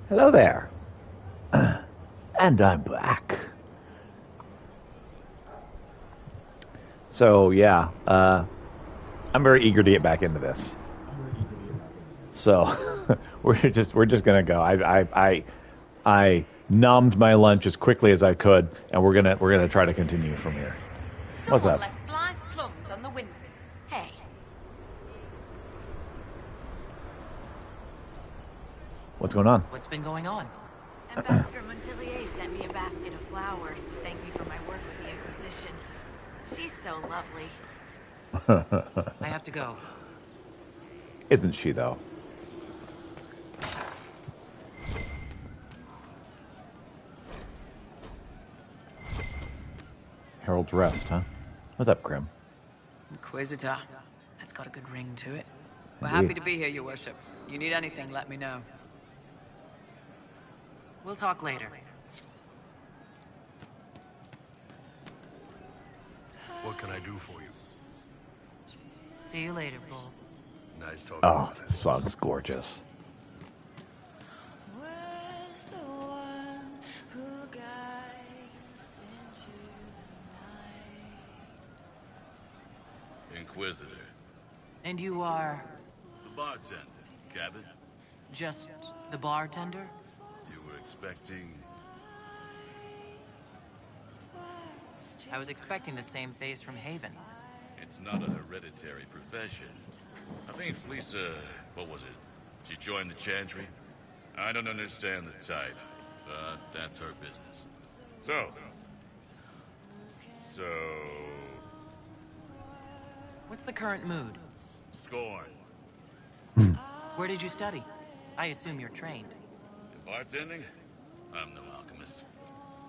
Hello there. And I'm back. So yeah, I'm very eager to get back into this. So we're just gonna go. I numbed my lunch as quickly as I could, and we're gonna try to continue from here. What's Someone up? left sliced plums on the window. Hey, What's going on? What's been going on? Ambassador Montelier sent me a basket of flowers to thank me for my work with the Inquisition. She's so lovely. I have to go. Isn't she though? Harold's Rest, huh? What's up, Grim? Inquisitor. That's got a good ring to it. We're happy to be here, Your Worship. You need anything, let me know. We'll talk later. What can I do for you? See you later, Bull. Nice talking. Oh, this song's gorgeous. Was the one who guides into the night. Inquisitor. And you are The bartender. Cabot. just the bartender? You were expecting... I was expecting the same face from Haven. It's not a hereditary profession. I think Fleesa... what was it? She joined the Chantry? I don't understand the type, but that's her business. So... What's the current mood? Scorn. Where did you study? I assume you're trained. In bartending? I'm no alchemist.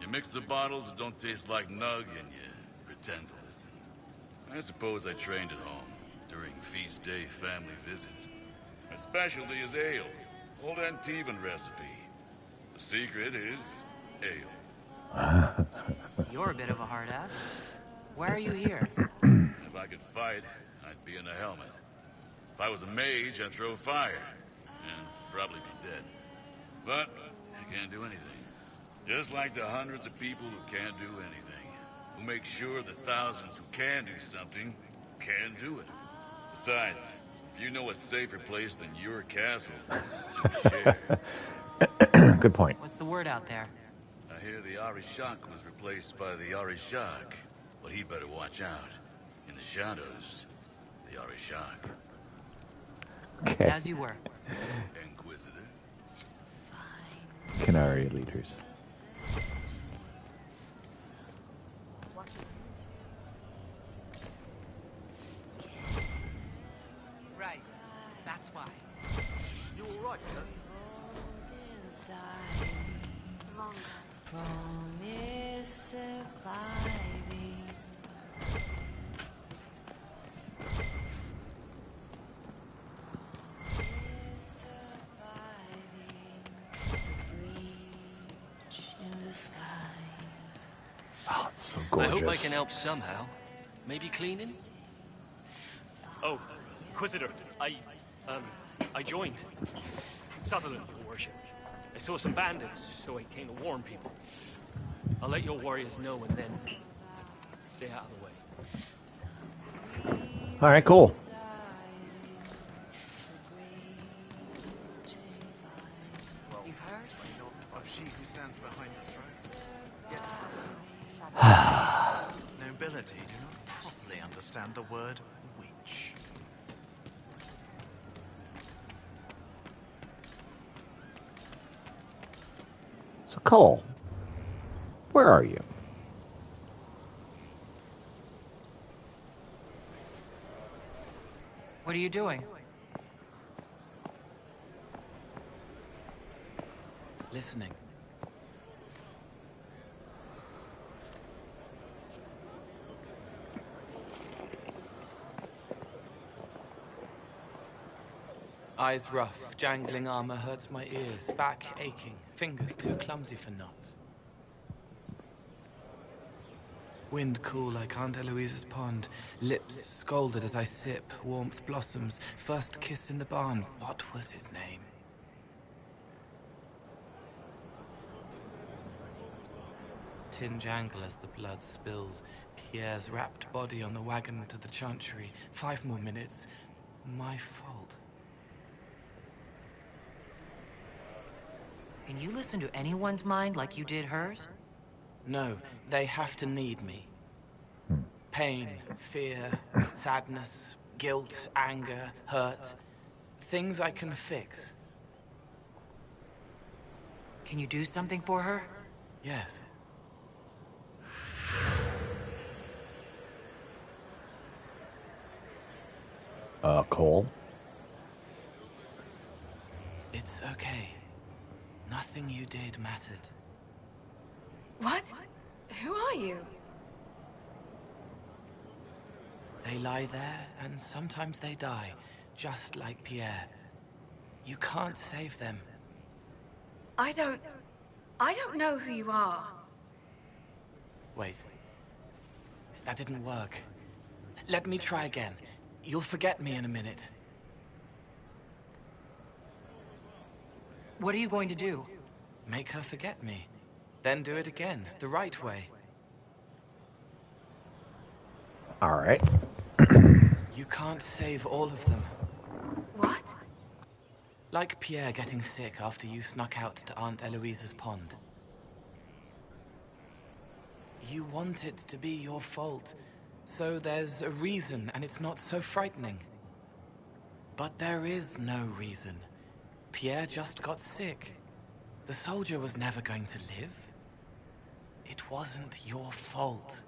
You mix the bottles that don't taste like nug and you pretend to listen. I suppose I trained at home during feast day family visits. My specialty is ale. Old Antivan recipe. The secret is ale. You're a bit of a hard ass. Why are you here? If I could fight, I'd be in a helmet. If I was a mage, I'd throw fire. And probably be dead. But I can't do anything. Just like the hundreds of people who can't do anything. Who make sure the thousands who can do something can do it. Besides, if you know a safer place than your castle, you share. Good point. What's the word out there? I hear the Arishak was replaced by the Arishak, but he'd better watch out. In the shadows, the Arishak. Okay. As you were. Inquisitor. Canary leaders. Right. That's why. You alright, sir? Inside me, promise surviving. Breach in the sky. Oh, it's so I gorgeous. hope I can help somehow. Maybe cleaning? Oh, Inquisitor, I joined. Sutherland, Your Worship. I saw some bandits, so I came to warn people. I'll let your warriors know and then stay out of the way. All right, cool. You've heard? Of she who stands behind the throne. Nobility do not properly understand the word witch. So, Cole, where are you? What are you doing? Listening. Eyes rough, jangling armor hurts my ears, back aching, fingers too clumsy for knots. Wind cool like Aunt Eloise's pond, lips scalded as I sip, warmth blossoms, first kiss in the barn. What was his name? tin jangle as the blood spills. Pierre's wrapped body on the wagon to the chantry. 5 more minutes. My fault. Can you listen to anyone's mind like you did hers? No, they have to need me. Pain, fear, sadness, guilt, anger, hurt. Things I can fix. Can you do something for her? Yes. Cole? It's okay. Nothing you did mattered. What? Who are you? They lie there, and sometimes they die, just like Pierre. You can't save them. I don't know who you are. Wait. That didn't work. Let me try again. You'll forget me in a minute. What are you going to do? Make her forget me. Then do it again, the right way. All right. You can't save all of them. What? Like Pierre getting sick after you snuck out to Aunt Eloise's pond. You want it to be your fault, so there's a reason and it's not so frightening. But there is no reason. Pierre just got sick. The soldier was never going to live. It wasn't your fault.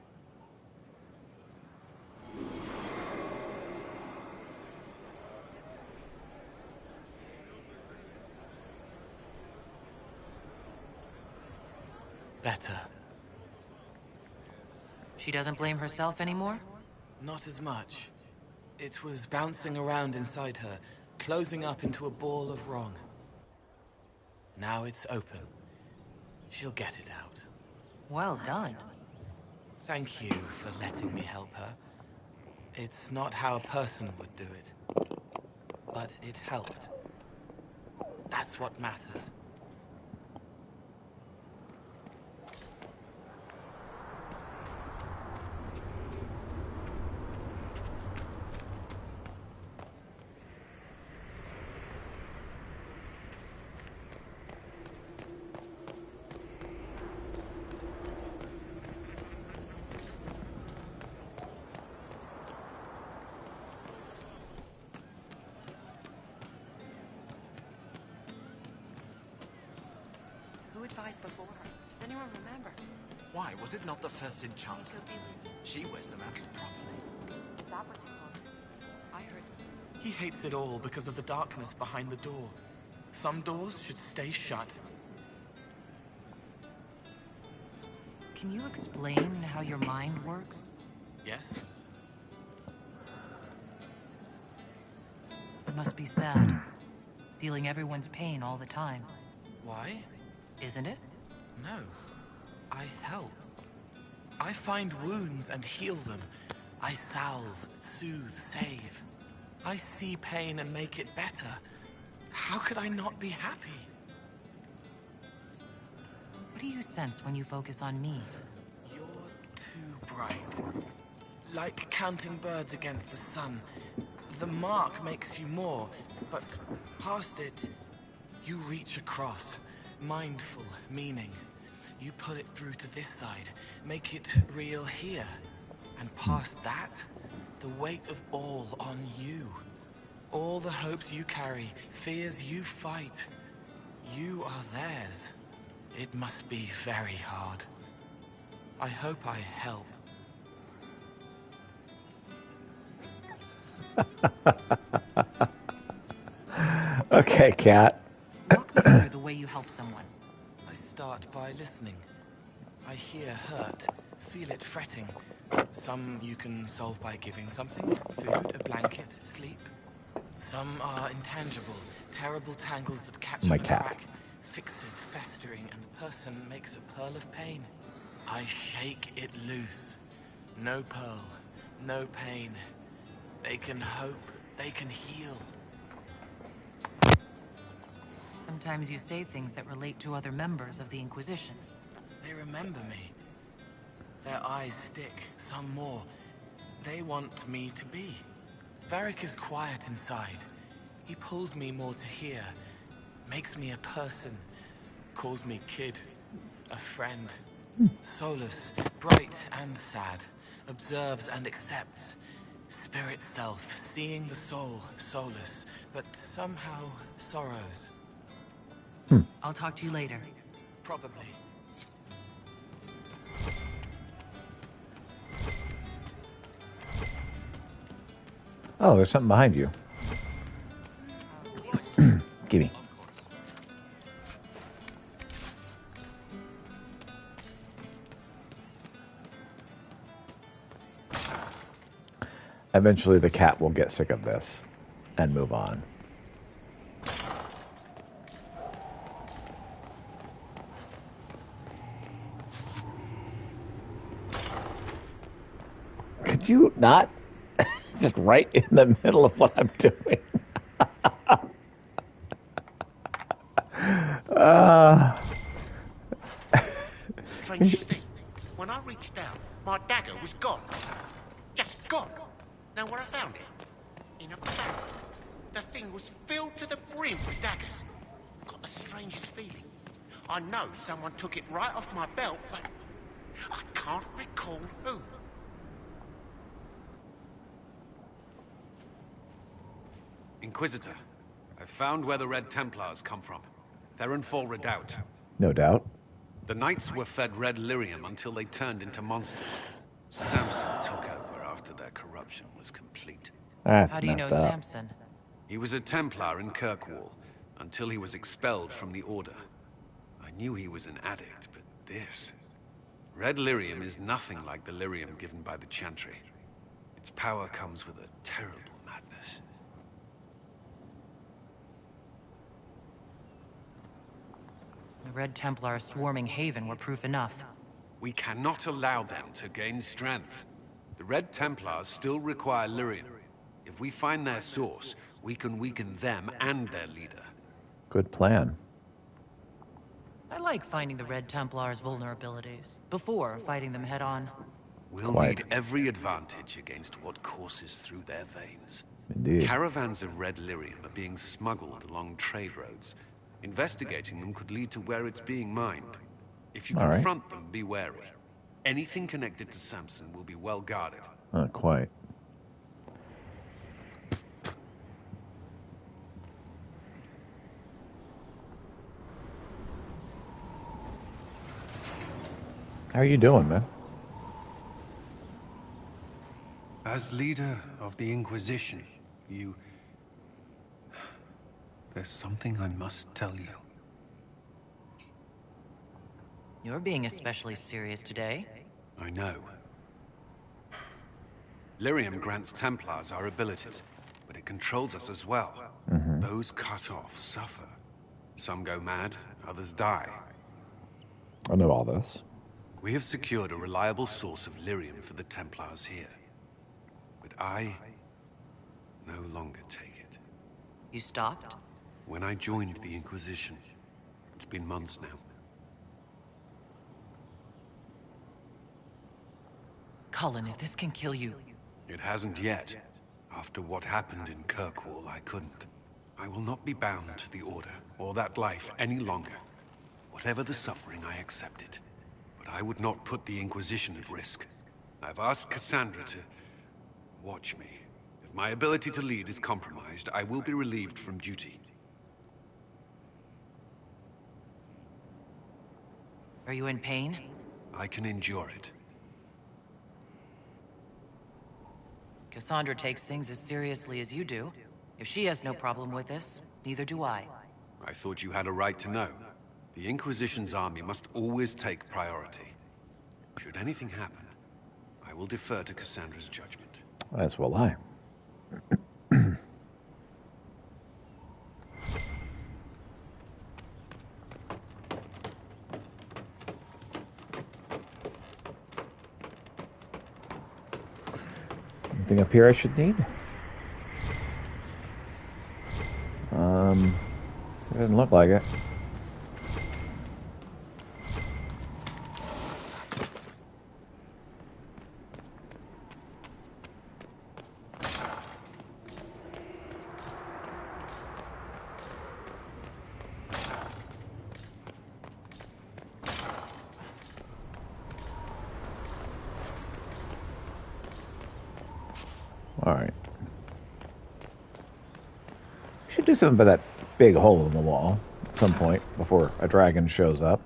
Better. She doesn't blame herself anymore? Not as much. It was bouncing around inside her, closing up into a ball of wrong. Now it's open. She'll get it out. Well done. Thank you for letting me help her. It's not how a person would do it. But it helped. That's what matters. Who advised before her? Does anyone remember? Why, was it not the first enchanter? She wears the mantle properly. I heard. He hates it all because of the darkness behind the door. Some doors should stay shut. Can you explain how your mind works? Yes? It must be sad, feeling everyone's pain all the time. Why? Isn't it? No. I help. I find wounds and heal them. I salve, soothe, save. I see pain and make it better. How could I not be happy? What do you sense when you focus on me? You're too bright. Like counting birds against the sun. The mark makes you more, but past it, you reach across. Mindful meaning. You pull it through to this side, make it real here. And past that, the weight of all on you. All the hopes you carry, fears you fight. You are theirs. It must be very hard. I hope I help. Okay, Cat. Walk me through the way you help someone. I start by listening. I hear hurt, feel it fretting. Some you can solve by giving something, food, a blanket, sleep. Some are intangible, terrible tangles that catch My on a cat. crack, fix it, festering, and the person makes a pearl of pain. I shake it loose. No pearl, no pain. They can hope, they can heal. Sometimes you say things that relate to other members of the Inquisition. They remember me. Their eyes stick, some more. They want me to be. Varric is quiet inside. He pulls me more to hear, makes me a person, calls me kid, a friend. Solus, bright and sad, observes and accepts. Spirit self, seeing the soul, Solus, but somehow sorrows. I'll talk to you later. Probably. Oh, there's something behind you. Gimme. Eventually the cat will get sick of this and move on. Could you not? Just right in the middle of what I'm doing. Strangest thing, when I reached out, my dagger was gone. Just gone. Know where I found it? In a barrel. The thing was filled to the brim with daggers. Got the strangest feeling. I know someone took it right off my belt, but I can't recall who. Inquisitor, I've found where the Red Templars come from. Therenfall Redoubt. No doubt. The Knights were fed red lyrium until they turned into monsters. Samson took over after their corruption was complete. That's How do you know messed up. Samson? He was a Templar in Kirkwall, until he was expelled from the Order. I knew he was an addict, but this... Red lyrium is nothing like the lyrium given by the Chantry. Its power comes with a terrible madness. The Red Templar's swarming Haven were proof enough. We cannot allow them to gain strength. The Red Templars still require lyrium. If we find their source, we can weaken them and their leader. Good plan. I like finding the Red Templar's vulnerabilities, before fighting them head-on. We'll Quite. need every advantage against what courses through their veins. Indeed. Caravans of red lyrium are being smuggled along trade roads. Investigating them could lead to where it's being mined. If you All right. confront them, be wary. Anything connected to Samson will be well guarded. Not quite. How are you doing, man? As leader of the Inquisition, you... There's something I must tell you. You're being especially serious today. I know. Lyrium grants Templars our abilities, but it controls us as well. Those cut off suffer. Some go mad, others die. I know all this. We have secured a reliable source of lyrium for the Templars here. But I no longer take it. You stopped? When I joined the Inquisition, it's been months now. Cullen, if this can kill you... It hasn't yet. After what happened in Kirkwall, I couldn't. I will not be bound to the Order, or that life any longer. Whatever the suffering, I accept it. But I would not put the Inquisition at risk. I've asked Cassandra to... watch me. If my ability to lead is compromised, I will be relieved from duty. Are you in pain? I can endure it. Cassandra takes things as seriously as you do. If she has no problem with this, neither do I. I thought you had a right to know. The Inquisition's army must always take priority. Should anything happen, I will defer to Cassandra's judgment. As will I. Anything up here I should need? It doesn't look like it. All right. We should do something about that big hole in the wall at some point before a dragon shows up.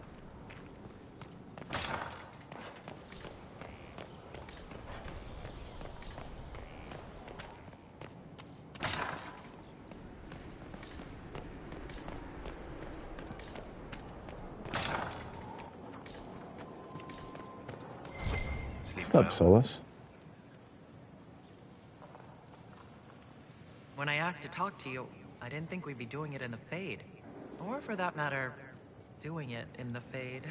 What's up, Solus? When I asked to talk to you, I didn't think we'd be doing it in the Fade. Or for that matter, doing it in the Fade.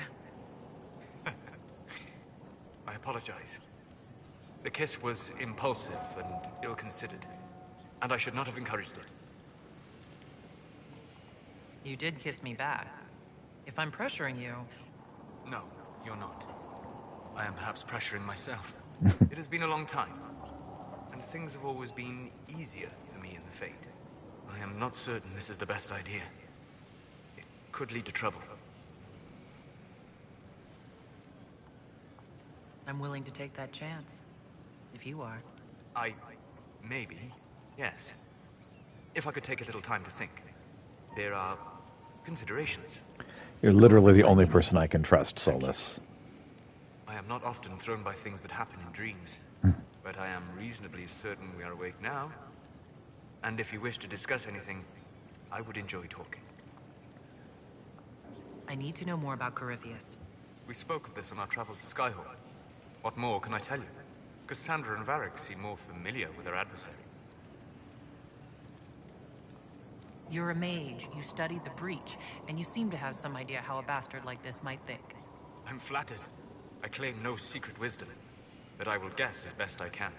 I apologize. The kiss was impulsive and ill-considered, and I should not have encouraged it. You did kiss me back. If I'm pressuring you... No, you're not. I am perhaps pressuring myself. It has been a long time, and things have always been easier for me in the Fade. I am not certain this is the best idea. It could lead to trouble. I'm willing to take that chance. If you are. Maybe, yes. If I could take a little time to think. There are considerations. You're literally the only person I can trust, Solus. I am not often thrown by things that happen in dreams, but I am reasonably certain we are awake now. And if you wish to discuss anything, I would enjoy talking. I need to know more about Corypheus. We spoke of this on our travels to Skyhawk. What more can I tell you? Cassandra and Varric seem more familiar with their adversary. You're a mage, you studied the Breach, and you seem to have some idea how a bastard like this might think. I'm flattered. I claim no secret wisdom, but I will guess as best I can.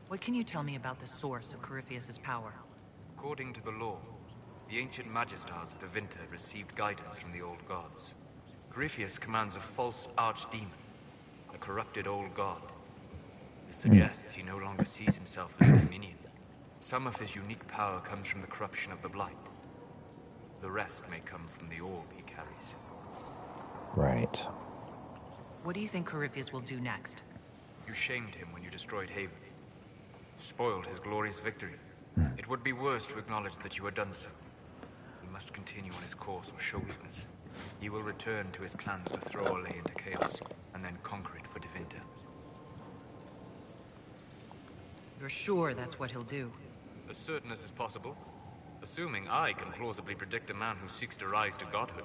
What can you tell me about the source of Corypheus's power? According to the law, the ancient Magistars of Tevinter received guidance from the old gods. Corypheus commands a false archdemon, a corrupted old god. This suggests he no longer sees himself as a minion. Some of his unique power comes from the corruption of the Blight. The rest may come from the orb he carries. Right. What do you think Corypheus will do next? You shamed him when you destroyed Haven. Spoiled his glorious victory. It would be worse to acknowledge that you had done so. He must continue on his course or show weakness. He will return to his plans to throw Olay into chaos, and then conquer it for Tevinter. You're sure that's what he'll do? As certain as is possible. Assuming I can plausibly predict a man who seeks to rise to godhood.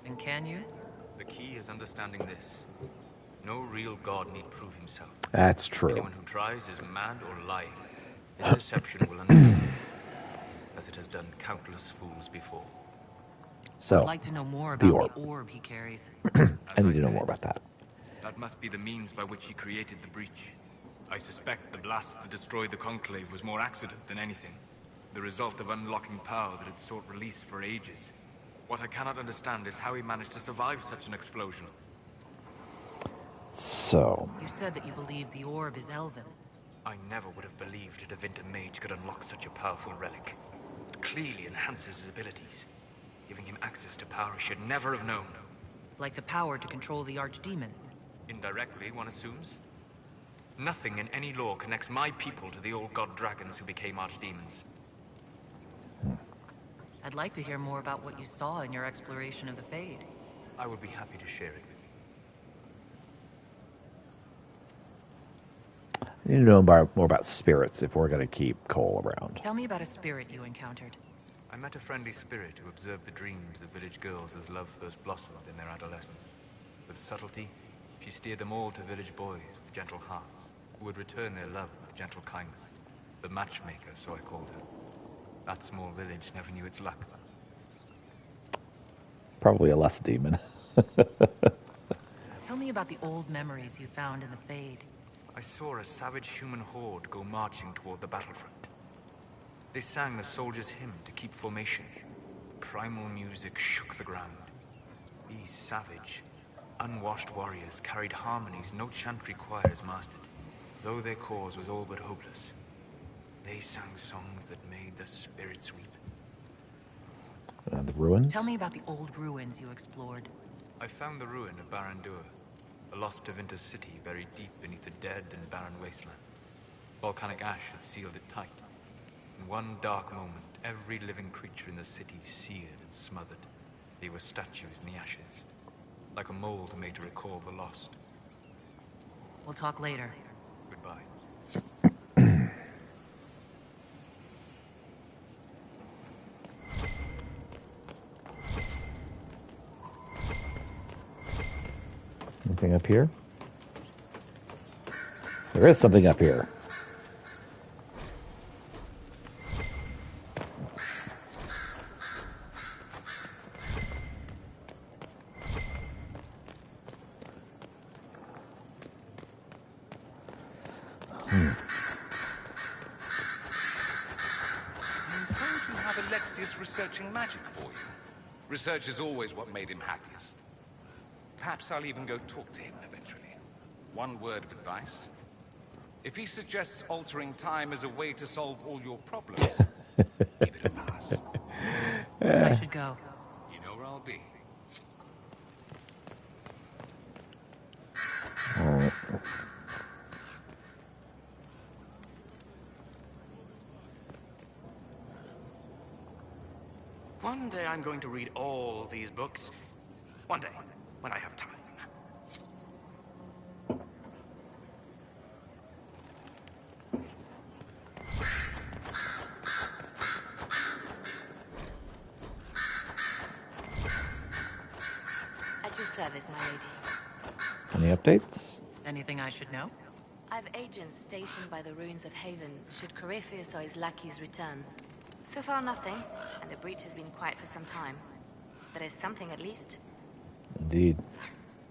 And can you? The key is understanding this. No real god need prove himself. That's true. Anyone who tries is mad or lying. His deception will unfold, as it has done countless fools before. So, I'd like to know more about the orb he carries. I need to know more about that. That must be the means by which he created the breach. I suspect the blast that destroyed the Conclave was more accident than anything. The result of unlocking power that had sought release for ages. What I cannot understand is how he managed to survive such an explosion. So... You said that you believe the orb is elven. I never would have believed a Tevinter mage could unlock such a powerful relic. It clearly enhances his abilities, giving him access to power he should never have known. Like the power to control the archdemon. Indirectly, one assumes. Nothing in any law connects my people to the old god dragons who became archdemons. I'd like to hear more about what you saw in your exploration of the Fade. I would be happy to share it with you. I need to know more about spirits if we're going to keep Cole around. Tell me about a spirit you encountered. I met a friendly spirit who observed the dreams of village girls as love first blossomed in their adolescence. With subtlety, she steered them all to village boys with gentle hearts, who would return their love with gentle kindness. The matchmaker, so I called her. That small village never knew its luck. Probably a less demon. Tell me about the old memories you found in the Fade. I saw a savage human horde go marching toward the battlefront. They sang the soldiers' hymn to keep formation. Primal music shook the ground. These savage, unwashed warriors carried harmonies no chantry choirs mastered, though their cause was all but hopeless. They sang songs that made the spirits weep. The ruins? Tell me about the old ruins you explored. I found the ruin of Barandur. A lost Tevinter city buried deep beneath a dead and barren wasteland. Volcanic ash had sealed it tight. In one dark moment, every living creature in the city seared and smothered. They were statues in the ashes, like a mold made to recall the lost. We'll talk later. Goodbye. Anything up here? There is something up here. I'm told you have Alexius researching magic for you. Research is always what made him happiest. Perhaps I'll even go talk to him eventually. One word of advice. If he suggests altering time as a way to solve all your problems, give it a pass. I should go. You know where I'll be. All right. One day I'm going to read all these books. One day, when I have time. At your service, my lady. Any updates? Anything I should know? I've agents stationed by the ruins of Haven should Corypheus or his lackeys return. So far, nothing, and the breach has been quiet for some time. That is something, at least. Indeed.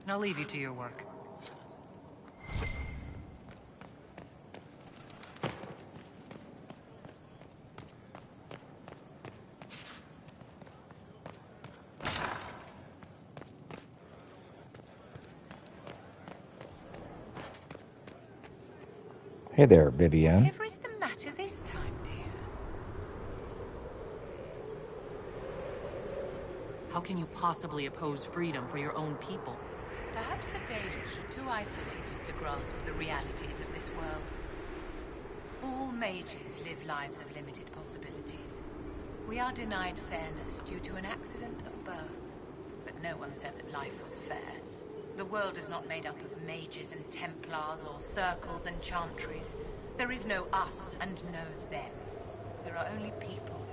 I'll leave you to your work. Hey there, Vivienne. Whatever is the matter this time, dear? How can you possibly oppose freedom for your own people? Perhaps the Danish are too isolated to grasp the realities of this world. All mages live lives of limited possibilities. We are denied fairness due to an accident of birth. But no one said that life was fair. The world is not made up of mages and Templars or circles and chantries. There is no us and no them. There are only people.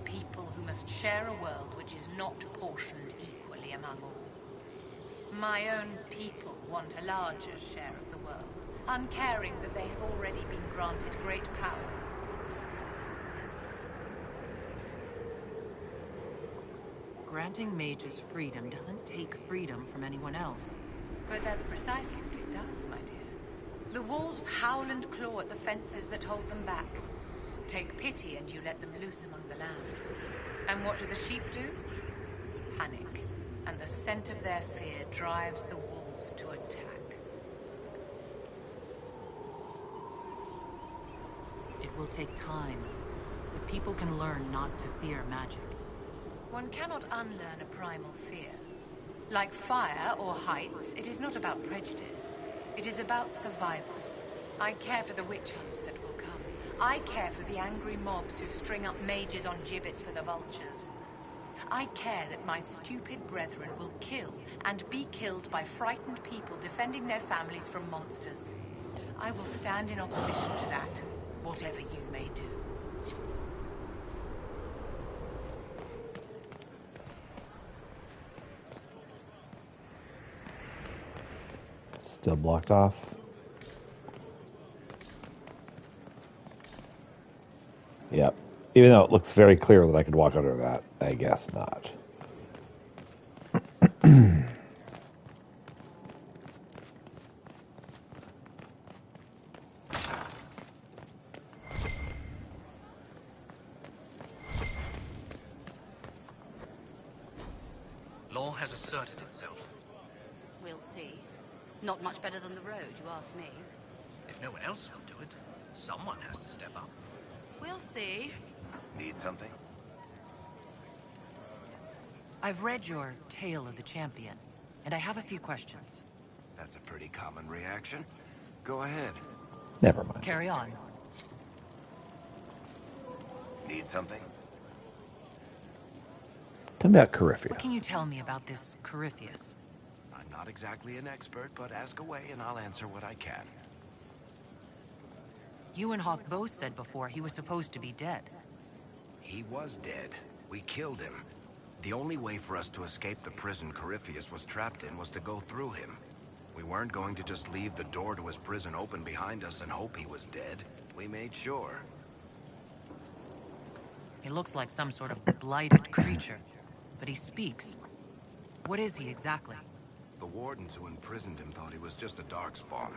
People who must share a world which is not portioned equally among all. My own people want a larger share of the world, uncaring that they have already been granted great power. Granting mages freedom doesn't take freedom from anyone else. But that's precisely what it does, my dear. The wolves howl and claw at the fences that hold them back. Take pity and you let them loose among the lambs. And what do the sheep do? Panic. And the scent of their fear drives the wolves to attack. It will take time, but people can learn not to fear magic. One cannot unlearn a primal fear. Like fire or heights, it is not about prejudice. It is about survival. I care for the witch hunts that will come. I care for the angry mobs who string up mages on gibbets for the vultures. I care that my stupid brethren will kill and be killed by frightened people defending their families from monsters. I will stand in opposition to that, whatever you may do. Still blocked off. Yep. Even though it looks very clear that I could walk under that, I guess not. Law has asserted itself. We'll see. Not much better than the road, you ask me. If no one else will do it, someone has to step up. We'll see. Need something? I've read your Tale of the Champion, and I have a few questions. That's a pretty common reaction. Go ahead. Never mind. Carry on. Need something? Tell me about Corypheus. What can you tell me about this Corypheus? I'm not exactly an expert, but ask away and I'll answer what I can. You and Hawk both said before he was supposed to be dead. He was dead. We killed him. The only way for us to escape the prison Corypheus was trapped in was to go through him. We weren't going to just leave the door to his prison open behind us and hope he was dead. We made sure. He looks like some sort of blighted creature, but he speaks. What is he exactly? The wardens who imprisoned him thought he was just a darkspawn.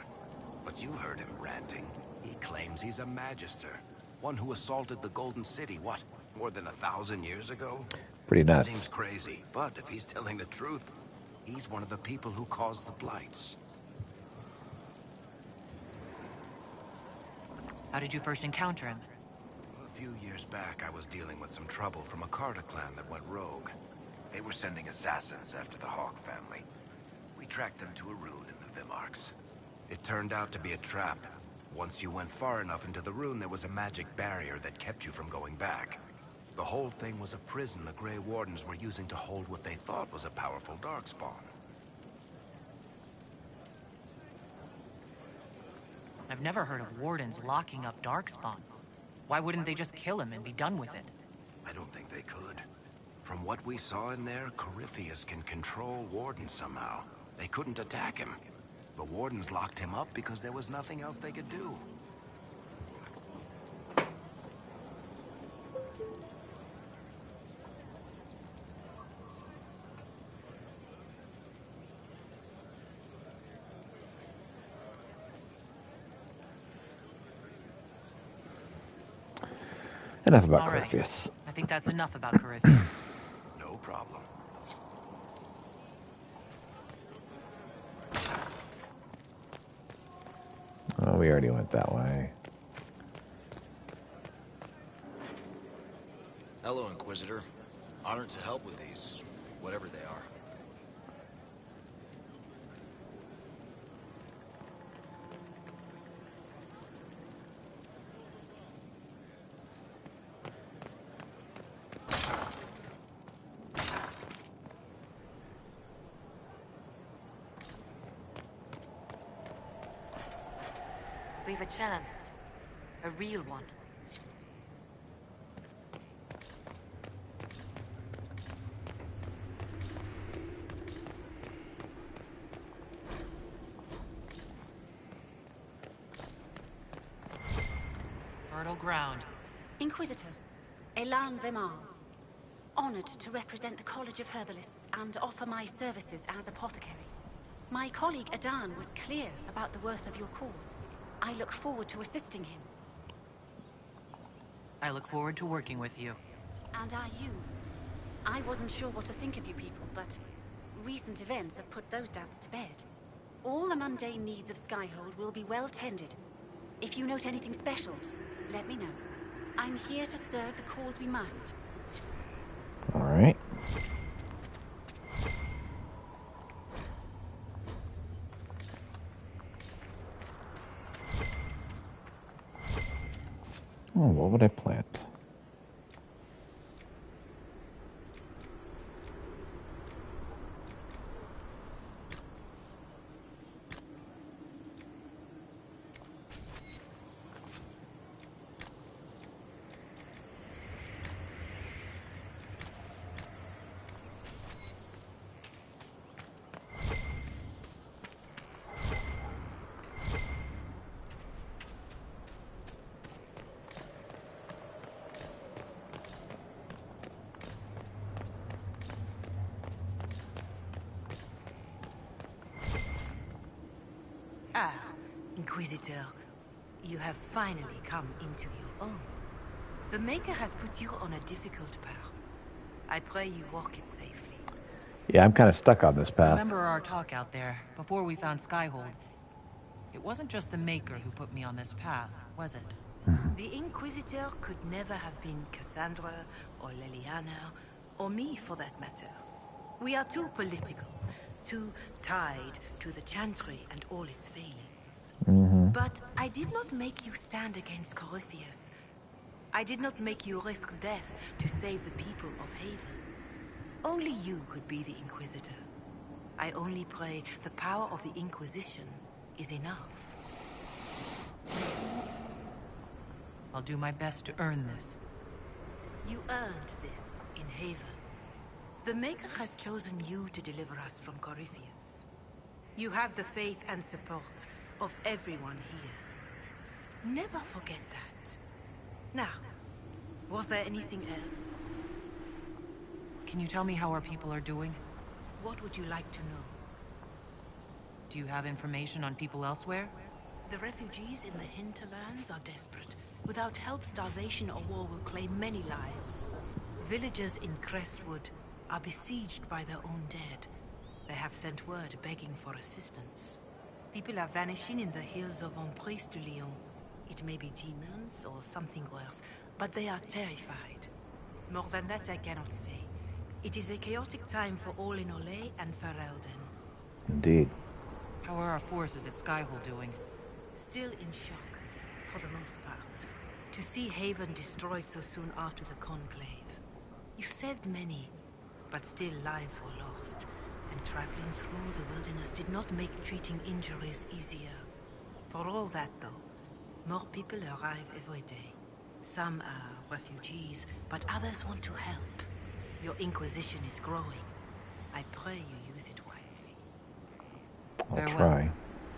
But you heard him ranting. He claims he's a magister. One who assaulted the Golden City, what, more than 1,000 years ago? Pretty nuts. Seems crazy, but if he's telling the truth, he's one of the people who caused the blights. How did you first encounter him? A few years back, I was dealing with some trouble from a Carter clan that went rogue. They were sending assassins after the Hawk family. We tracked them to a rune in the Vimarks. It turned out to be a trap. Once you went far enough into the rune, there was a magic barrier that kept you from going back. The whole thing was a prison the Grey Wardens were using to hold what they thought was a powerful darkspawn. I've never heard of wardens locking up Darkspawn. Why wouldn't they just kill him and be done with it? I don't think they could. From what we saw in there, Corypheus can control wardens somehow. They couldn't attack him. The wardens locked him up because there was nothing else they could do. Enough about All right. Corypheus. I think that's enough about Corypheus. No problem. Oh, we already went that way. Hello, Inquisitor. Honored to help with these, whatever they are. We've a chance. A real one. Fertile ground. Inquisitor, Elan Vemar. Honored to represent the College of Herbalists and offer my services as apothecary. My colleague Adan was clear about the worth of your cause. I look forward to assisting him. I look forward to working with you. And are you? I wasn't sure what to think of you people, but recent events have put those doubts to bed. All the mundane needs of Skyhold will be well tended. If you note anything special, let me know. I'm here to serve the cause we must. All right. Oh, what would I plant? Ah, Inquisitor, you have finally come into your own. The Maker has put you on a difficult path. I pray you walk it safely. Yeah, I'm kind of stuck on this path. Remember our talk out there, before we found Skyhold. It wasn't just the Maker who put me on this path, was it? The Inquisitor could never have been Cassandra, or Leliana, or me for that matter. We are too political. too tied to the Chantry and all its failings. Mm-hmm. But I did not make you stand against Corypheus. I did not make you risk death to save the people of Haven. Only you could be the Inquisitor. I only pray the power of the Inquisition is enough. I'll do my best to earn this. You earned this in Haven. The Maker has chosen you to deliver us from Corypheus. You have the faith and support of everyone here. Never forget that. Now, was there anything else? Can you tell me how our people are doing? What would you like to know? Do you have information on people elsewhere? The refugees in the hinterlands are desperate. Without help, starvation or war will claim many lives. Villagers in Crestwood are besieged by their own dead. They have sent word begging for assistance. People are vanishing in the hills of Emprise de Lyon. It may be demons or something worse, but they are terrified. More than that I cannot say. It is a chaotic time for all in Olay and Ferelden. Indeed. How are our forces at Skyhold doing? Still in shock, for the most part. To see Haven destroyed so soon after the Conclave. You saved many, but still lives were lost. And traveling through the wilderness did not make treating injuries easier. For all that, though, more people arrive every day. Some are refugees, but others want to help. Your Inquisition is growing. I pray you use it wisely. I'll try.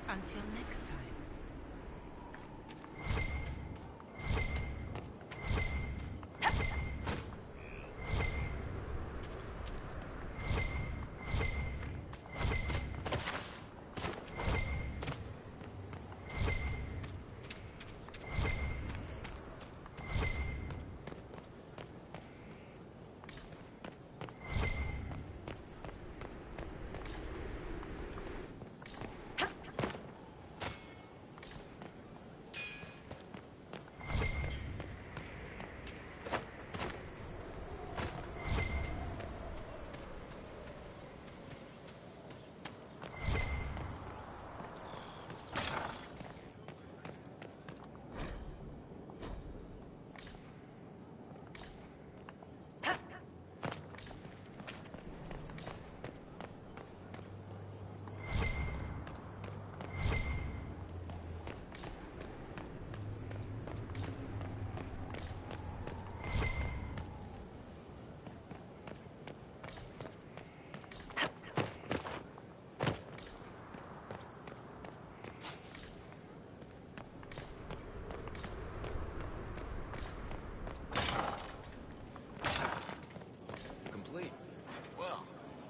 Until next time.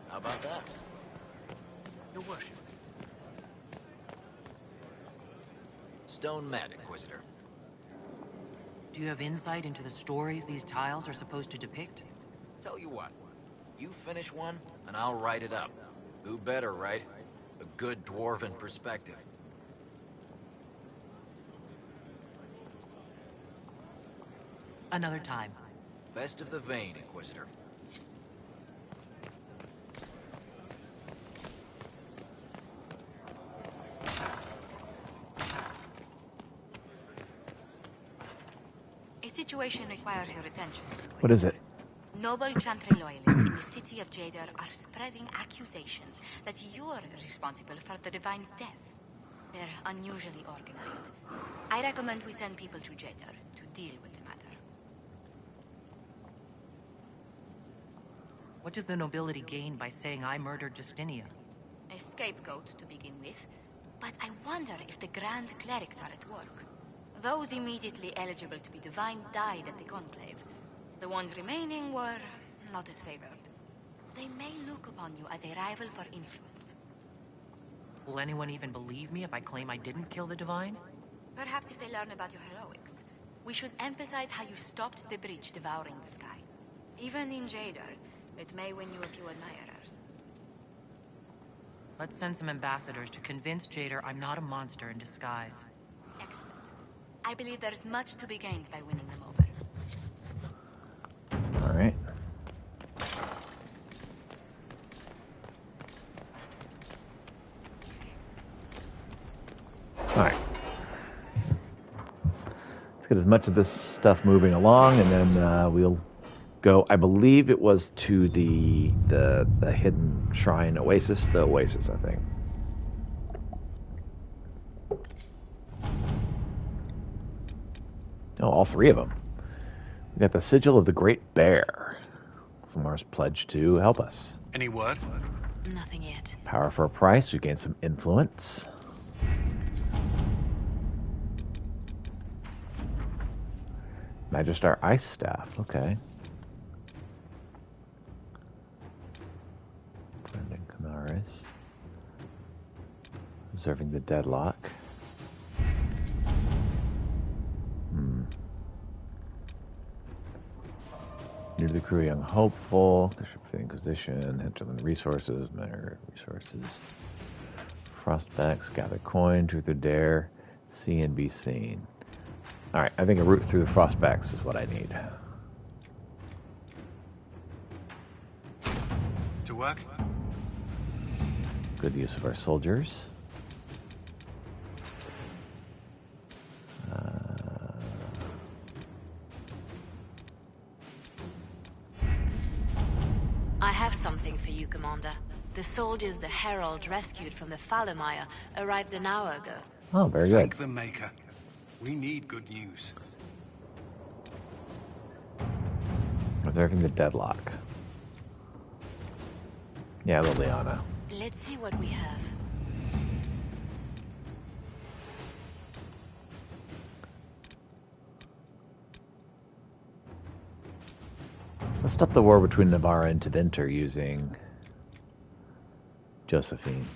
How about that? Your worship. Stone met, Inquisitor. Do you have insight into the stories these tiles are supposed to depict? Tell you what, you finish one, and I'll write it up. Who better, right? A good dwarven perspective. Another time. Best of the vein, Inquisitor. A situation requires your attention. What is it? Noble Chantry loyalists in the city of Jadar are spreading accusations that you're responsible for the Divine's death. They're unusually organized. I recommend we send people to Jadar to deal with the matter. What does the nobility gain by saying I murdered Justinia? A scapegoat to begin with, but I wonder if the Grand Clerics are at work. Those immediately eligible to be Divine died at the Conclave. The ones remaining were not as favored. They may look upon you as a rival for influence. Will anyone even believe me if I claim I didn't kill the Divine? Perhaps if they learn about your heroics. We should emphasize how you stopped the breach devouring the sky. Even in Jadar, it may win you a few admirers. Let's send some ambassadors to convince Jadar I'm not a monster in disguise. Excellent. I believe there's much to be gained by winning them over. All right. Let's get as much of this stuff moving along, and then we'll go. I believe it was to the hidden shrine oasis. The oasis, I think. Oh, all three of them. We got the sigil of the Great Bear. Someone's pledged to help us. Any word? Nothing yet. Power for a price. We gain some influence. Magistar Ice Staff. Okay. Brendan Canaris. Observing the deadlock. New to the crew, young hopeful. Bishop for the Inquisition. Hinterland resources. Matter resources. Frostbacks. Gather coin. Truth or dare. See and be seen. All right, I think a route through the Frostbacks is what I need. To work? Good use of our soldiers. I have something for you, Commander. The soldiers the Herald rescued from the Fallermire arrived an hour ago. Oh, very good. Thank the Maker. We need good news. Observing the deadlock. Yeah, Liliana. Let's see what we have. Let's stop the war between Navarra and Tevinter using Josephine.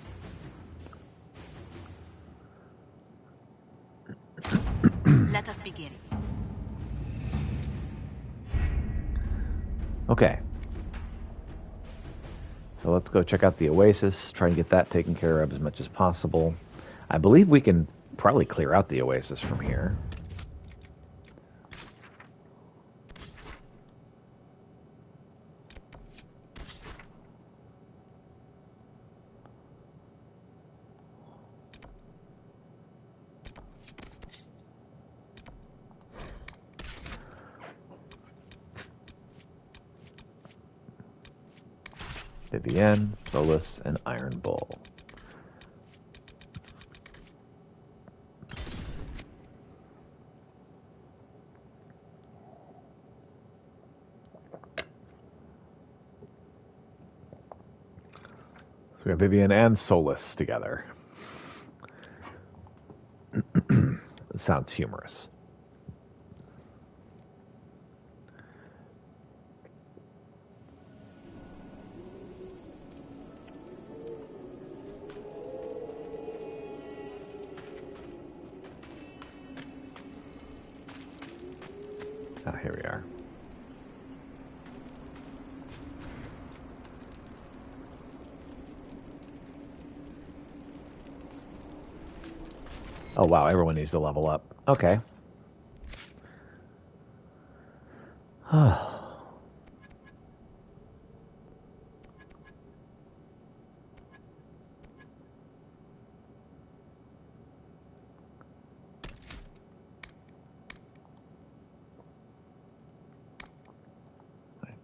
Let us begin. Okay. So let's go check out the Oasis, try and get that taken care of as much as possible. I believe we can probably clear out the Oasis from here. Vivienne, Solus, and Iron Bull. So we have Vivienne and Solus together. It sounds humorous. Ah, here we are. Oh, wow, everyone needs to level up. Okay.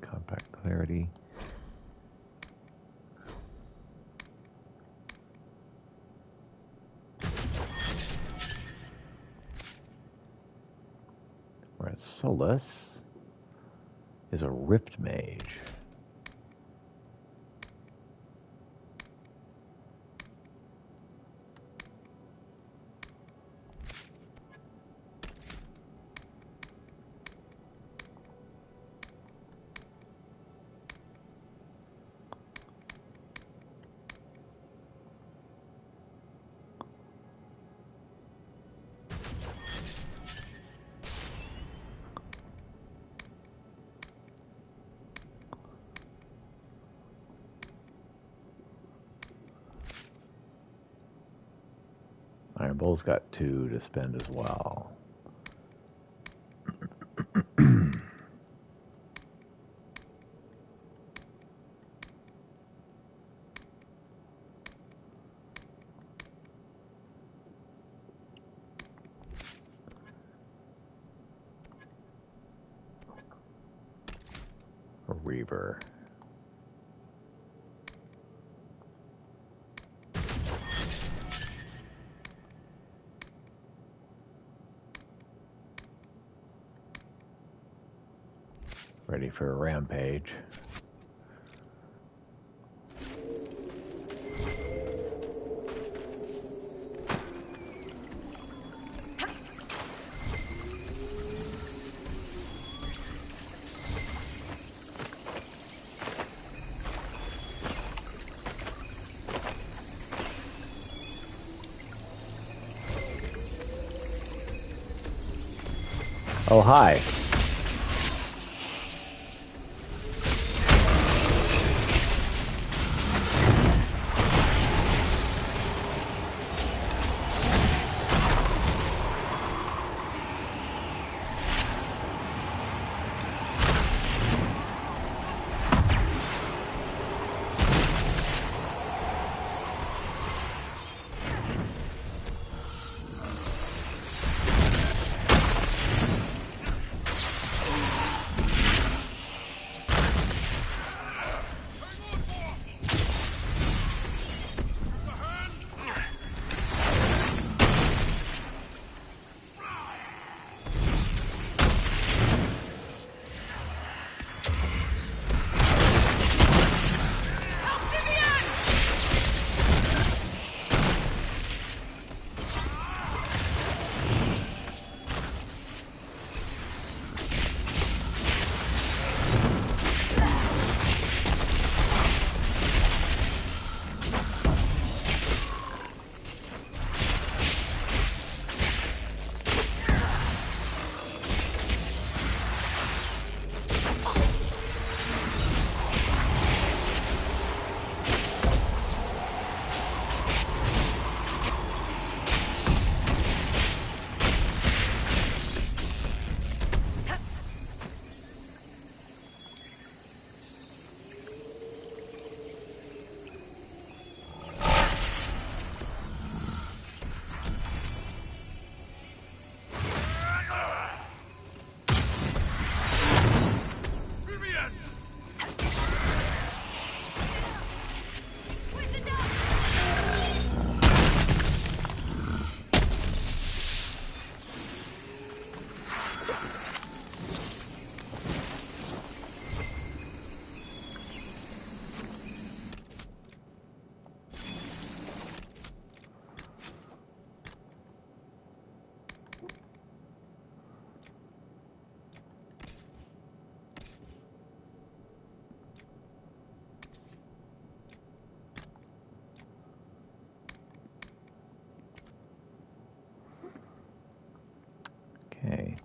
Compact clarity. Whereas Solus is a Rift Mage. Iron Bull's got 2 to spend as well. Reaver. Ready for a rampage. Oh, hi. Okay.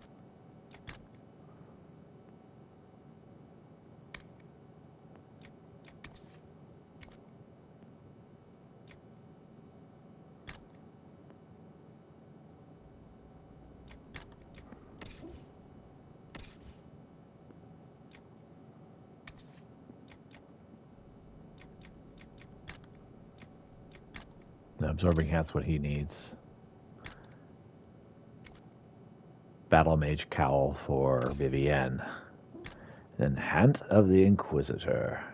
The absorbing hat's what he needs. Battle Mage Cowl for Vivienne. Then Hand of the Inquisitor.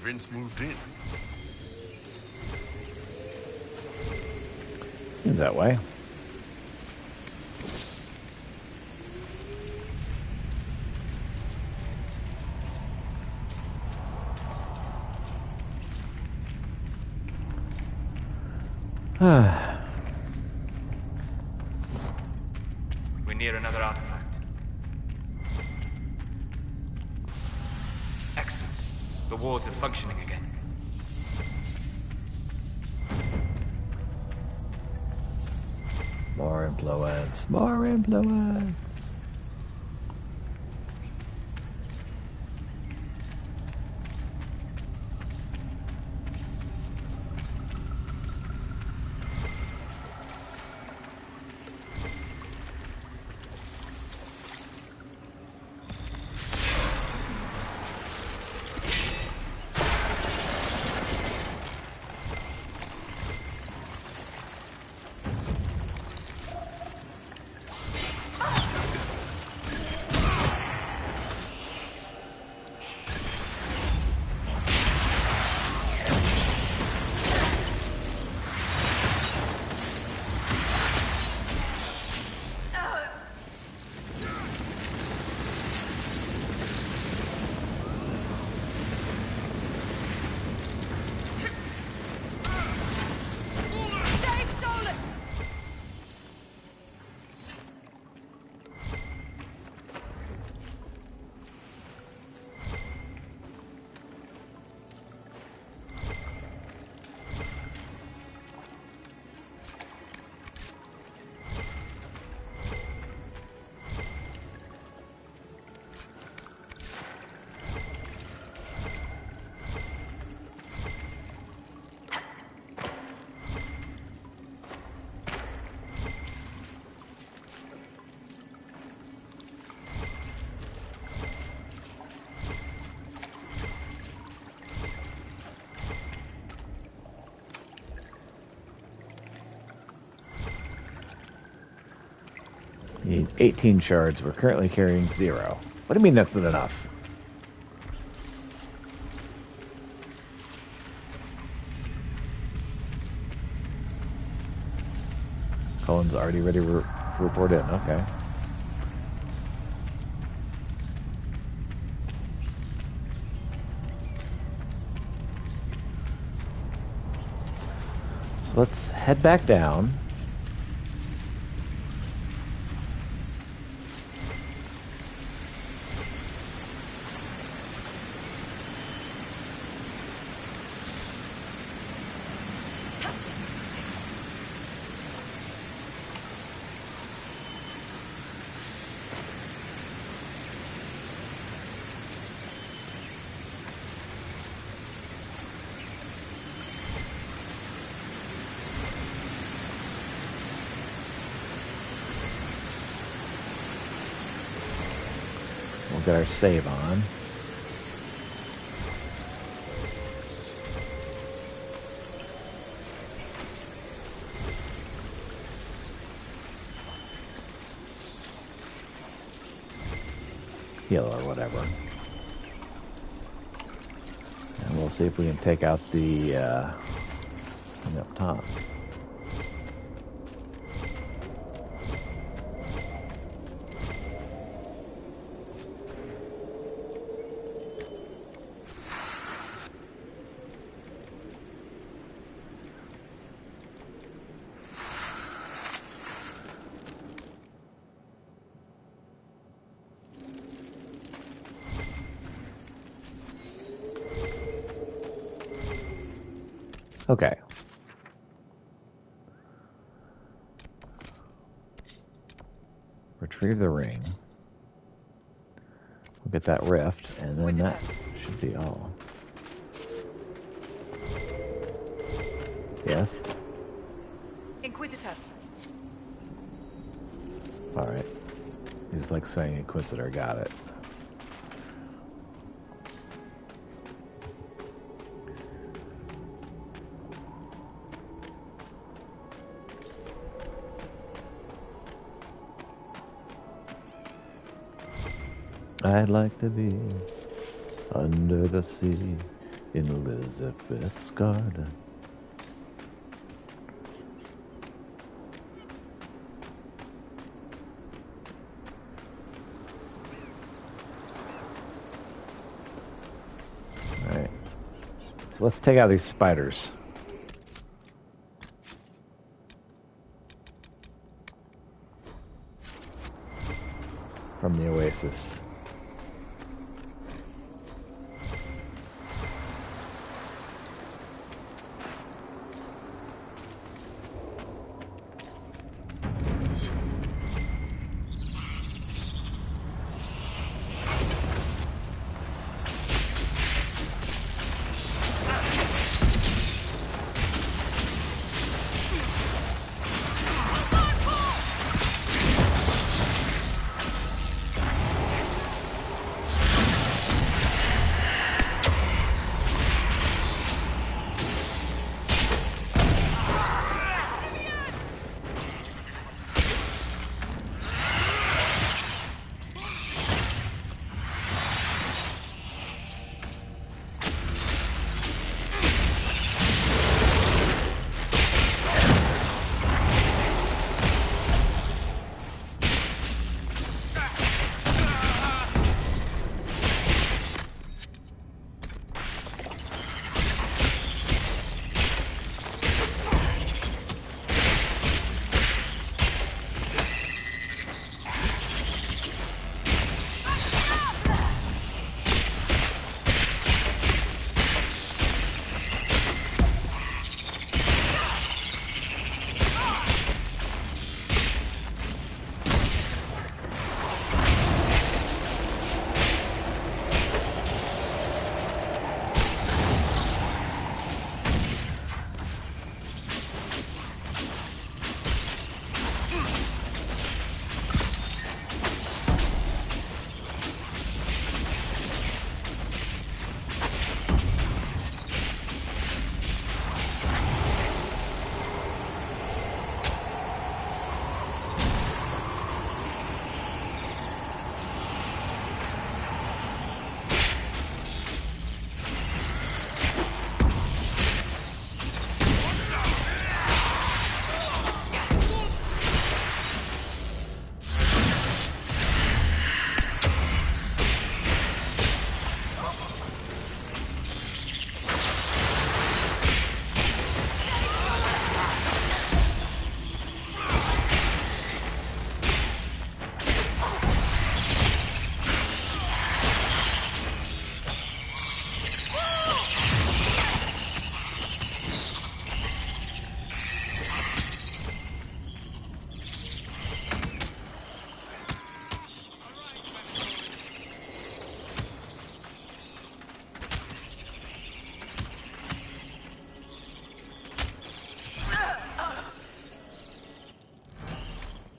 Vince moved in. Seems that way. We're near another artifact. Excellent. The wards are functioning again. More influence. More influence. Need 18 shards. We're currently carrying 0. What do you mean that's not enough? Colin's already ready to report in. Okay. So let's head back down. We'll get our save on. Heal or whatever. And we'll see if we can take out the thing up top. Okay. Retrieve the ring. We'll get that rift, and then that should be all. Yes? Inquisitor. Alright. He's like saying Inquisitor, got it. I'd like to be under the sea, in Elizabeth's garden. All right. So let's take out these spiders. From the oasis.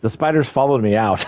The spiders followed me out.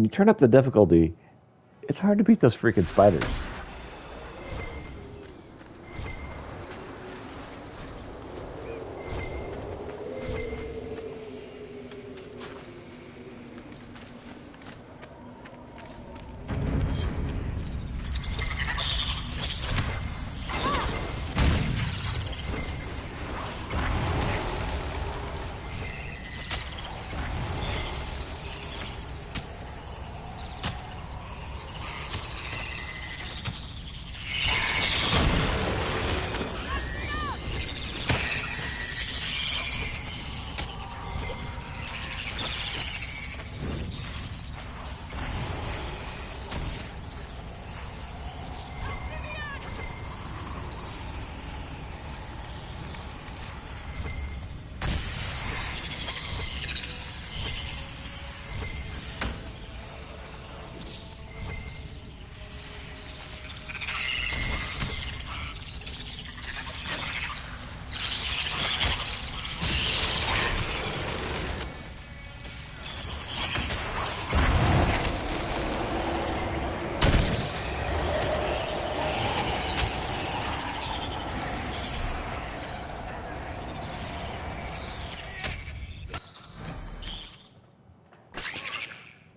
when you turn up the difficulty, it's hard to beat those freaking spiders.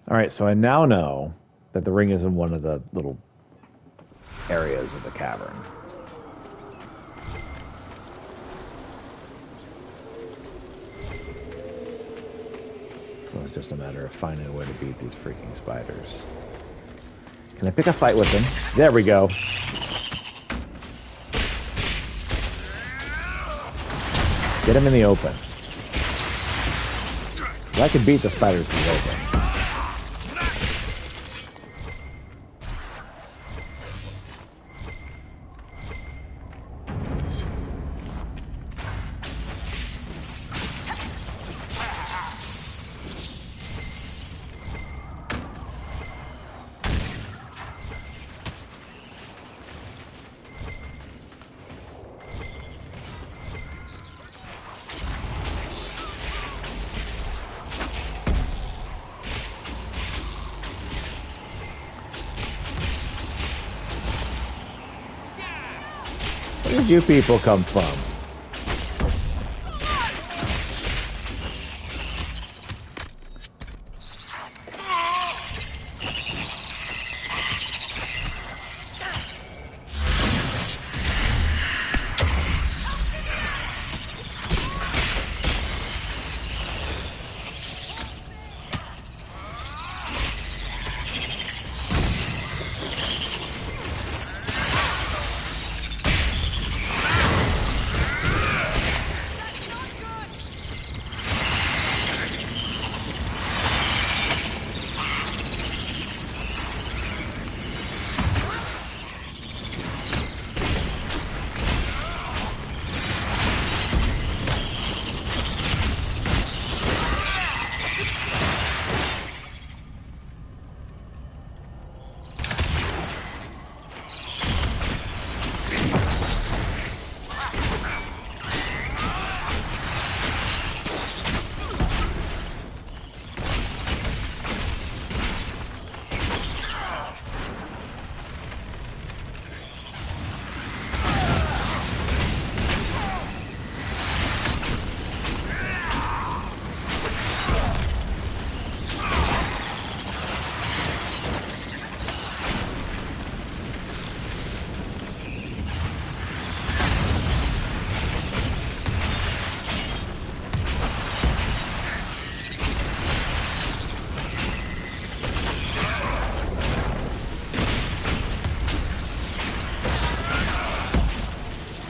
All right, so I now know that the ring is in one of the little areas of the cavern. So it's just a matter of finding a way to beat these freaking spiders. Can I pick a fight with them? There we go. Get him in the open. Well, I can beat the spiders in the open. Where did you people come from?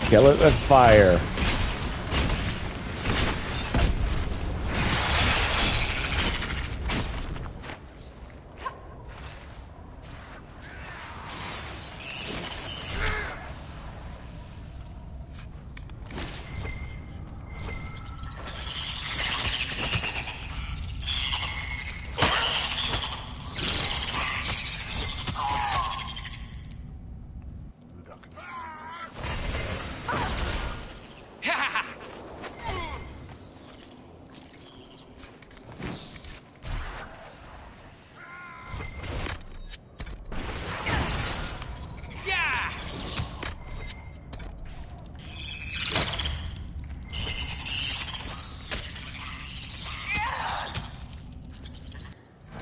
Kill it with fire.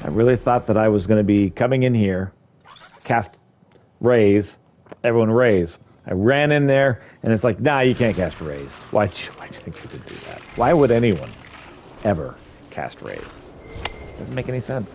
I really thought that I was going to be coming in here, cast raise, everyone raise. I ran in there, and it's like, nah, you can't cast raise. Why'd you think you could do that? Why would anyone ever cast raise? Doesn't make any sense.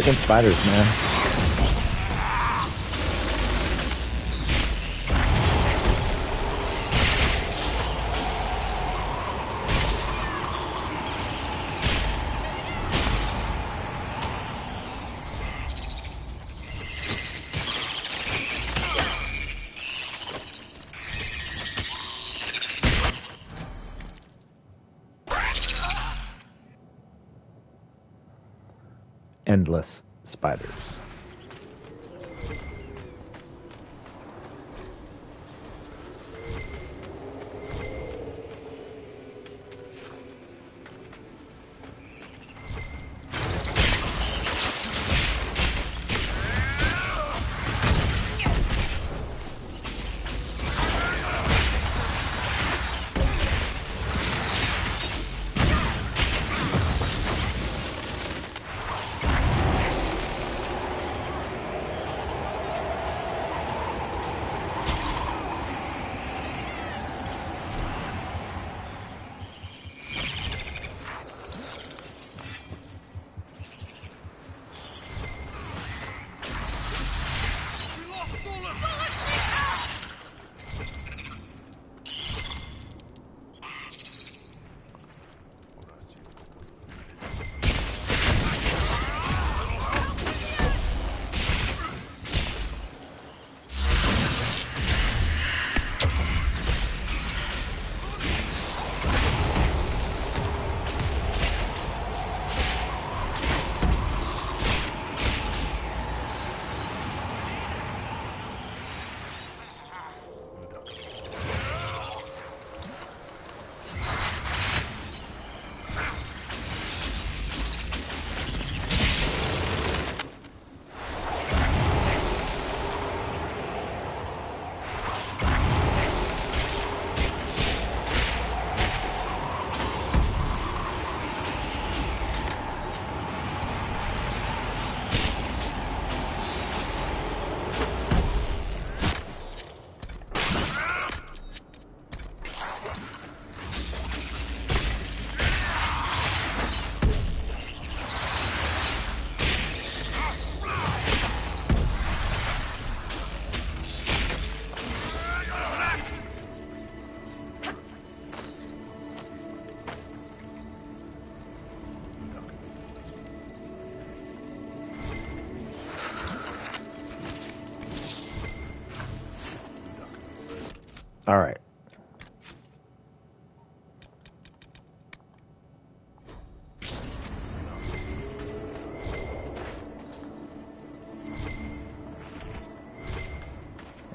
Freaking spiders, man. Endless spiders.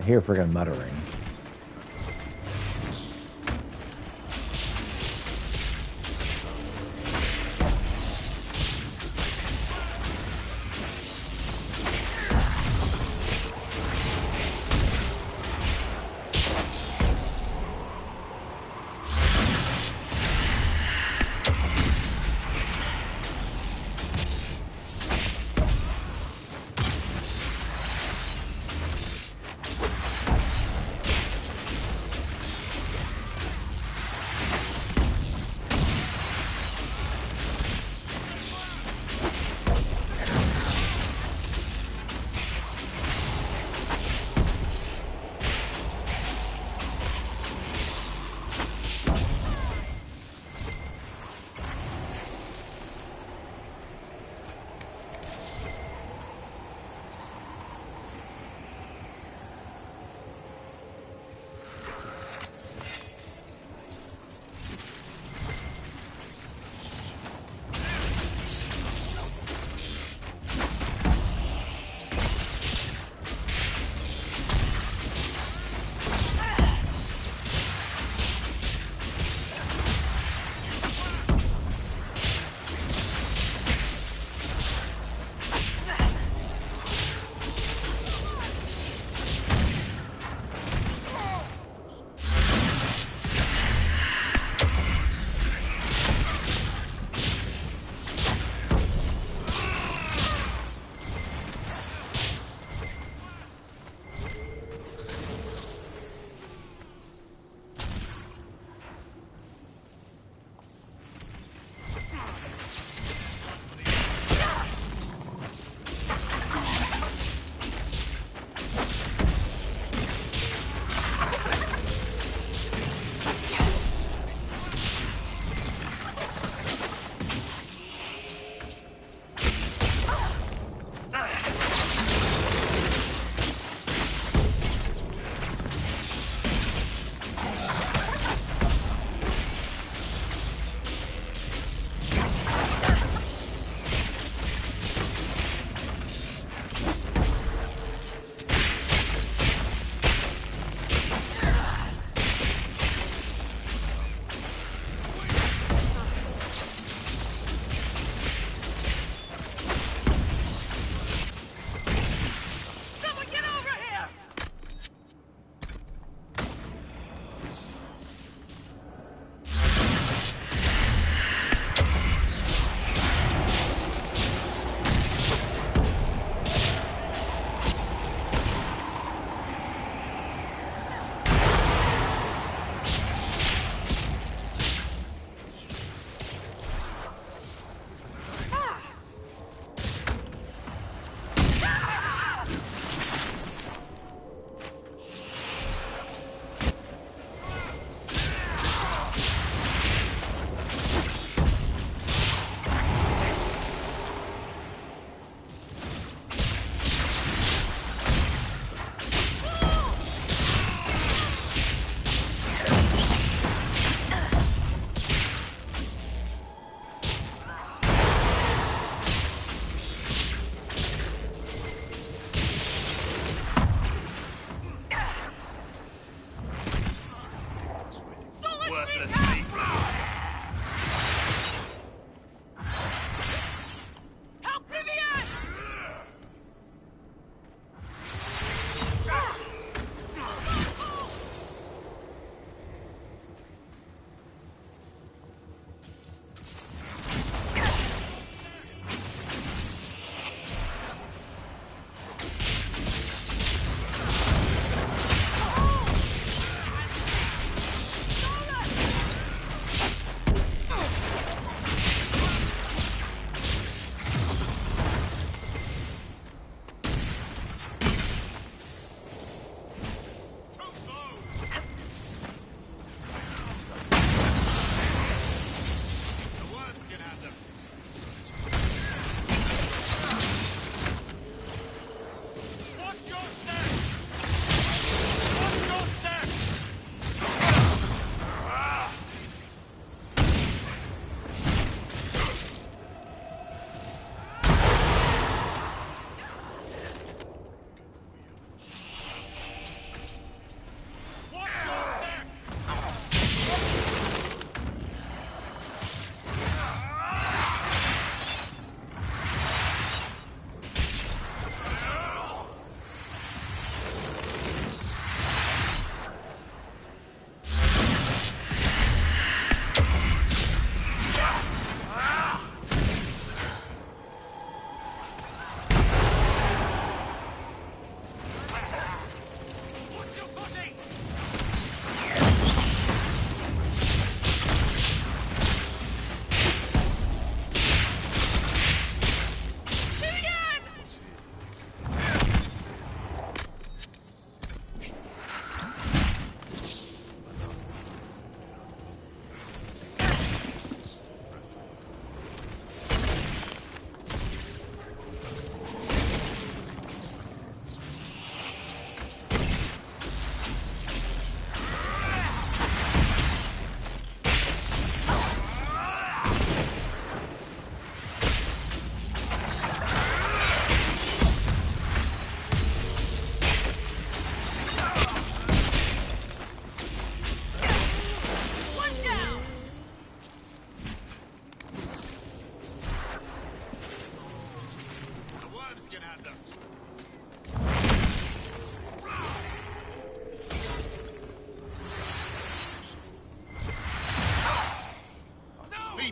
hear friggin' muttering.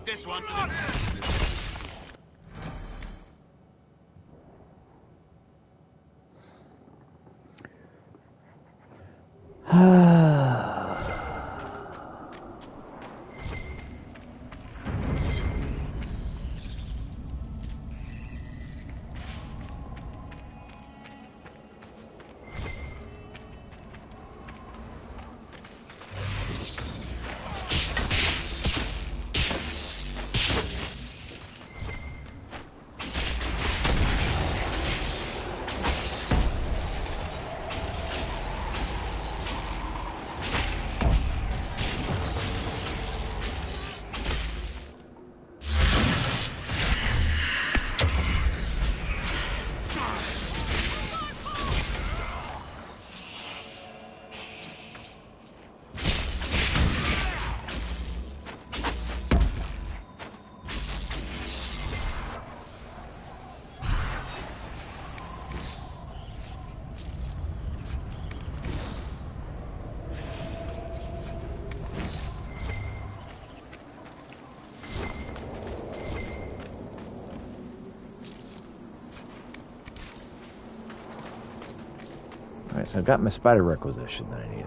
Leave this one to the... Alright, so I've got my spider requisition that I needed.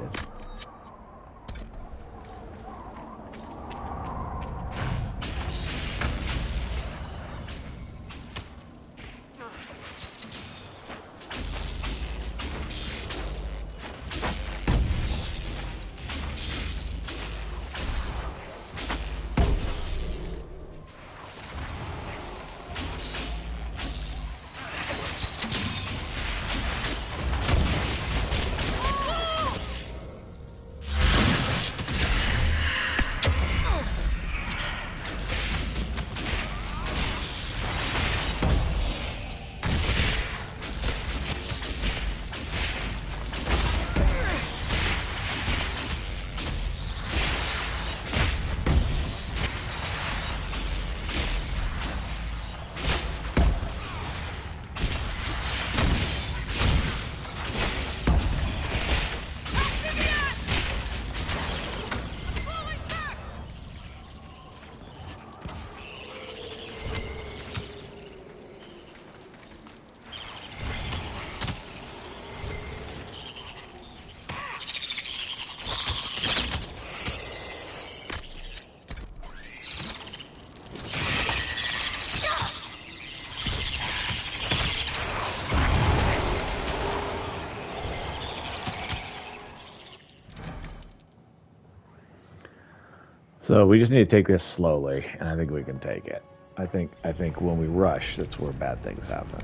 So we just need to take this slowly, and I think we can take it. I think when we rush, that's where bad things happen.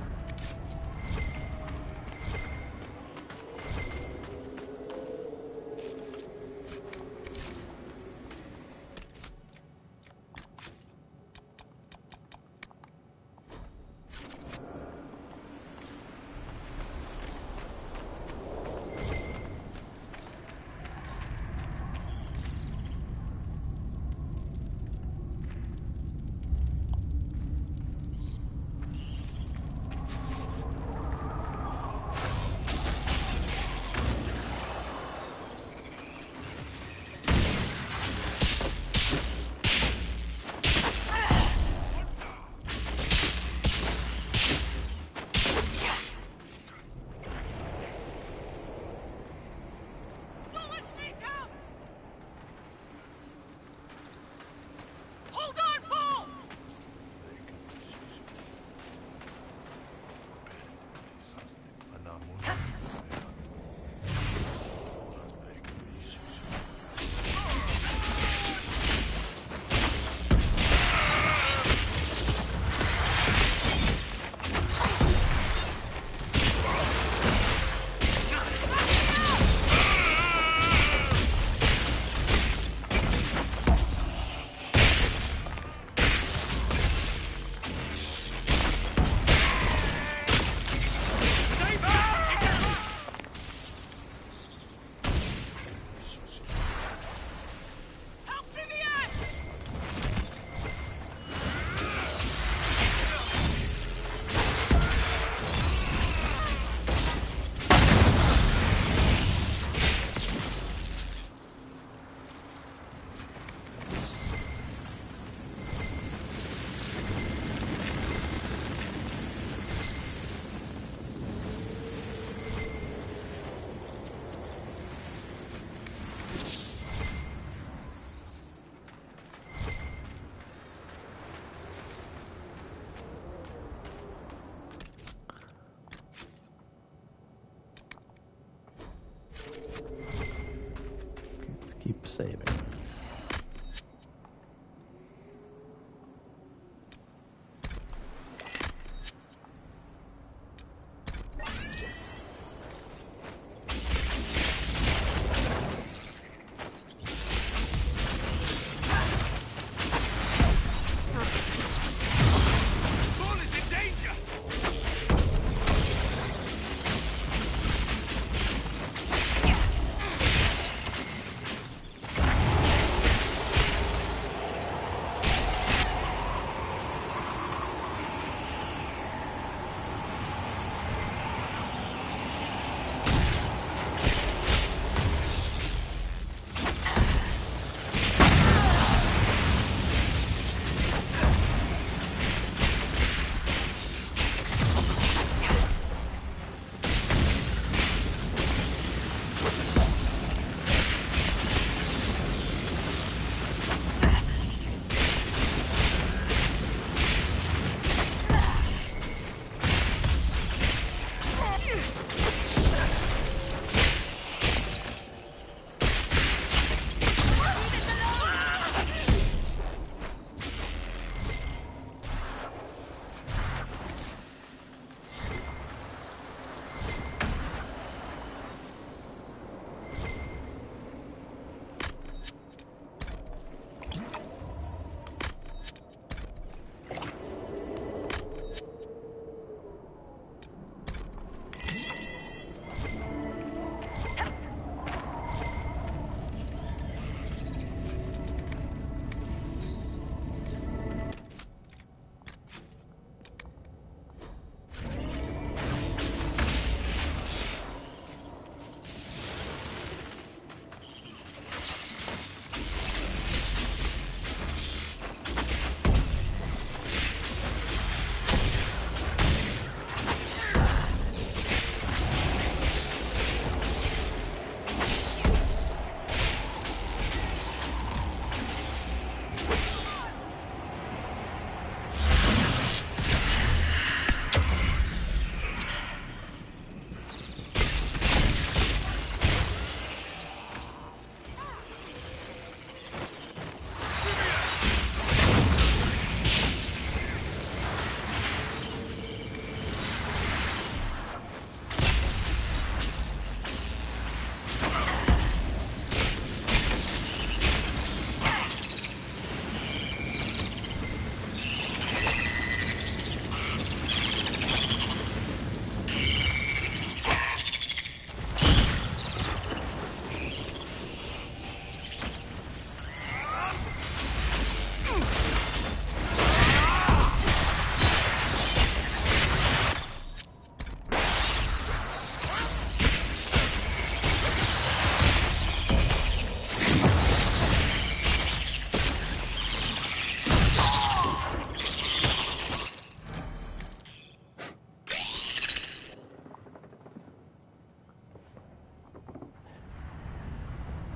saving.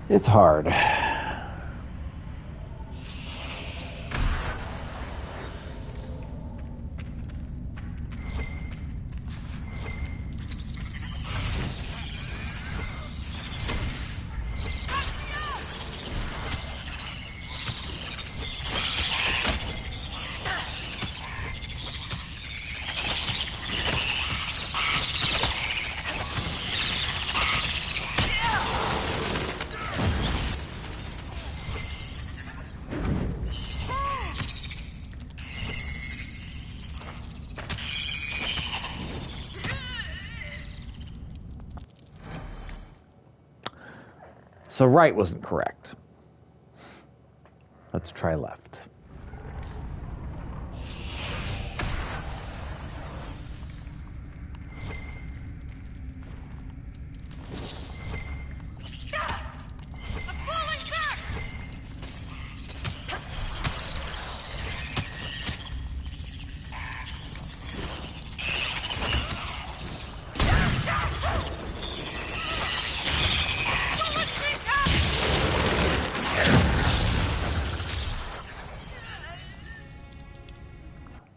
It's hard. So right wasn't correct. Let's try left.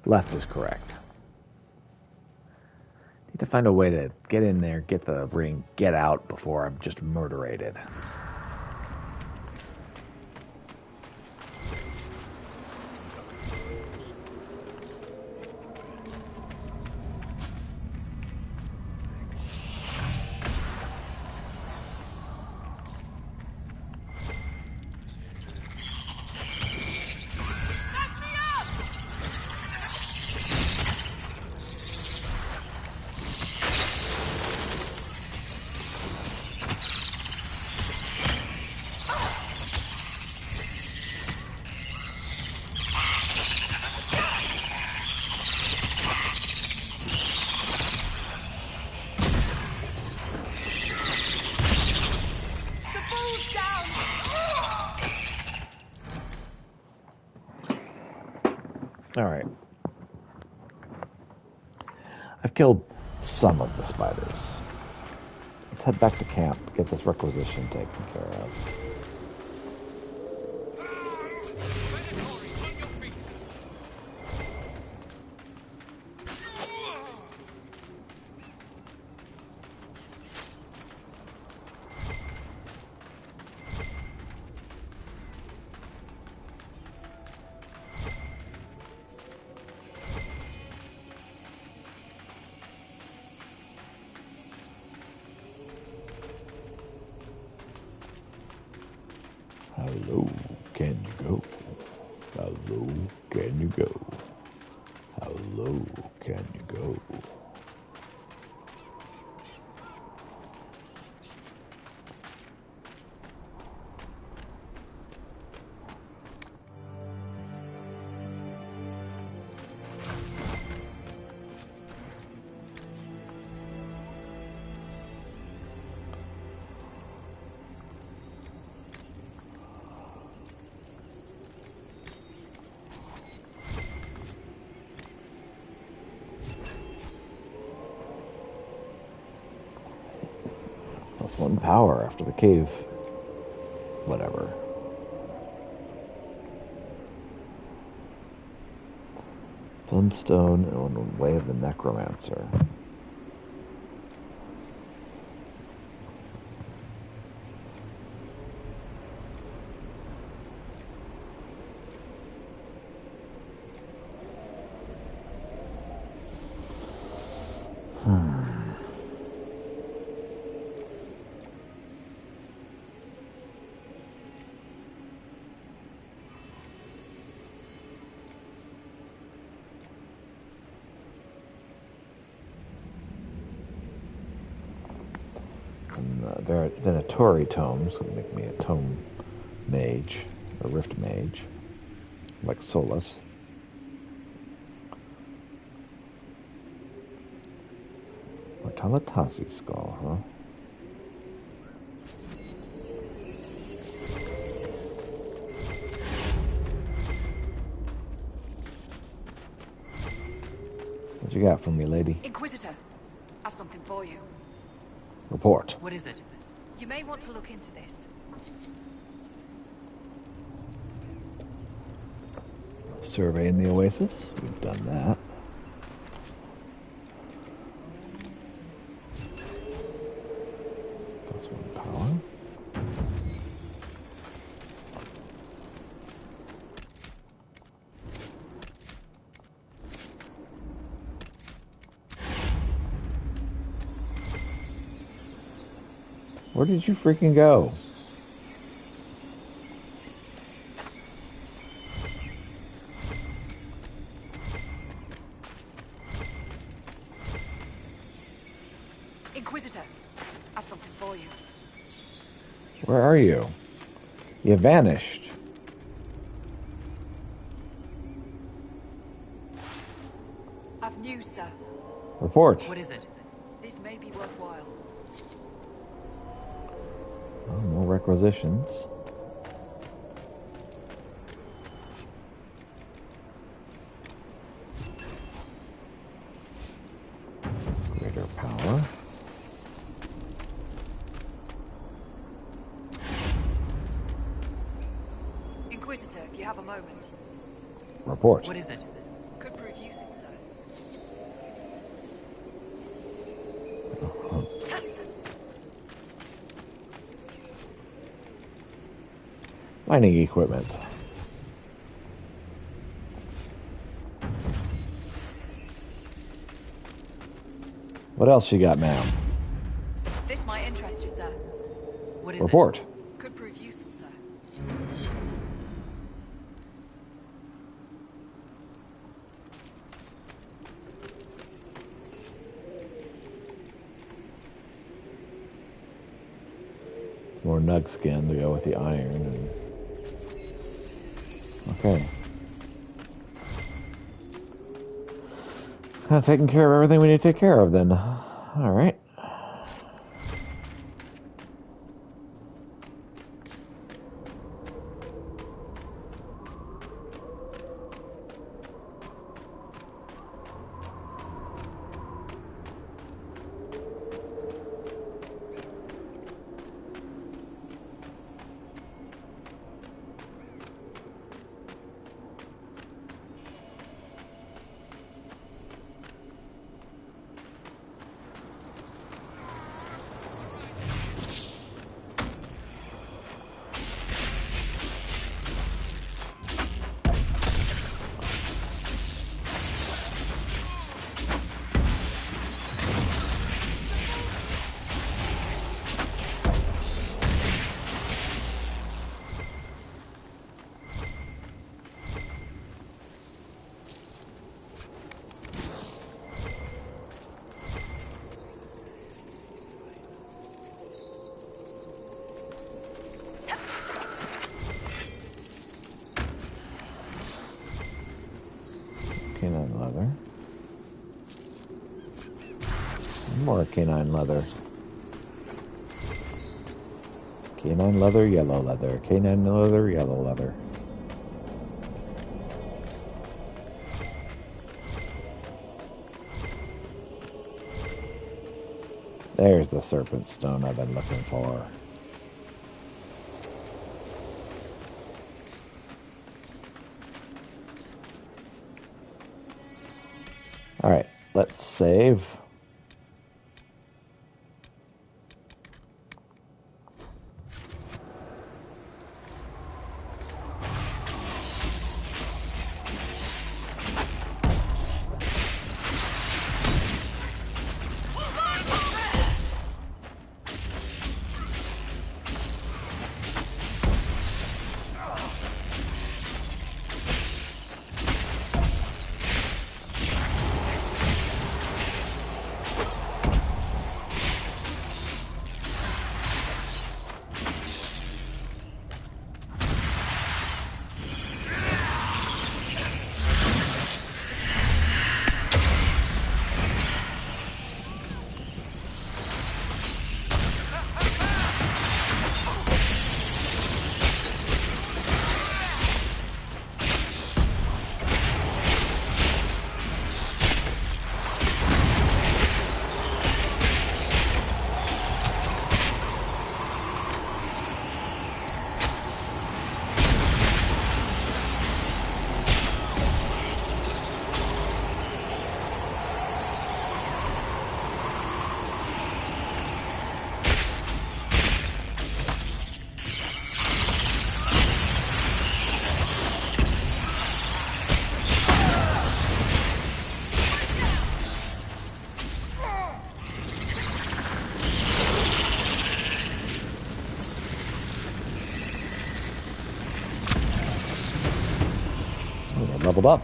Left is correct. Need to find a way to get in there, get the ring, get out before I'm just murderated. All right. I've killed some of the spiders. Let's head back to camp, get this requisition taken care of. Hello, can you go? Hello, can you go? Hello, can you go? Plus 1 power after the cave. Whatever. Sunstone and Way of the Necromancer. Venatori tomes would make me a tome mage, a rift mage, like Solus. Mortalatasi skull, huh? What you got for me, lady? Inquisitor, I've something for you. Report. What is it? You may want to look into this. Surveying the Oasis. We've done that. Plus 1 power. Where did you freaking go? Inquisitor, I've something for you. Where are you? You vanished. I've news, sir. Report. What is it? This may be worthwhile. Oh, more requisitions. Greater power. Inquisitor, if you have a moment. Report. What is it? Could prove useful, sir. Mining equipment. What else you got, ma'am? This might interest you, sir. What is Report. it? Could prove useful, sir. More nug skin to go with the iron. And... Okay. Kind of taking care of everything we need to take care of then. All right. leather. More canine leather. Canine leather, yellow leather. Canine leather, yellow leather. There's the serpent stone I've been looking for. All right, let's save. Leveled up.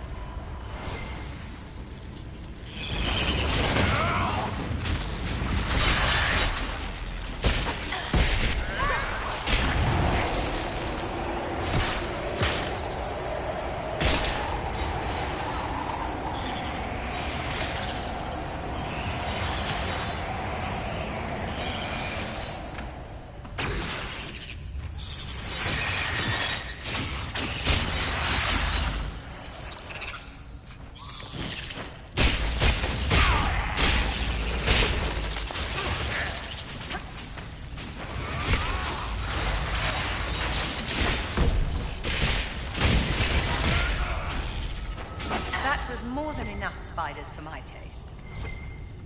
More than enough spiders for my taste.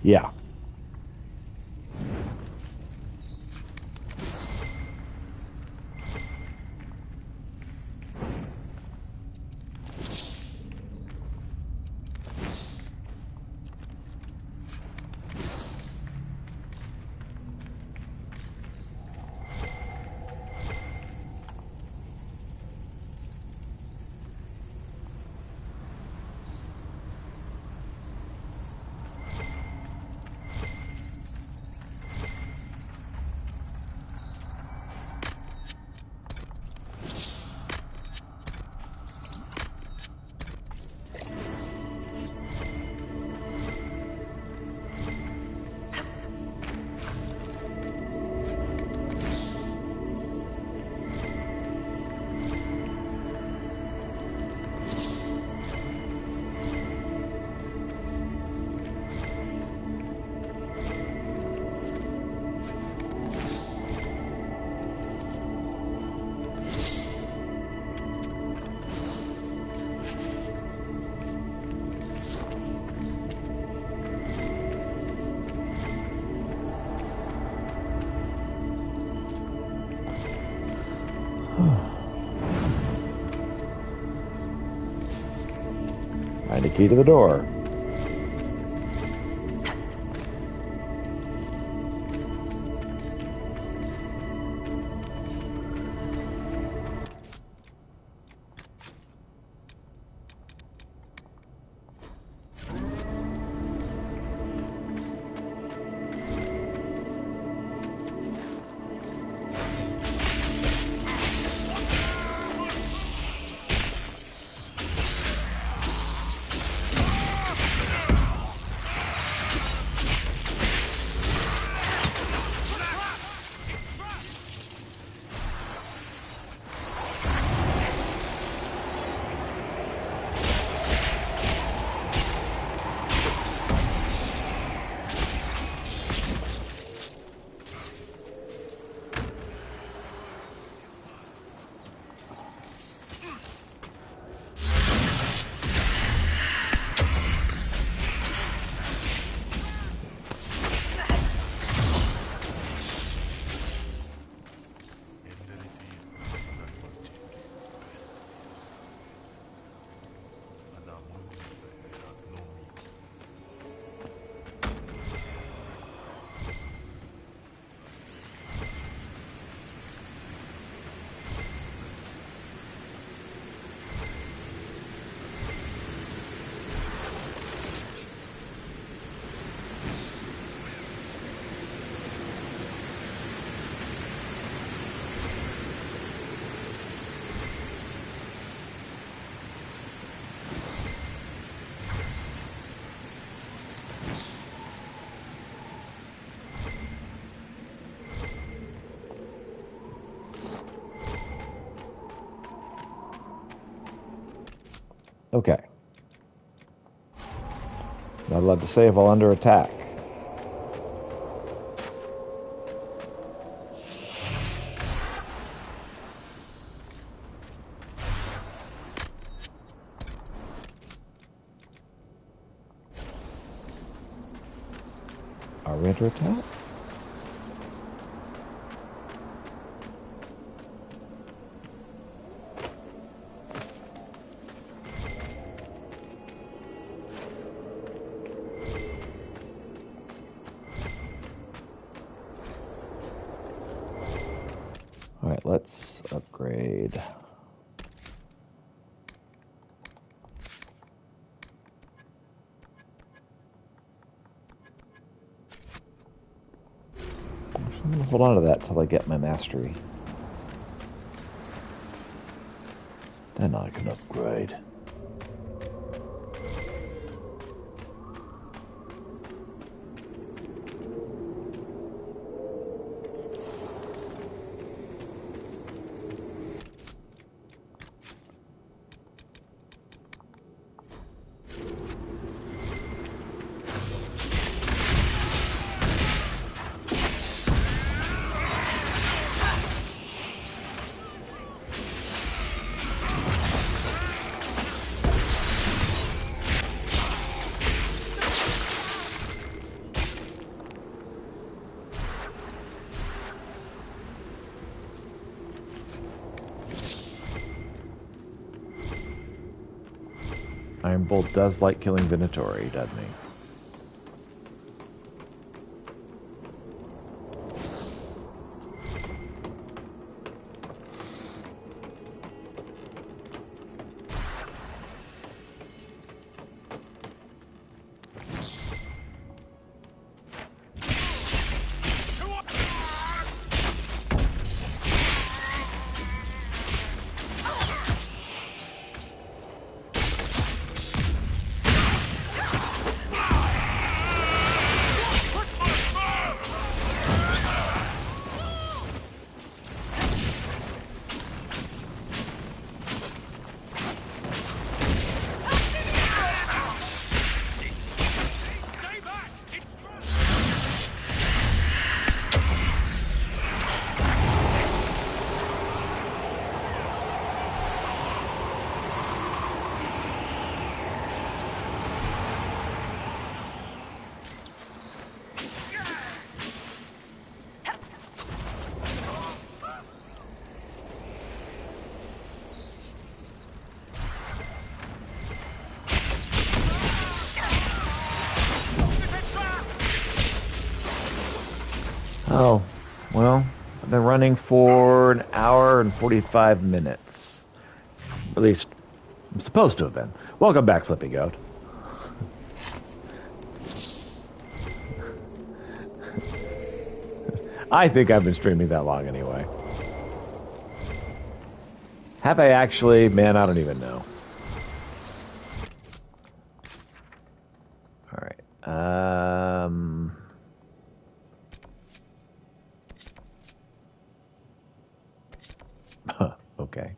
Yeah. Find a key to the door. Okay. Not allowed to save while under attack. Are we under attack? Alright, let's upgrade. I'm gonna hold on to that till I get my mastery. Then I can upgrade. Iron Bolt does like killing Venatori, doesn't he? Oh, well, I've been running for an hour and 45 minutes. At least, I'm supposed to have been. Welcome back, Slippy Goat. I think I've been streaming that long anyway. Have I actually? Man, I don't even know. All right. Okay.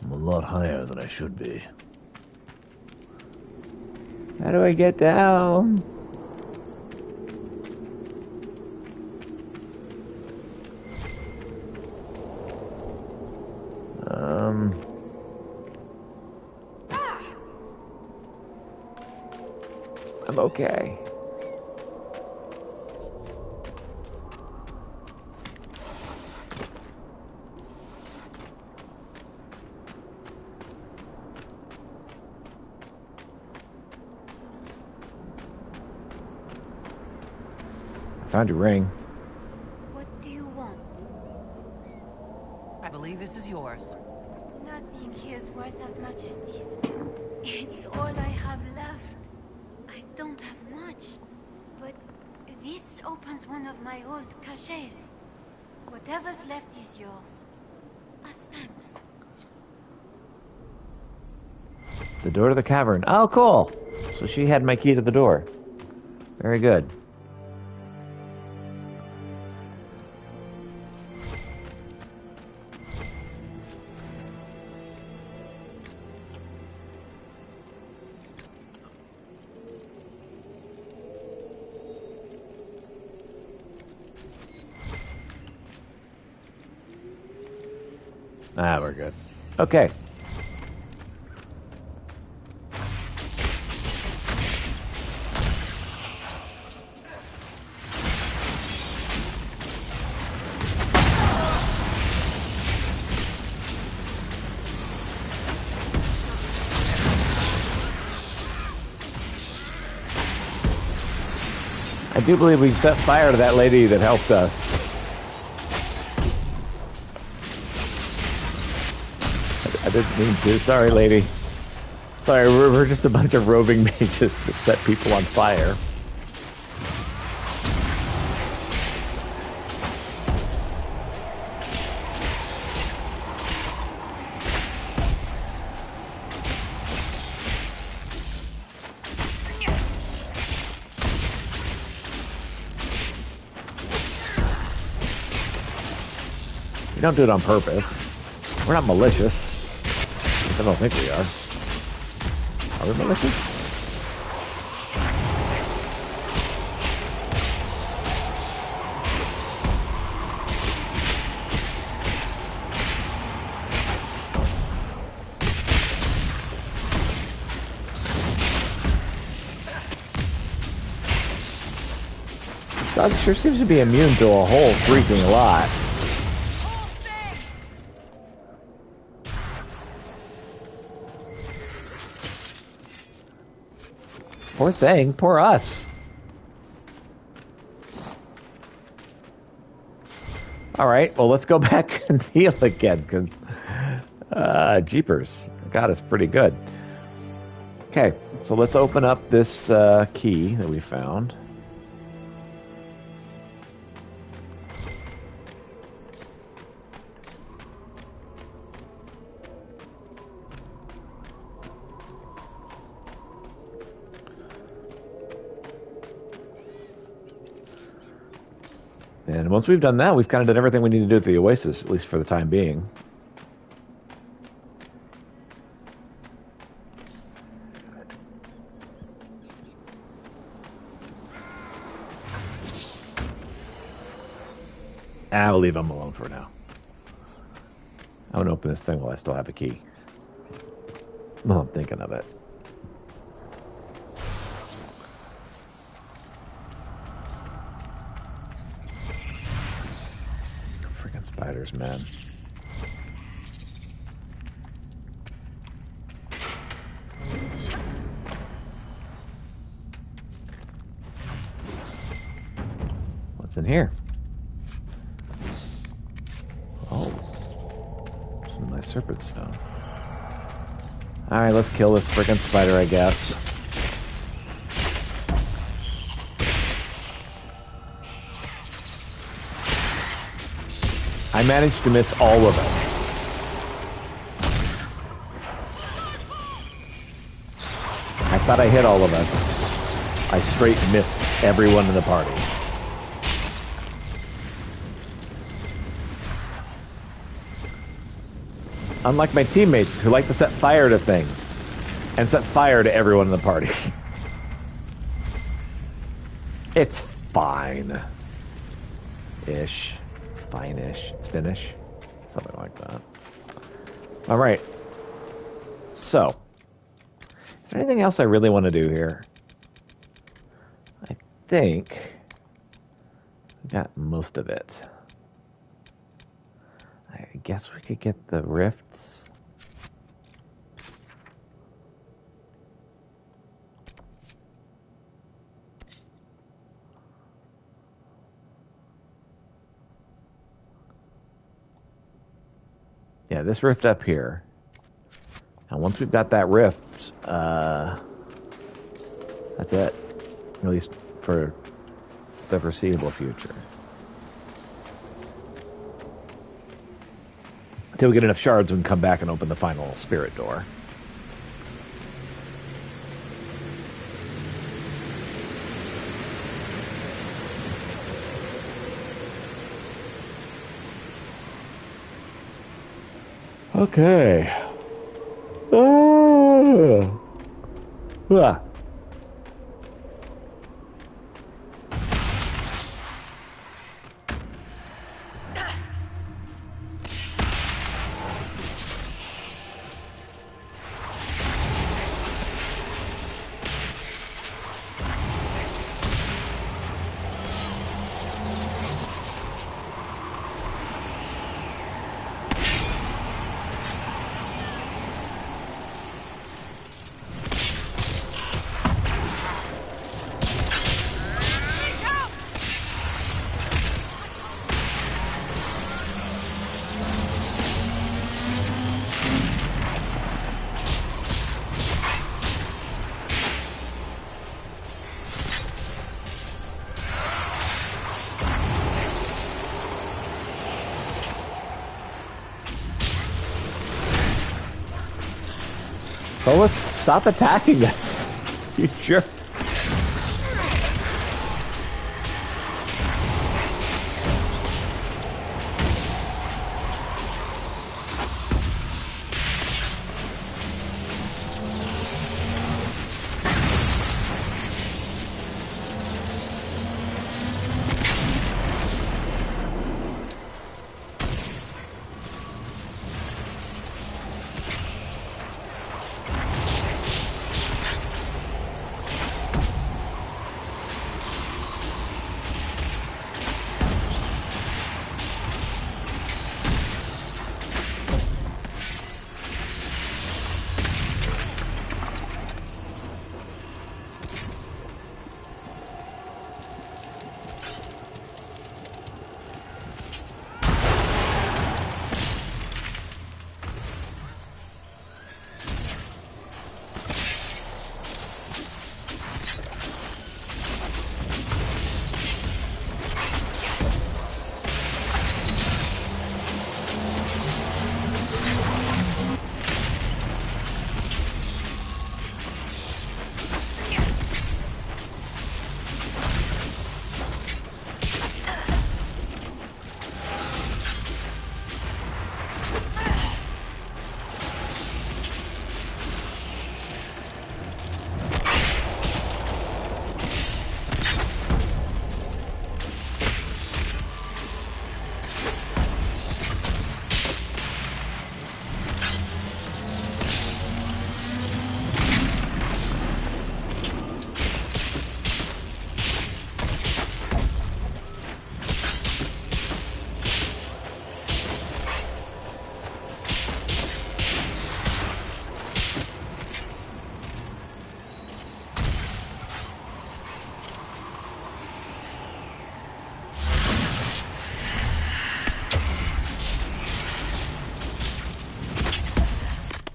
I'm a lot higher than I should be. How do I get down? I'm okay. Found your ring. What do you want? I believe this is yours. Nothing here's worth as much as this. It's all I have left. I don't have much, but this opens one of my old caches. Whatever's left is yours. As thanks. The door to the cavern. Oh, cool. So she had my key to the door. Very good. Ah, we're good. Okay. I do believe we set fire to that lady that helped us. I didn't mean to. Sorry, lady. Sorry, we're just a bunch of roving mages that set people on fire. We don't do it on purpose. We're not malicious. I don't think we are. Are we malicious? Dog sure seems to be immune to a whole freaking lot. Poor thing, poor us. Alright, well let's go back and heal again, because jeepers, got us pretty good. Okay, so let's open up this key that we found. And once we've done that, we've kind of done everything we need to do at the Oasis, at least for the time being. I'll leave him alone for now. I'm going to open this thing while I still have a key. Well, I'm thinking of it. Spiders, man. What's in here? Oh. Some nice serpent stone. Alright, let's kill this frickin' spider, I guess. I managed to miss all of us. I thought I hit all of us. I straight missed everyone in the party. Unlike my teammates who like to set fire to things and set fire to everyone in the party. It's fine. Ish. Fine-ish. It's finish. Something like that. All right. So, is there anything else I really want to do here? I think we got most of it. I guess we could get the rifts. Yeah, this rift up here. And once we've got that rift, that's it. At least for the foreseeable future. Until we get enough shards, we can come back and open the final spirit door. Okay. Ah. Solus, stop attacking us. You jerk.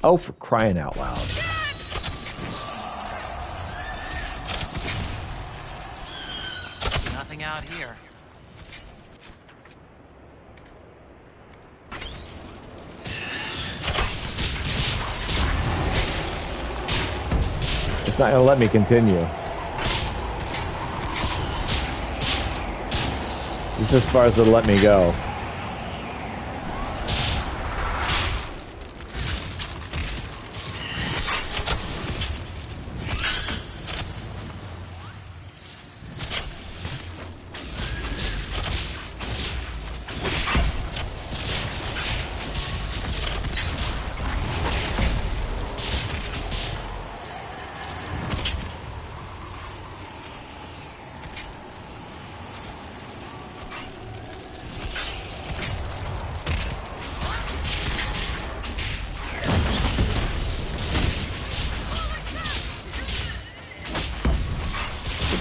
Oh, for crying out loud. Nothing out here. It's not going to let me continue. This is as far as it'll let me go.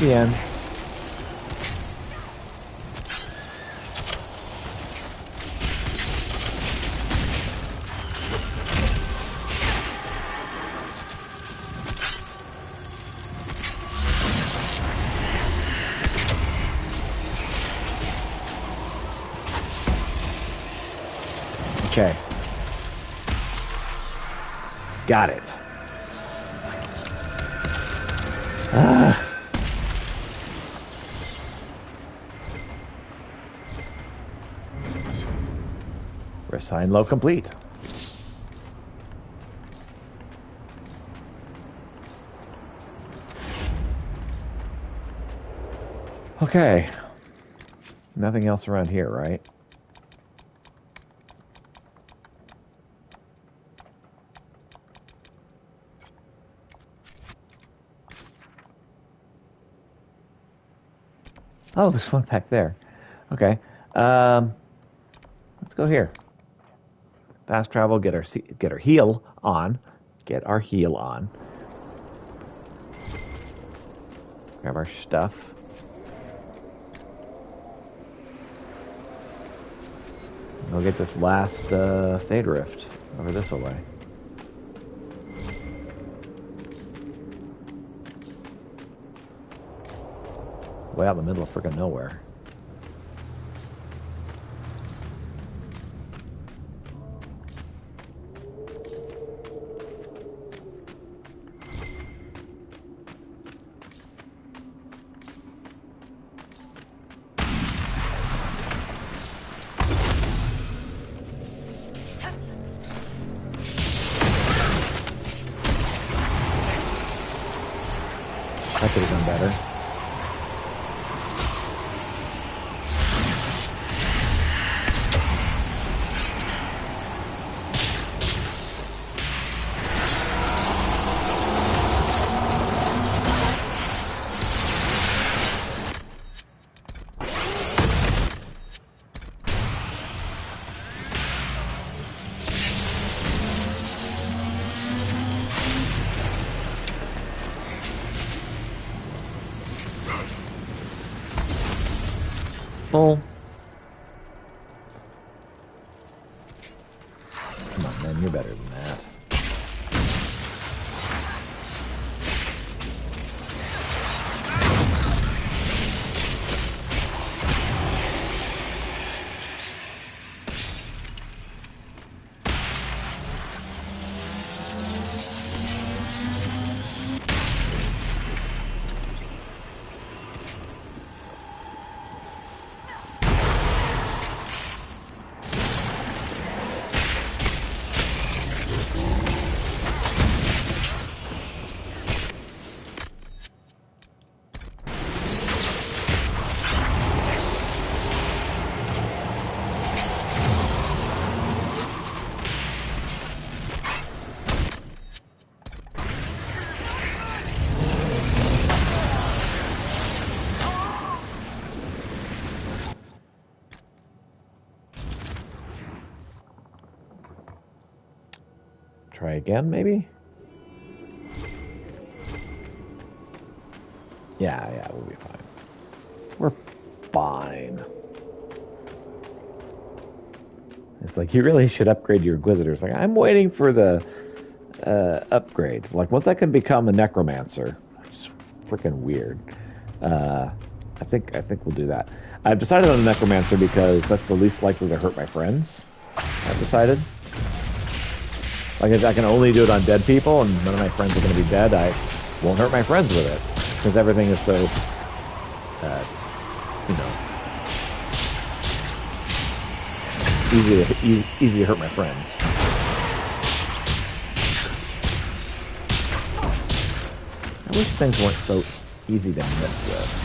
The end. Okay. Got it. Resign low complete. Okay. Nothing else around here, right? Oh, there's one back there. Okay. Let's go here. Fast travel, get our heal on. Get our heal on. Grab our stuff. We'll get this last Fade Rift over this way. Way out in the middle of freaking nowhere. That could have done better. Full. Come on, man, you're better than that. Try again, maybe? Yeah, we'll be fine. We're fine. It's like, you really should upgrade your Inquisitors. Like, I'm waiting for the upgrade. Like, once I can become a Necromancer, which is freaking weird. I think we'll do that. I've decided on a Necromancer because that's the least likely to hurt my friends. I've decided. Like, I can only do it on dead people, and none of my friends are going to be dead. I won't hurt my friends with it, because everything is so, easy to hurt my friends. I wish things weren't so easy to mess with.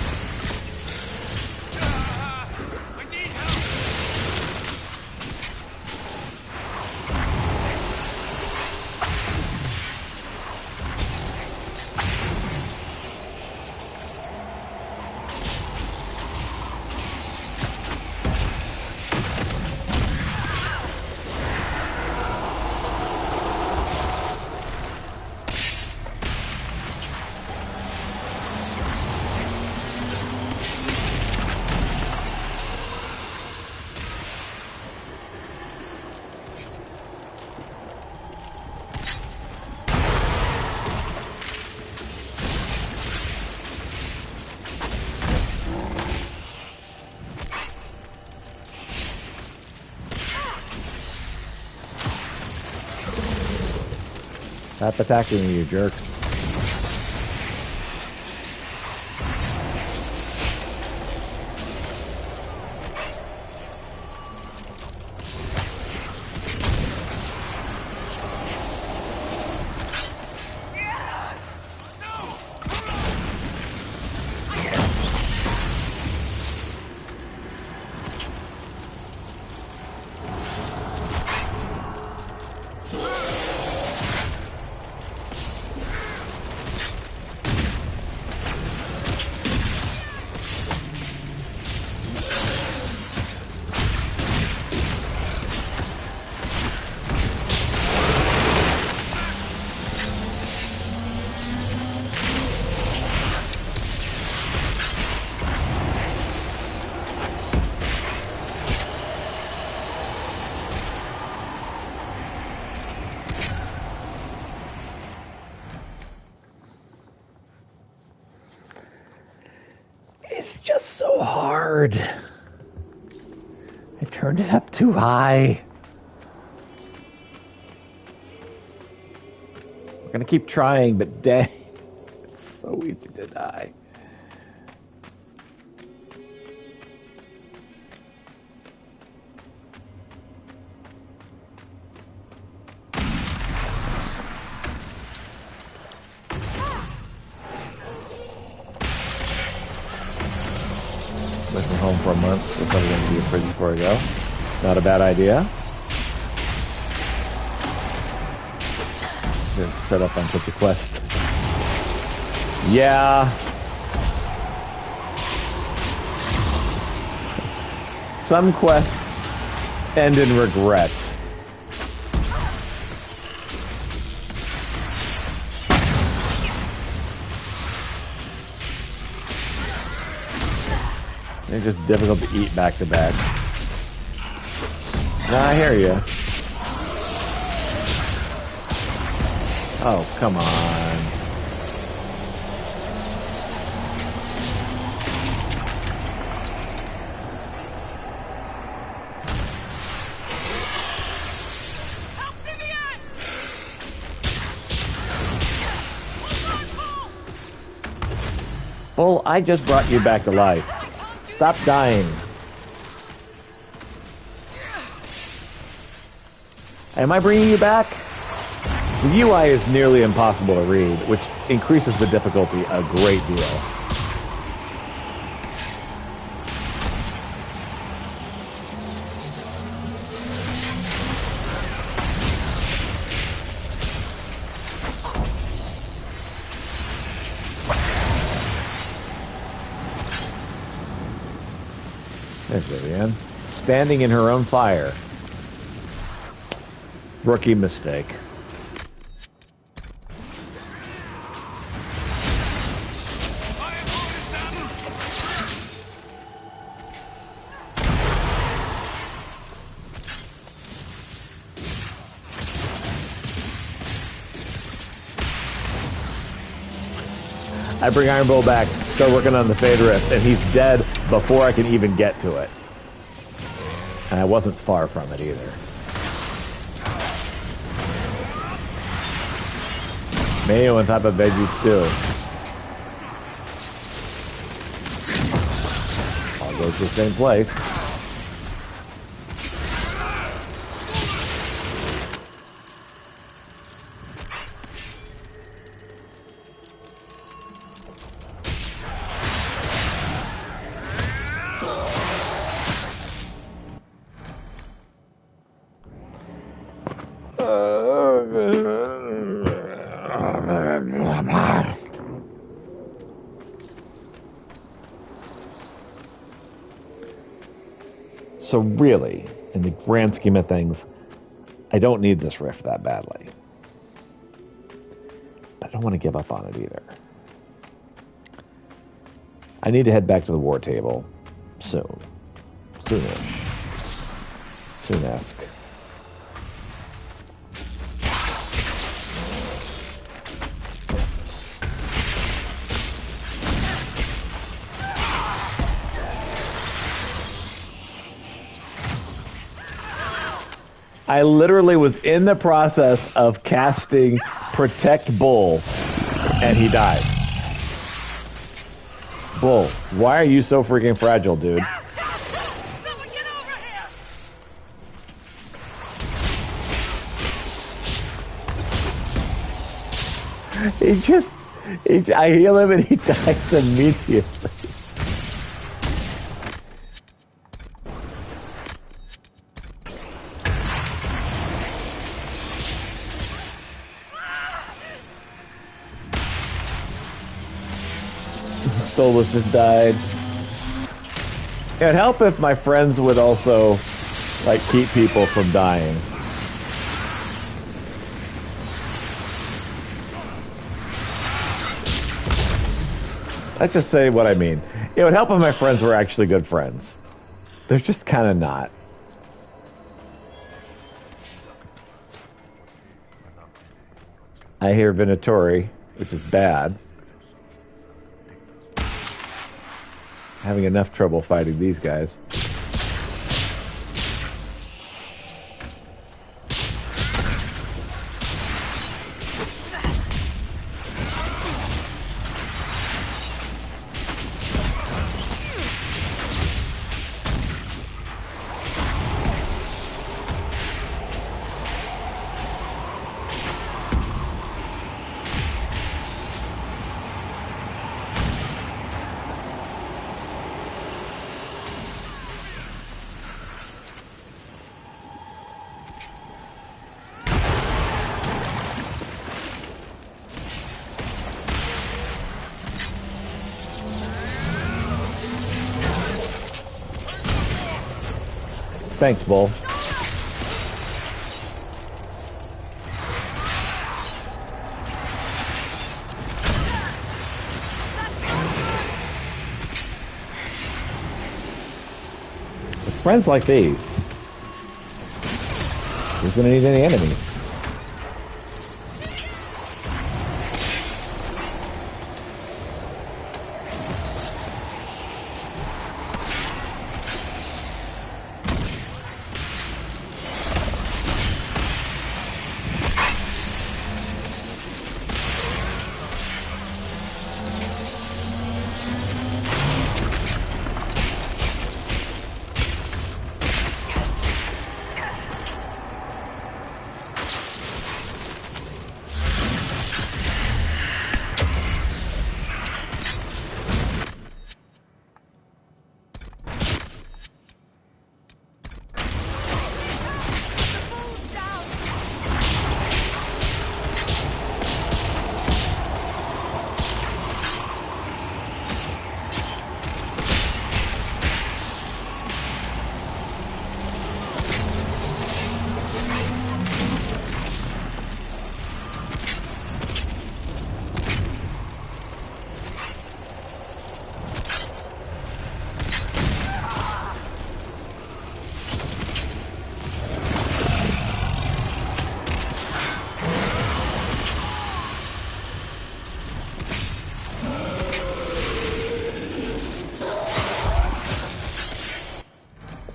Stop attacking me, you jerks. It's just so hard. I turned it up too high. We're gonna keep trying, but dang, it's so easy to die. Living from home for a month. We're probably going to be in prison before I go. Not a bad idea. Set up on such a quest. Yeah. Some quests end in regret. They're just difficult to eat back to back. Nah, I hear you. Oh, come on. Bull, I just brought you back to life. Stop dying. Am I bringing you back? The UI is nearly impossible to read, which increases the difficulty a great deal. There's Vivian, standing in her own fire. Rookie mistake. I bring Iron Bull back, start working on the Fade Rift, and he's dead before I can even get to it. And I wasn't far from it either. Mayo on top of veggie stew. All goes to the same place. So really, in the grand scheme of things, I don't need this rift that badly. But I don't want to give up on it either. I need to head back to the war table soon. Soonish. Soon-esque. I literally was in the process of casting Protect Bull, and he died. Bull, why are you so freaking fragile, dude? I heal him and he dies immediately. Solus just died. It would help if my friends would also, like, keep people from dying. Let's just say what I mean. It would help if my friends were actually good friends. They're just kind of not. I hear Venatori, which is bad. Having enough trouble fighting these guys. Thanks, Bull. With friends like these, who's gonna need any enemies?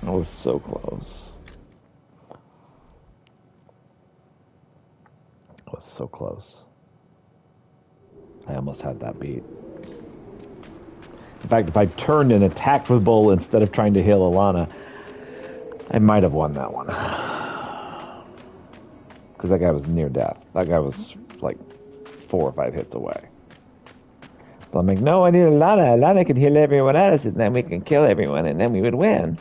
I was so close. I was so close. I almost had that beat. In fact, if I turned and attacked with Bull instead of trying to heal Alana, I might have won that one. Because that guy was near death. That guy was like 4 or 5 hits away. But I'm like, no, I need Alana. Alana can heal everyone else, and then we can kill everyone, and then we would win.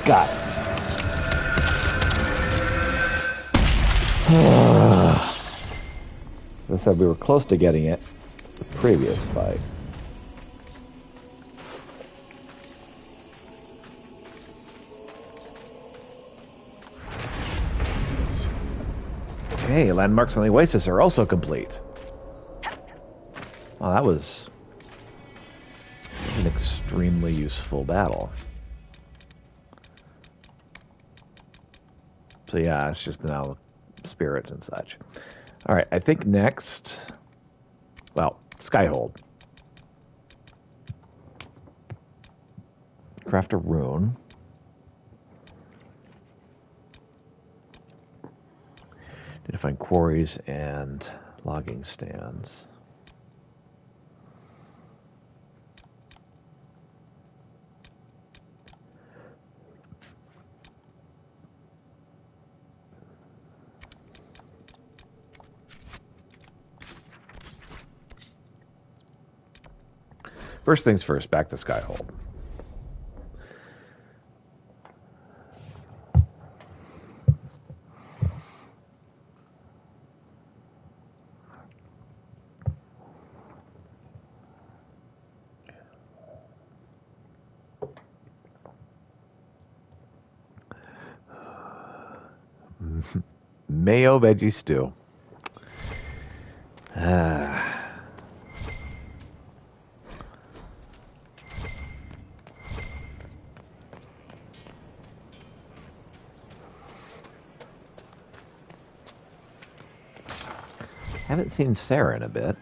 Got it. As I said, we were close to getting it the previous fight. Okay, landmarks on the Oasis are also complete. Well, that was an extremely useful battle. So yeah, it's just now spirit and such. All right, I think next, well, Skyhold. Craft a rune. Need to find quarries and logging stands. First things first, back to Skyhold. Mayo veggie stew. Haven't seen Sarah in a bit.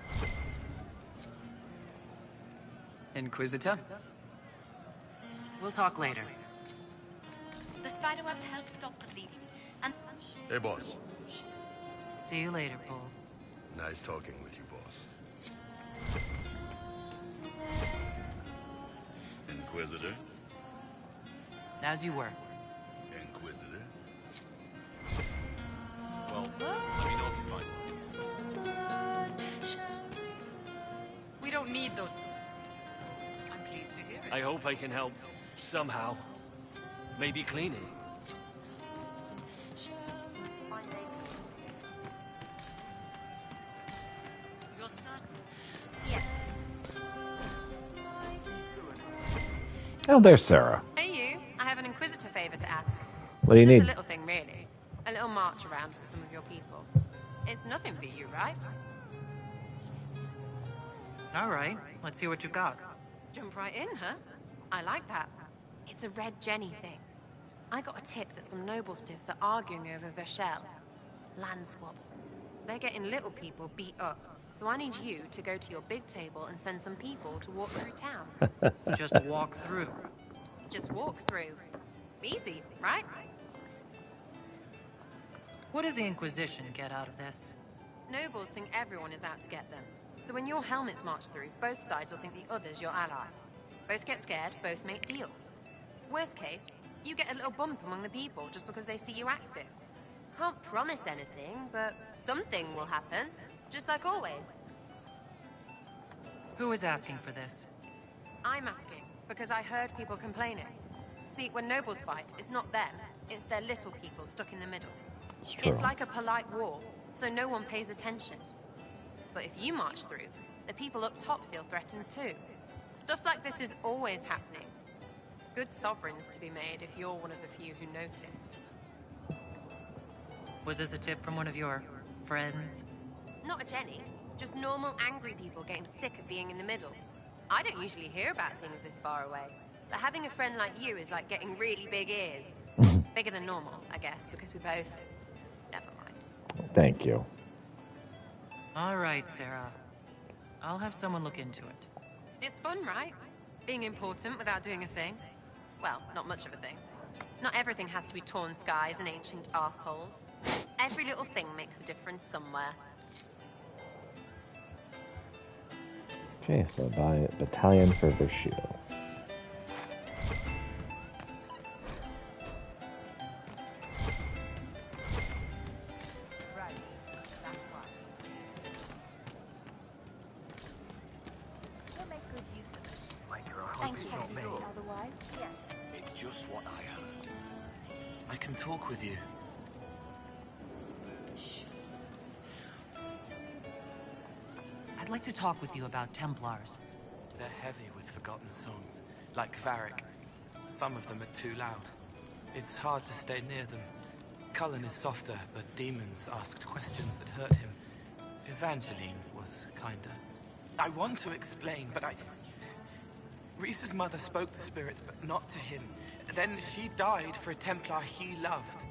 Inquisitor? We'll talk later. The spiderwebs help stop the bleeding. And Hey, boss. See you later, Paul. Nice talking with you, boss. Inquisitor? As you were. Inquisitor? Well, let me know if you find one. We don't need those. I'm pleased to hear it. I hope I can help somehow. Maybe cleaning. you're certain? Yes. Oh, there's Sarah. Hey you, I have an Inquisitor favor to ask. What do you Just need? a little thing, really. A little march around for some of your people. It's nothing for you, right? All right, let's hear what you've got. Jump right in, huh? I like that. It's a Red Jenny thing. I got a tip that some noble stiffs are arguing over Vershel. Land squabble. They're getting little people beat up. So I need you to go to your big table and send some people to walk through town. Just walk through. Just walk through. Easy, right? What does the Inquisition get out of this? Nobles think everyone is out to get them. So when your helmets march through, both sides will think the other's your ally. Both get scared, both make deals. Worst case, you get a little bump among the people just because they see you active. Can't promise anything, but something will happen. Just like always. Who is asking for this? I'm asking, because I heard people complaining. See, when nobles fight, it's not them, it's their little people stuck in the middle. It's like a polite war, so no one pays attention. But if you march through, the people up top feel threatened too. Stuff like this is always happening. Good sovereigns to be made if you're one of the few who notice. Was this a tip from one of your friends? Not a Jenny, just normal angry people getting sick of being in the middle. I don't usually hear about things this far away, but having a friend like you is like getting really big ears. Bigger than normal, I guess, because we both... Never mind. Thank you. All right, Sarah. I'll have someone look into it. It's fun, right? Being important without doing a thing. Well, not much of a thing. Not everything has to be torn skies and ancient arseholes. Every little thing makes a difference somewhere. Okay, so by battalion for Vershil. Thank you. Otherwise, yes. It's just what I heard. I can talk with you. I'd like to talk with you about Templars. They're heavy with forgotten songs, like Varric. Some of them are too loud. It's hard to stay near them. Cullen is softer, but demons asked questions that hurt him. Evangeline was kinder. I want to explain, but Reese's mother spoke to spirits, but not to him. Then she died for a Templar he loved.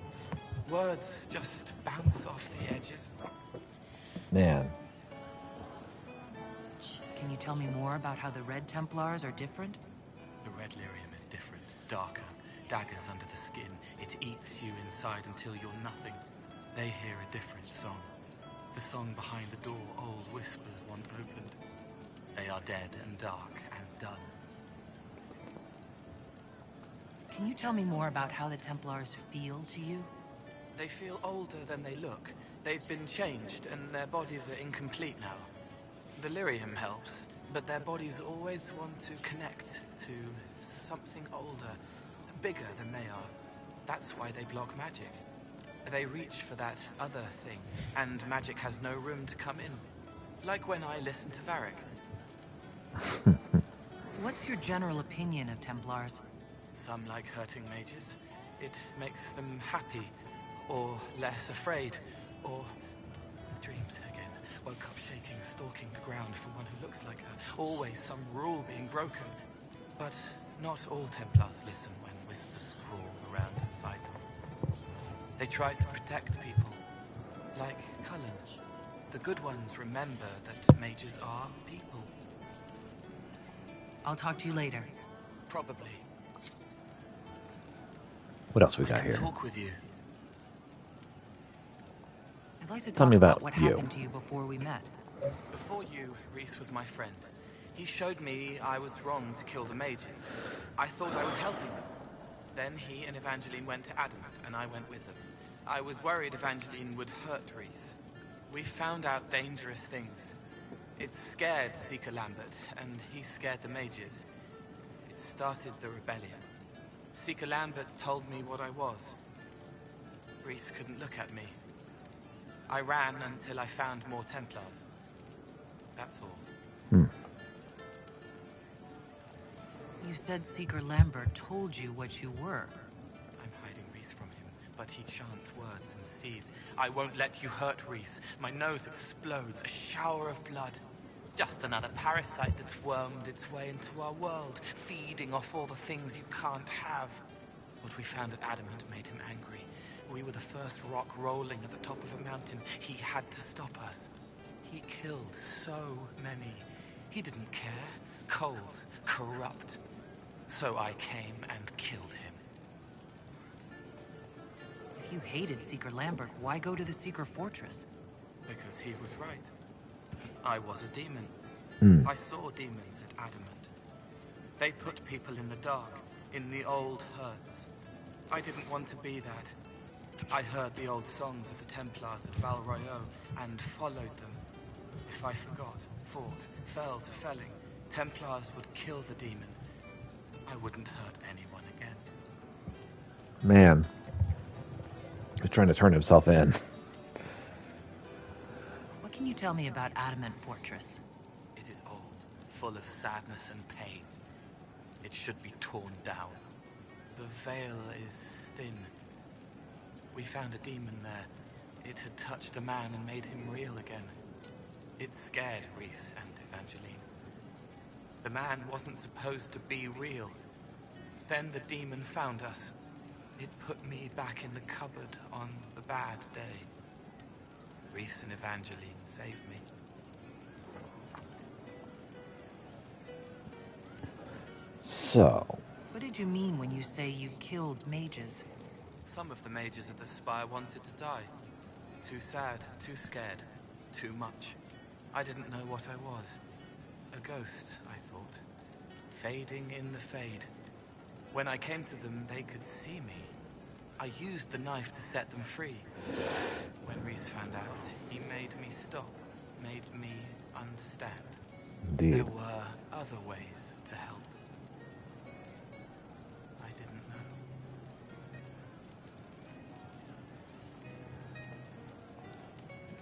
Words just bounce off the edges. Man. Can you tell me more about how the Red Templars are different? The red lyrium is different, darker. Daggers under the skin. It eats you inside until you're nothing. They hear a different song. The song behind the door old whispers want opened. They are dead and dark and done. Can you tell me more about how the Templars feel to you? They feel older than they look. They've been changed, and their bodies are incomplete now. The lyrium helps, but their bodies always want to connect to something older, bigger than they are. That's why they block magic. They reach for that other thing, and magic has no room to come in. It's like when I listen to Varric. What's your general opinion of Templars? Some like hurting mages. It makes them happy, or less afraid, or dreams again. Woke up shaking, stalking the ground for one who looks like her. Always some rule being broken. But not all Templars listen when whispers crawl around inside them. They try to protect people, like Cullen. The good ones remember that mages are people. I'll talk to you later. Probably. What else we got I can here? talk with you. I'd like to Tell talk me about about what you. happened to you before we met. Before you, Reese was my friend. He showed me I was wrong to kill the mages. I thought I was helping them. Then he and Evangeline went to Adamant, and I went with them. I was worried Evangeline would hurt Reese. We found out dangerous things. It scared Seeker Lambert, and he scared the mages. It started the rebellion. Seeker Lambert told me what I was. Reese couldn't look at me. I ran until I found more Templars. That's all. You said Seeker Lambert told you what you were. I'm hiding Reese from him, but he chants words and sees. I won't let you hurt Reese. My nose explodes, a shower of blood. Just another parasite that's wormed its way into our world, feeding off all the things you can't have. What we found at Adamant made him angry. We were the first rock rolling at the top of a mountain. He had to stop us. He killed so many. He didn't care. Cold, corrupt. So I came and killed him. If you hated Seeker Lambert, why go to the Seeker Fortress? Because he was right. I was a demon. I saw demons at Adamant. They put people in the dark, in the old herds. I didn't want to be that. I heard the old songs of the Templars at Val Royeaux and followed them. If I forgot, fought, fell to felling, Templars would kill the demon. I wouldn't hurt anyone again. Man. He's trying to turn himself in. What can you tell me about Adamant Fortress? It is old, full of sadness and pain. It should be torn down. The veil is thin. We found a demon there. It had touched a man and made him real again. It scared Reese and Evangeline. The man wasn't supposed to be real. Then the demon found us. It put me back in the cupboard on the bad day. Reese and Evangeline saved me. So. What did you mean when you say you killed mages? Some of the mages at the spire wanted to die. Too sad, too scared, too much. I didn't know what I was. A ghost, I thought. Fading in the fade. When I came to them, they could see me. I used the knife to set them free. When Reese found out, he made me stop, made me understand. Indeed. There were other ways to help. I didn't know.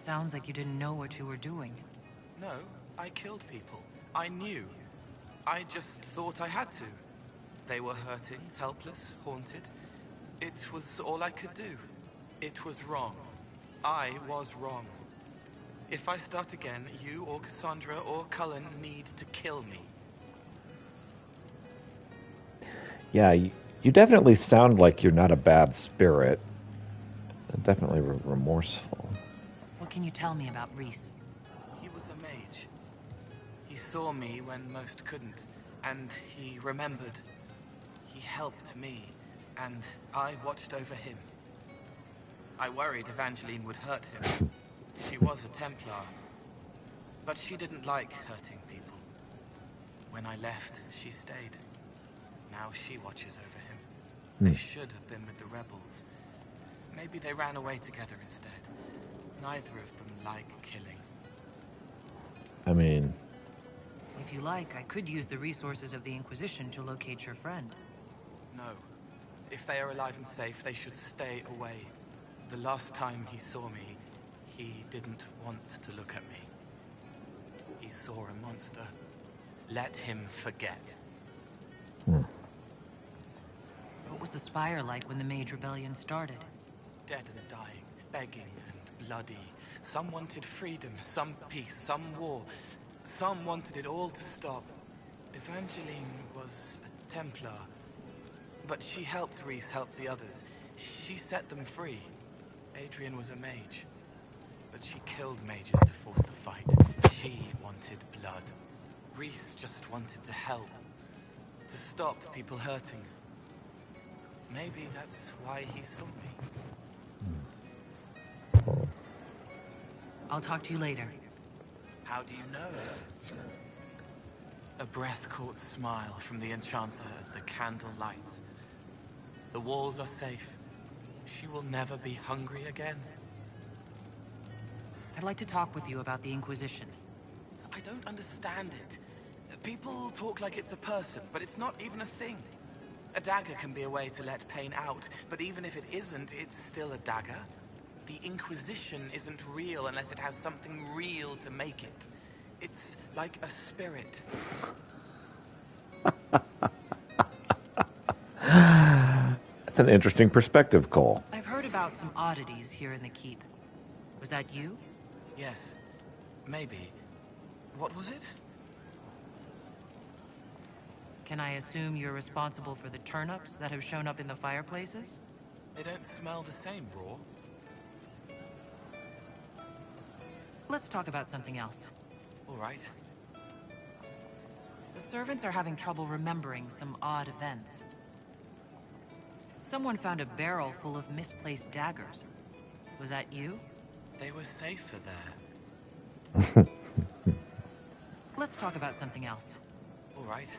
sounds like you didn't know what you were doing. No, I killed people. I knew. I just thought I had to. They were hurting, helpless, haunted. It was all I could do. It was wrong. I was wrong. If I start again, you or Cassandra or Cullen need to kill me. Yeah, you definitely sound like you're not a bad spirit. Definitely remorseful. What can you tell me about Reese? He was a mage. He saw me when most couldn't, and he remembered. He helped me, and I watched over him. I worried Evangeline would hurt him. She was a Templar, but she didn't like hurting people. When I left, she stayed. Now she watches over him. They should have been with the rebels. Maybe they ran away together instead. Neither of them like killing. I mean... If you like, I could use the resources of the Inquisition to locate your friend. No. If they are alive and safe, they should stay away. The last time he saw me, he didn't want to look at me. He saw a monster. Let him forget. What was the Spire like when the Mage Rebellion started? Dead and dying, begging and bloody. Some wanted freedom, some peace, some war. Some wanted it all to stop. Evangeline was a Templar, but she helped Reese help the others. She set them free. Adrian was a mage, but she killed mages to force the fight. She wanted blood. Reese just wanted to help, to stop people hurting. Maybe that's why he saw me. I'll talk to you later. How do you know? A breath-caught smile from the Enchanter as the candle lights. The walls are safe. She will never be hungry again. I'd like to talk with you about the Inquisition. I don't understand it. People talk like it's a person, but it's not even a thing. A dagger can be a way to let pain out, but even if it isn't, it's still a dagger. The Inquisition isn't real unless it has something real to make it. It's like a spirit. That's an interesting perspective, Cole. I've heard about some oddities here in the keep. Was that you? Yes. Maybe. What was it? Can I assume you're responsible for the turnips that have shown up in the fireplaces? They don't smell the same, raw. Let's talk about something else. All right. The servants are having trouble remembering some odd events. Someone found a barrel full of misplaced daggers. Was that you? They were safer there. Let's talk about something else. All right.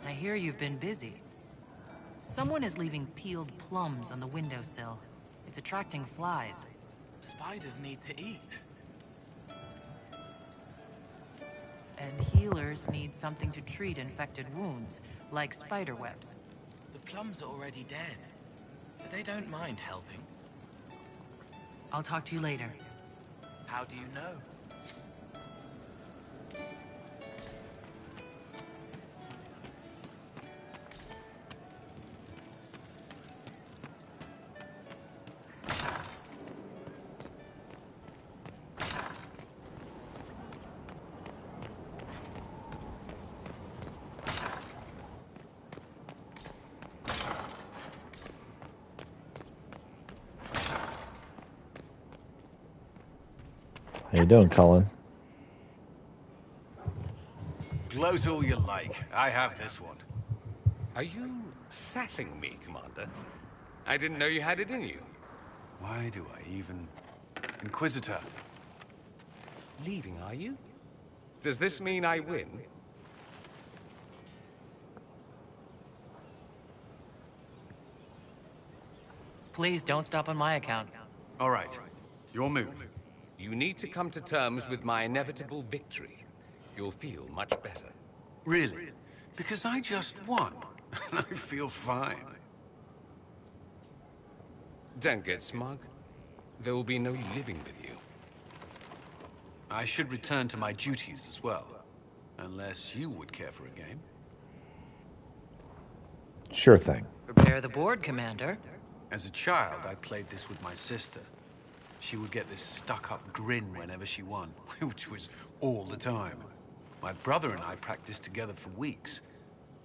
I hear you've been busy. Someone is leaving peeled plums on the windowsill. It's attracting flies. Spiders need to eat. And healers need something to treat infected wounds, like spider webs. The plums are already dead. They don't mind helping. I'll talk to you later. How do you know? How you doing, Cullen? Gloat all you like. I have this one. Are you sassing me, Commander? I didn't know you had it in you. Why do I even... Inquisitor. Leaving, are you? Does this mean I win? Please don't stop on my account. All right. Your move. You need to come to terms with my inevitable victory. You'll feel much better. Really? Because I just won. I feel fine. Don't get smug. There will be no living with you. I should return to my duties as well. Unless you would care for a game. Sure thing. Prepare the board, Commander. As a child, I played this with my sister. She would get this stuck-up grin whenever she won, which was all the time. My brother and I practiced together for weeks.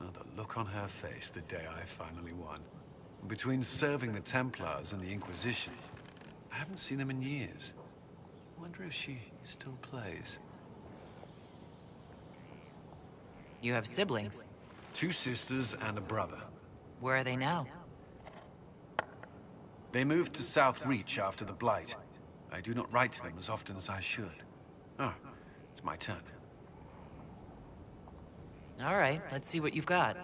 Oh, the look on her face the day I finally won. Between serving the Templars and the Inquisition, I haven't seen them in years. I wonder if she still plays. You have siblings? 2 sisters and a brother. Where are they now? They moved to South Reach after the Blight. I do not write to them as often as I should. Oh, it's my turn. All right, let's see what you've got.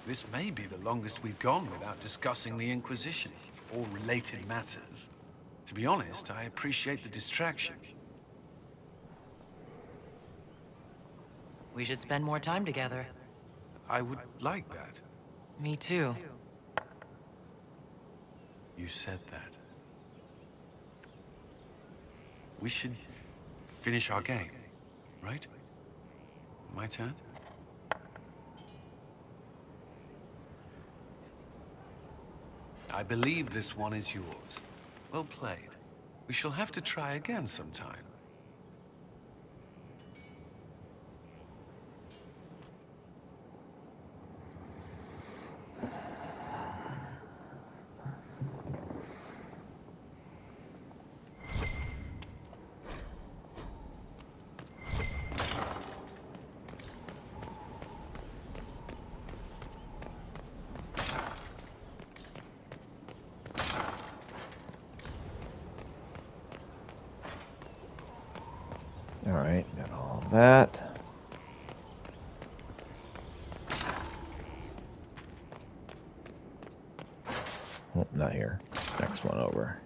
This may be the longest we've gone without discussing the Inquisition, or related matters. To be honest, I appreciate the distraction. We should spend more time together. I would like that. Me too. You said that. We should finish our game, right? My turn? I believe this one is yours. Well played. We shall have to try again sometime. Alright, got all that. Oh, not here. Next one over.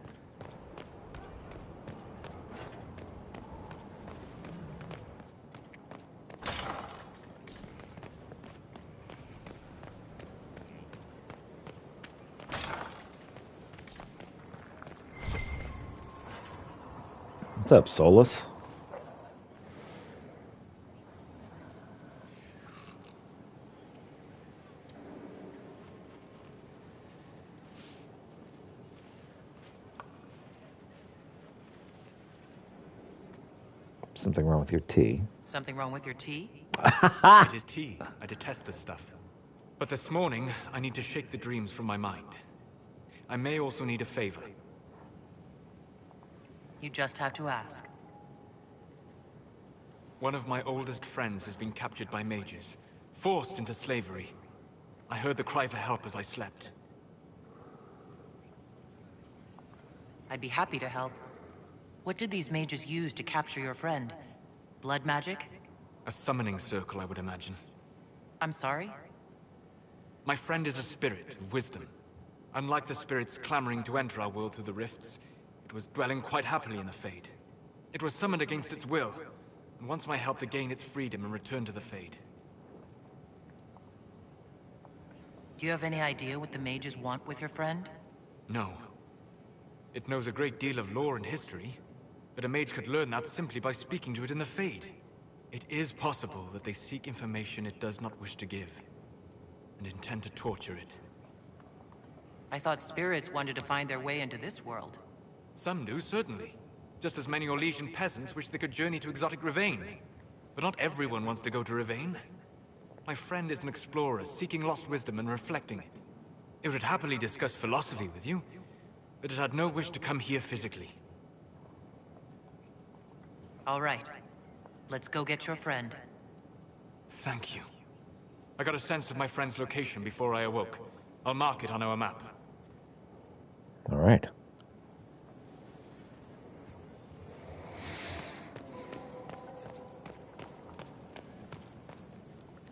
What's up, Solus? Something wrong with your tea. Something wrong with your tea? It is tea. I detest this stuff. But this morning, I need to shake the dreams from my mind. I may also need a favor. You just have to ask. One of my oldest friends has been captured by mages, forced into slavery. I heard the cry for help as I slept. I'd be happy to help. What did these mages use to capture your friend? Blood magic? A summoning circle, I would imagine. I'm sorry? My friend is a spirit of wisdom. Unlike the spirits clamoring to enter our world through the rifts, it was dwelling quite happily in the Fade. It was summoned against its will, and wants my help to gain its freedom and return to the Fade. Do you have any idea what the mages want with your friend? No. It knows a great deal of lore and history, but a mage could learn that simply by speaking to it in the Fade. It is possible that they seek information it does not wish to give, and intend to torture it. I thought spirits wanted to find their way into this world. Some do, certainly. Just as many Orlesian peasants wish they could journey to exotic Rivain. But not everyone wants to go to Rivain. My friend is an explorer, seeking lost wisdom and reflecting it. It would happily discuss philosophy with you, but it had no wish to come here physically. All right. Let's go get your friend. Thank you. I got a sense of my friend's location before I awoke. I'll mark it on our map. All right.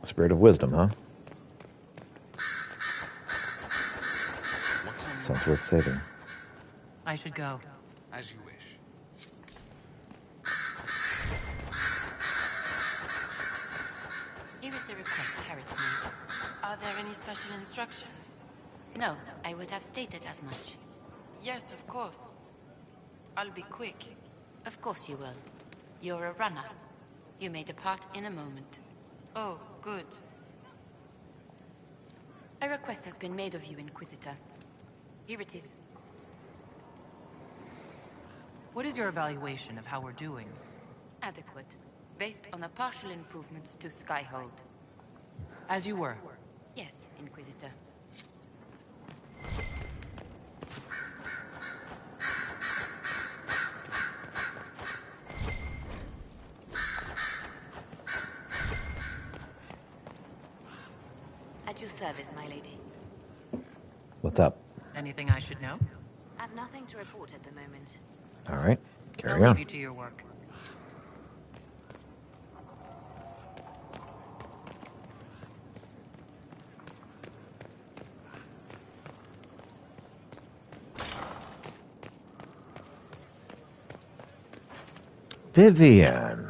Spirit of wisdom, huh? Sounds worth saving. I should go. As you wish. Here is the request Harriet made. Are there any special instructions? No, I would have stated as much. Yes, of course. I'll be quick. Of course you will. You're a runner. You may depart in a moment. Oh, good. A request has been made of you, Inquisitor. Here it is. What is your evaluation of how we're doing? Adequate. Based on the partial improvements to Skyhold. As you were. Yes, Inquisitor. At your service, my lady. What's up? Anything I should know? I've nothing to report at the moment. All right, carry I'll on. leave you to your work. Vivian.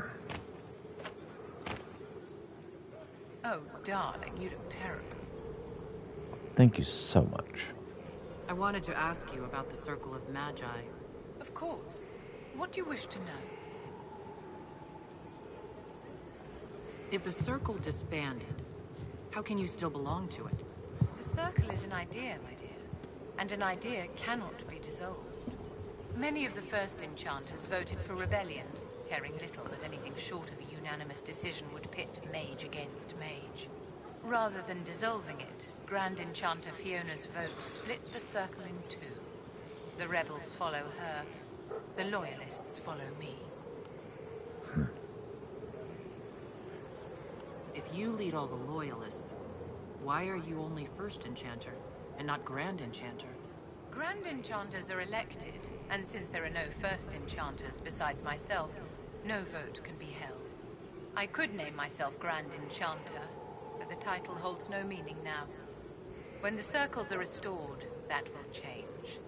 Oh, darling, you look terrible. Thank you so much. I wanted to ask you about the Circle of Magi. Of course. What do you wish to know? If the Circle disbanded, how can you still belong to it? The Circle is an idea, my dear. And an idea cannot be dissolved. Many of the first enchanters voted for rebellion, caring little that anything short of a unanimous decision would pit mage against mage. Rather than dissolving it, Grand Enchanter Fiona's vote split the Circle in two. The rebels follow her, the loyalists follow me. If you lead all the loyalists, why are you only First Enchanter and not Grand Enchanter? Grand Enchanters are elected, and since there are no First Enchanters besides myself, no vote can be held. I could name myself Grand Enchanter, but the title holds no meaning now. When the circles are restored, that will change.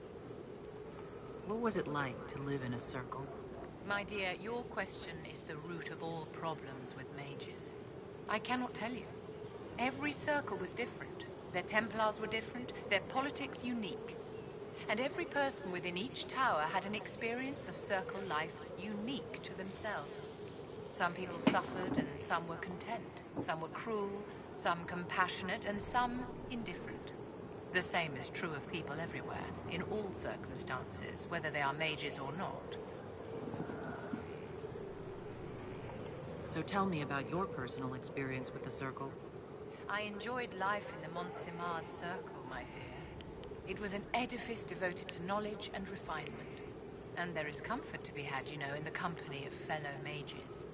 What was it like to live in a circle? My dear, your question is the root of all problems with mages. I cannot tell you. Every circle was different. Their Templars were different, their politics unique. And every person within each tower had an experience of circle life unique to themselves. Some people suffered and some were content. Some were cruel, some compassionate, and some indifferent. The same is true of people everywhere, in all circumstances, whether they are mages or not. So tell me about your personal experience with the Circle. I enjoyed life in the Montsimard Circle, my dear. It was an edifice devoted to knowledge and refinement. And there is comfort to be had, you know, in the company of fellow mages.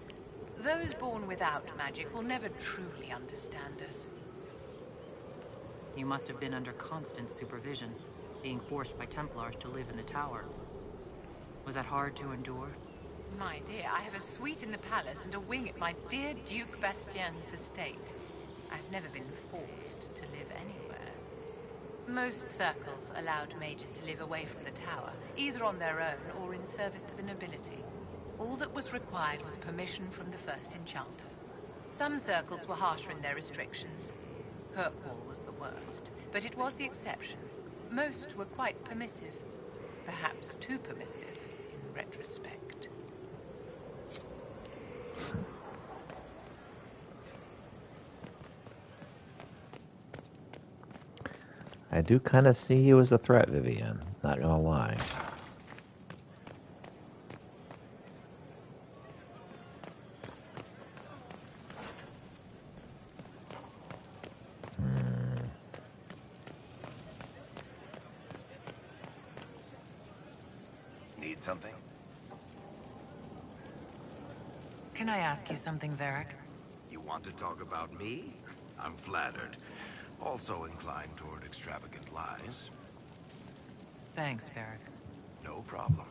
Those born without magic will never truly understand us. You must have been under constant supervision, being forced by Templars to live in the tower. Was that hard to endure? My dear, I have a suite in the palace and a wing at my dear Duke Bastien's estate. I've never been forced to live anywhere. Most circles allowed mages to live away from the tower, either on their own or in service to the nobility. All that was required was permission from the First Enchanter. Some circles were harsher in their restrictions. Kirkwall was the worst, but it was the exception. Most were quite permissive. Perhaps too permissive, in retrospect. I do kind of see you as a threat, Vivian. Not gonna lie. Need something? Can I ask you something, Varric? You want to talk about me? I'm flattered. Also inclined toward extravagant lies. Thanks, Varric. No problem.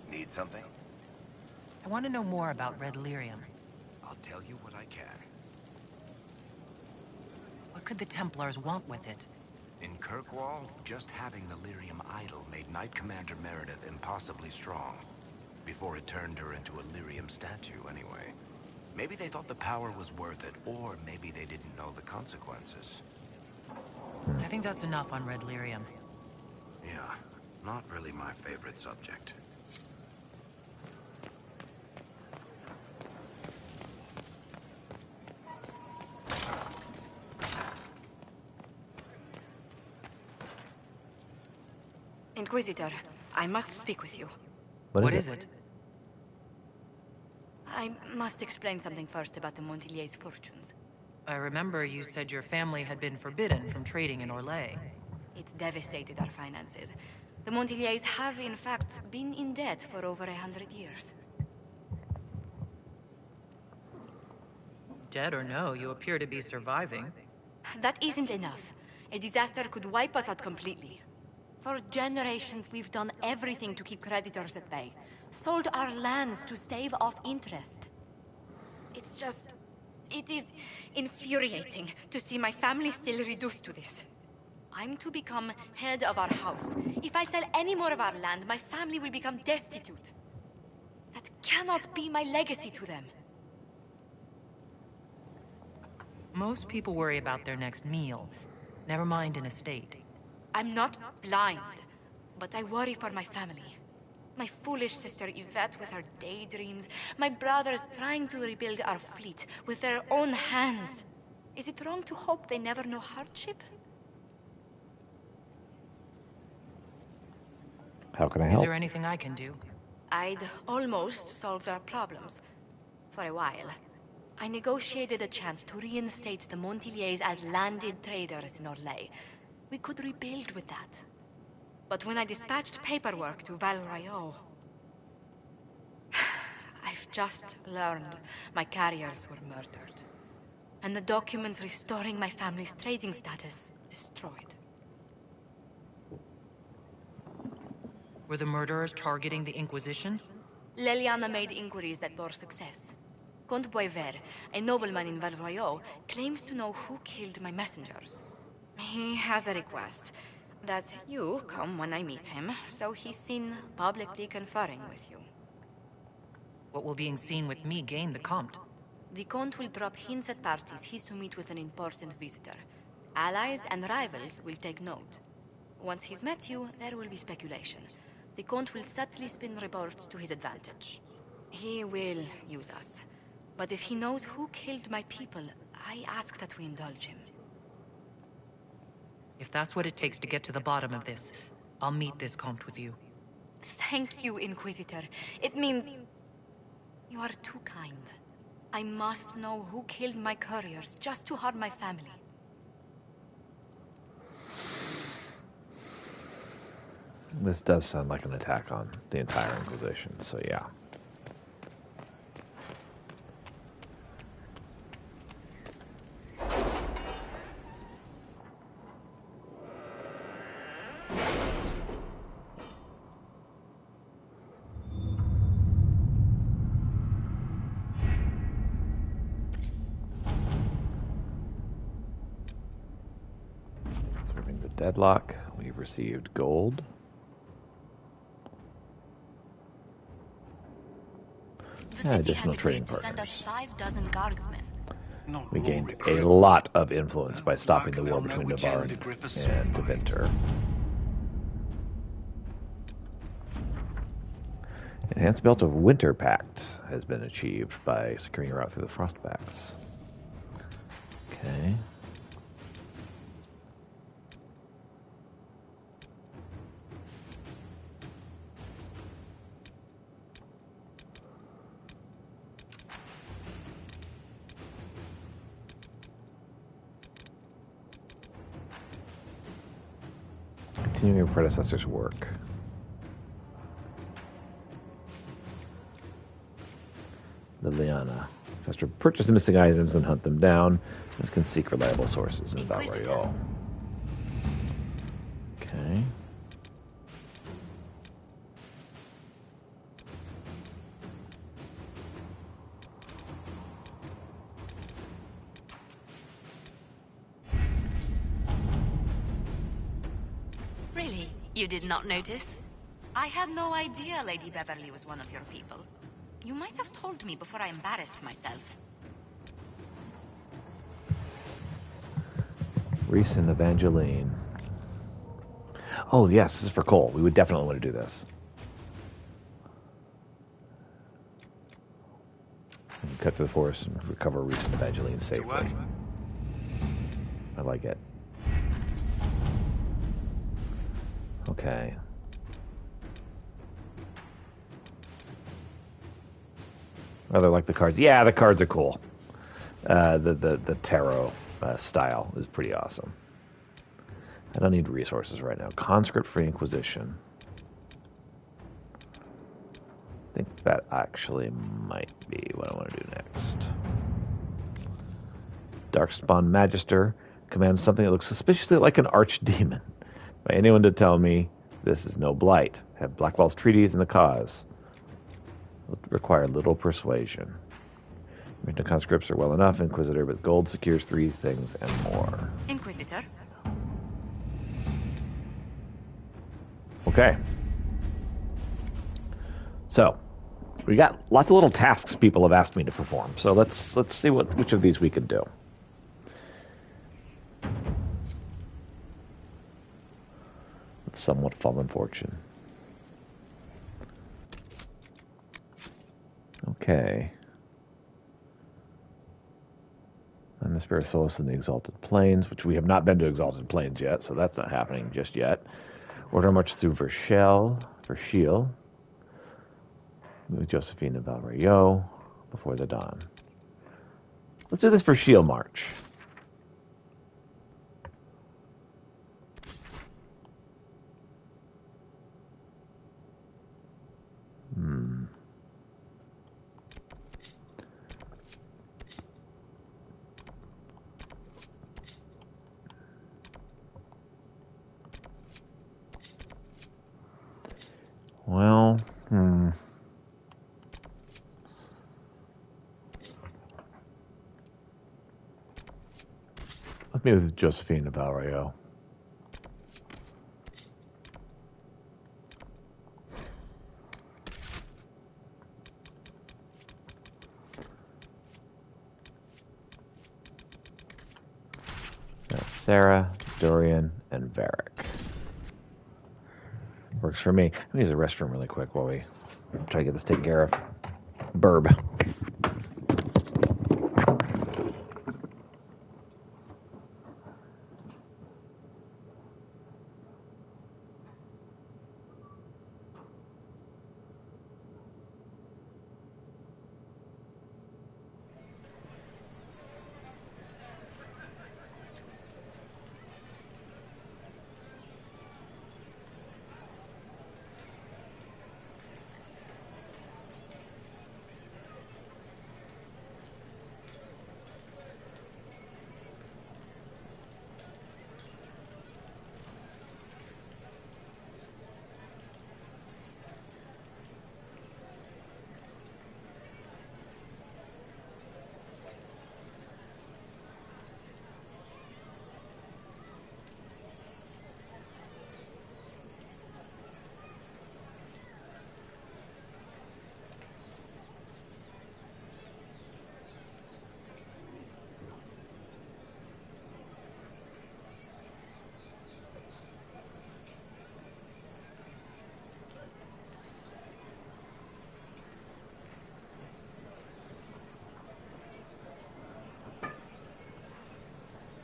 Need something? I want to know more about Red Lyrium. I'll tell you what I can. What could the Templars want with it? In Kirkwall, just having the Lyrium idol made Knight Commander Meredith impossibly strong. Before it turned her into a Lyrium statue, anyway. Maybe they thought the power was worth it, or maybe they didn't know the consequences. I think that's enough on Red Lyrium. Yeah, not really my favorite subject. Inquisitor, I must speak with you. What is it? I must explain something first about the Montilier's fortunes. I remember you said your family had been forbidden from trading in Orlais. It's devastated our finances. The Montilier's have, in fact, been in debt for over 100 years. Dead or no, you appear to be surviving. That isn't enough. A disaster could wipe us out completely. For generations, we've done everything to keep creditors at bay. Sold our lands to stave off interest. It's just... it is infuriating to see my family still reduced to this. I'm to become head of our house. If I sell any more of our land, my family will become destitute. That cannot be my legacy to them. Most people worry about their next meal. Never mind an estate. I'm not blind, but I worry for my family. My foolish sister Yvette with her daydreams. My brothers trying to rebuild our fleet with their own hands. Is it wrong to hope they never know hardship? How can I help? Is there anything I can do? I'd almost solved our problems. For a while. I negotiated a chance to reinstate the Montiliers as landed traders in Orlais. We could rebuild with that. But when I dispatched paperwork to Val Royeaux, I've just learned my carriers were murdered. And the documents restoring my family's trading status destroyed. Were the murderers targeting the Inquisition? Leliana made inquiries that bore success. Comte Boisvert, a nobleman in Val Royeaux, claims to know who killed my messengers. He has a request that you come when I meet him, so he's seen publicly conferring with you. What will being seen with me gain the Comte? The Comte will drop hints at parties he's to meet with an important visitor. Allies and rivals will take note. Once he's met you, there will be speculation. The Comte will subtly spin reports to his advantage. He will use us. But if he knows who killed my people, I ask that we indulge him. If that's what it takes to get to the bottom of this, I'll meet this Comte with you. Thank you, Inquisitor. It means... you are too kind. I must know who killed my couriers just to harm my family. This does sound like an attack on the entire Inquisition, so yeah. Serving the deadlock, we've received gold. The city Additional has trading agreed to send partners. us 6 guardsmen. We gained a lot of influence by stopping the war between Navarre and Deventer. Enhanced Belt of Winter Pact has been achieved by securing a route through the Frostbacks. Okay. Continuing your predecessor's work. Liliana. Faster purchase the missing items and hunt them down. This can seek reliable sources in Val Royeaux. Okay. Really? You did not notice? I had no idea Lady Beverly was one of your people. You might have told me before I embarrassed myself. Reese and Evangeline. Oh, yes, this is for Cole. We would definitely want to do this. Cut through the forest and recover Reese and Evangeline safely. I like it. Okay. Rather like the cards. Yeah, the cards are cool. The tarot style is pretty awesome. I don't need resources right now. Conscript for Inquisition. I think that actually might be what I want to do next. Darkspawn Magister commands something that looks suspiciously like an archdemon. By anyone to tell me this is no blight. Have Blackwell's treaties in the cause. Will require little persuasion. The conscripts are well enough, Inquisitor, but gold secures 3 things and more. Inquisitor? Okay. So, we got lots of little tasks people have asked me to perform. So let's see which of these we can do. With somewhat fallen fortune. Okay. And the Spirit of Solace in the Exalted Plains, which we have not been to Exalted Plains yet, so that's not happening just yet. Order march through Verschiel, with Josephine and Valrayo before the dawn. Let's do this Verschiel march. Well, let's meet with Josephine and Valrayo. That's Sarah, Dorian, and Varric. Works for me. Let me use the restroom really quick while we try to get this taken care of. Burb.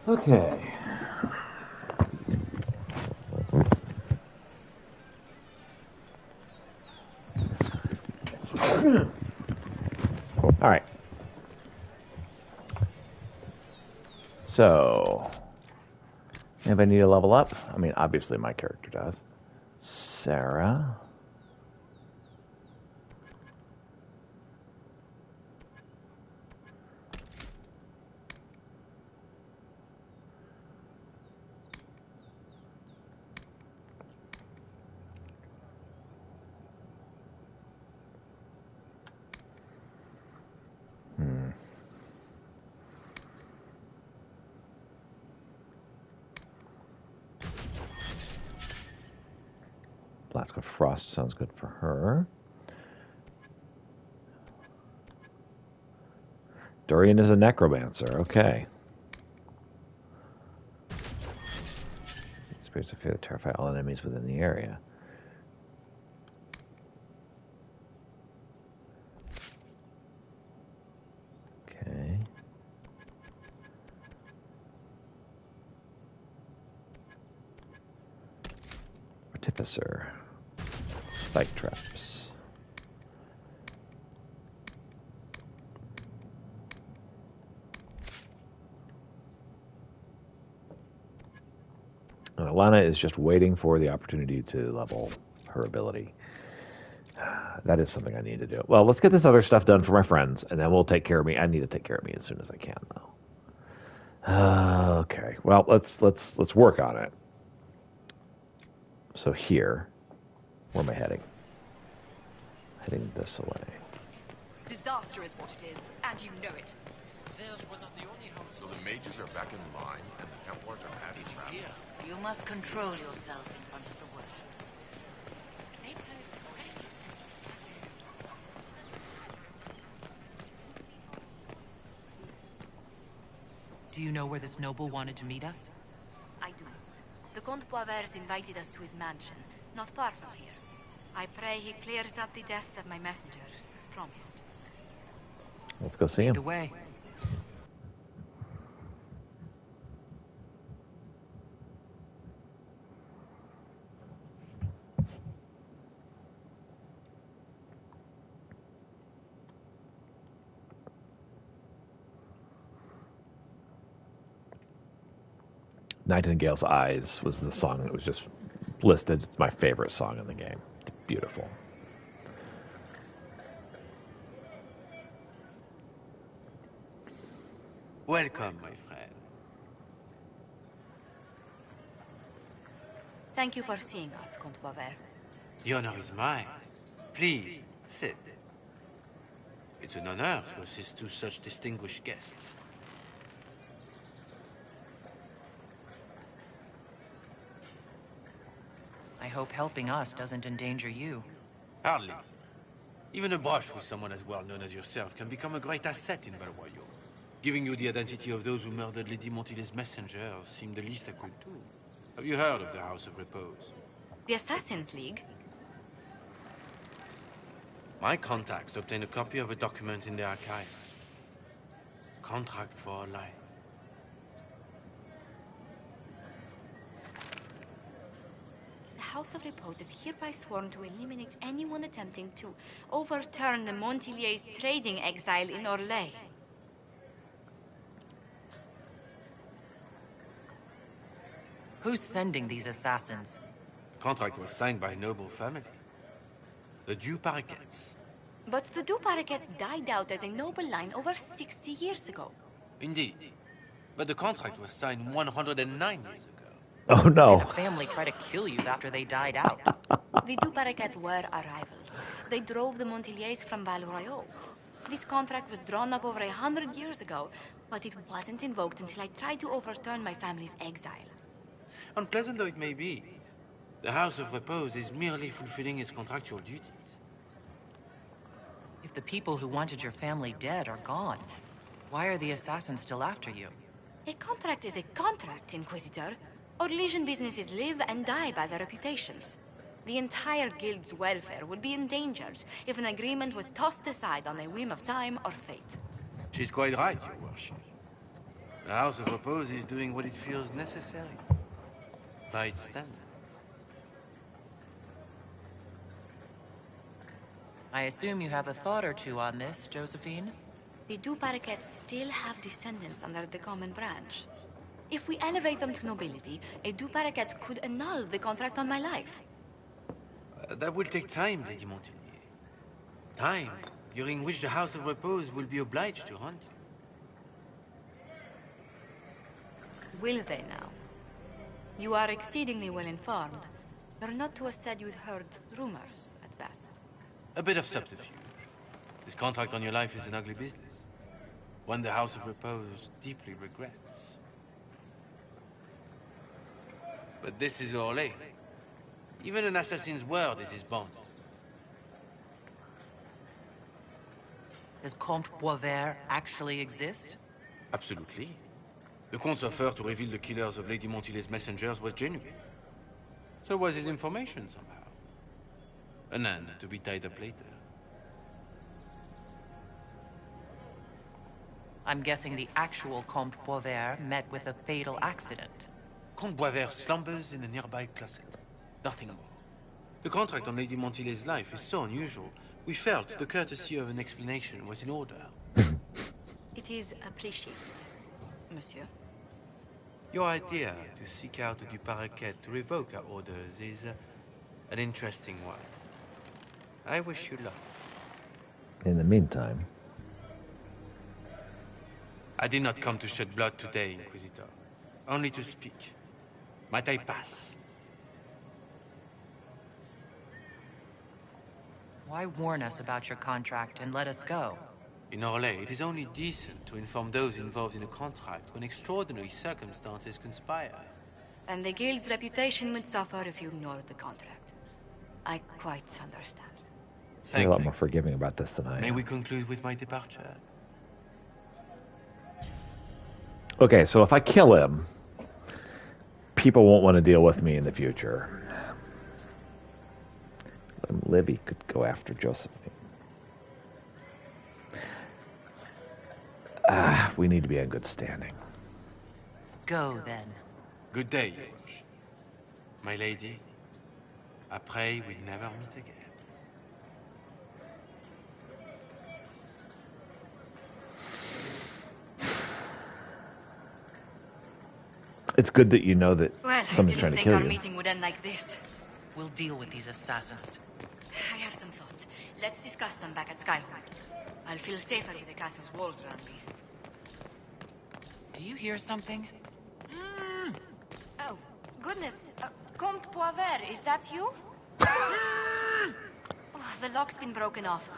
Okay. All right. So, anybody need to level up? I mean, obviously my character does. Sarah. Blast of Frost sounds good for her. Dorian is a necromancer. Okay. Spirits of fear that terrify all enemies within the area. Okay. Artificer. Spike traps. And Alana is just waiting for the opportunity to level her ability. That is something I need to do. Well, let's get this other stuff done for my friends, and then we'll take care of me. I need to take care of me as soon as I can, though. Okay. Well, let's work on it. So here, where am I heading? Heading this way. Disaster is what it is, and you know it. So the mages are back in line, and the Templars are passing around. You must control yourself in front of the world. Do you know where this noble wanted to meet us? I do. The Comte Poivers invited us to his mansion, not far from here. I pray he clears up the deaths of my messengers, as promised. Let's go see him. The way. Nightingale's Eyes was the song that was just listed. It's my favorite song in the game. It's beautiful. Welcome, my friend. Thank you for seeing us, Comte Poivers. The honor is mine. Please, sit. It's an honor to assist two such distinguished guests. I hope helping us doesn't endanger you. Hardly. Even a brush with someone as well known as yourself can become a great asset in Val Royale. Giving you the identity of those who murdered Lady Montily's messengers seemed the least I could do. Have you heard of the House of Repose? The Assassin's League? My contacts obtained a copy of a document in the archive. Contract for life. The House of Repose is hereby sworn to eliminate anyone attempting to overturn the Montilier's trading exile in Orlais. Who's sending these assassins? Contract was signed by a noble family. The Du Paraquets. But the Du Paraquets died out as a noble line over 60 years ago. Indeed. But the contract was signed 109 years ago. Oh no. And a family tried to kill you after they died out. The Du Paraquets were our rivals. They drove the Montiliers from Val Royale. This contract was drawn up over 100 years ago, but it wasn't invoked until I tried to overturn my family's exile. Unpleasant though it may be, the House of Repose is merely fulfilling its contractual duties. If the people who wanted your family dead are gone, why are the assassins still after you? A contract is a contract, Inquisitor. Orlesian businesses live and die by their reputations. The entire guild's welfare would be endangered if an agreement was tossed aside on a whim of time or fate. She's quite right, Your Worship. The House of Repose is doing what it feels necessary. By its standards. I assume you have a thought or two on this, Josephine? The Du Paraquets still have descendants under the common branch. If we elevate them to nobility, a Du Paraquet could annul the contract on my life. That will take time, Lady Montigny. Time during which the House of Repose will be obliged to hunt you. Will they now? You are exceedingly well informed. You're not to have said you'd heard rumors, at best. A bit of subterfuge. This contract on your life is an ugly business. One the House of Repose deeply regrets. But this is Orlais. Even an assassin's word is his bond. Does Comte Boisvert actually exist? Absolutely. The Comte's offer to reveal the killers of Lady Montile's messengers was genuine. So was his information somehow. An end to be tied up later. I'm guessing the actual Comte Boisvert met with a fatal accident. Comte Boisvert slumbers in a nearby closet. Nothing more. The contract on Lady Montile's life is so unusual, we felt the courtesy of an explanation was in order. It is appreciated, monsieur. Your idea to seek out Du Paraquet to revoke our orders is an interesting one. I wish you luck. In the meantime... I did not come to shed blood today, Inquisitor. Only to speak. Might I pass? Why warn us about your contract and let us go? In Orlais, it is only decent to inform those involved in a contract when extraordinary circumstances conspire. And the guild's reputation would suffer if you ignored the contract. I quite understand. You're a lot more forgiving about this than I am. May we conclude with my departure? Okay, so if I kill him, people won't want to deal with me in the future. Libby could go after Josephine. We need to be in good standing. Go, then. Good day, Your Worship. My lady, I pray we never meet again. It's good that you know that Well, someone's I trying didn't to think kill our you. meeting would end like this. We'll deal with these assassins. I have some thoughts. Let's discuss them back at Skyhold. I'll feel safer with the castle's walls around me. Do you hear something? Oh, goodness. Comte Boisvert, is that you? Oh, the lock's been broken off.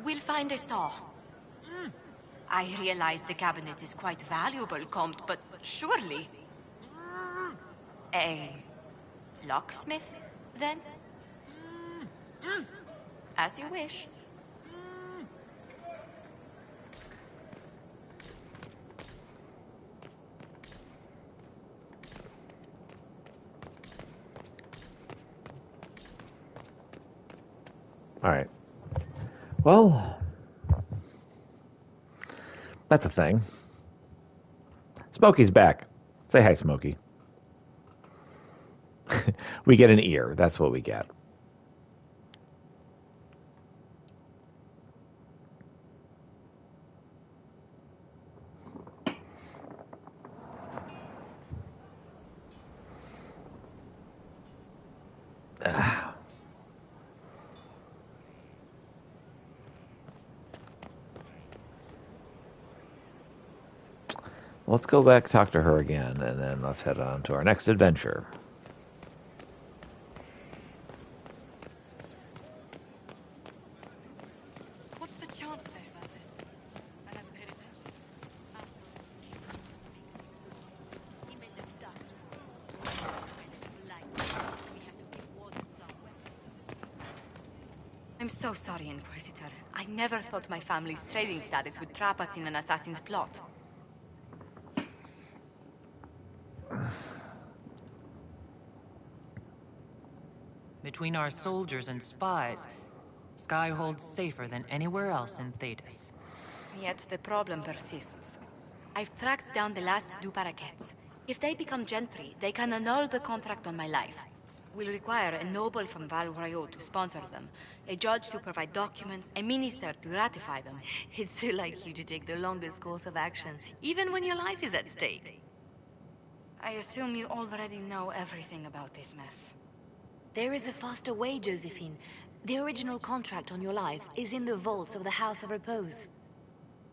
We'll find a saw. I realize the cabinet is quite valuable, Comte, but surely... A locksmith, then? As you wish. All right. Well, that's a thing. Smokey's back. Say hi, Smokey. We get an ear. That's what we get. Let's go back, talk to her again, and then let's head on to our next adventure. What's the chant say about this? I haven't paid attention. He made them ducks roar. I'm so sorry, Inquisitor. I never thought my family's trading status would trap us in an assassin's plot. Between our soldiers and spies, Skyhold's safer than anywhere else in Thedas. Yet the problem persists. I've tracked down the last Du Paraquets. If they become gentry, they can annul the contract on my life. We'll require a noble from Val Royeaux to sponsor them, a judge to provide documents, a minister to ratify them. It's so like you to take the longest course of action, even when your life is at stake. I assume you already know everything about this mess. There is a faster way, Josephine. The original contract on your life is in the vaults of the House of Repose.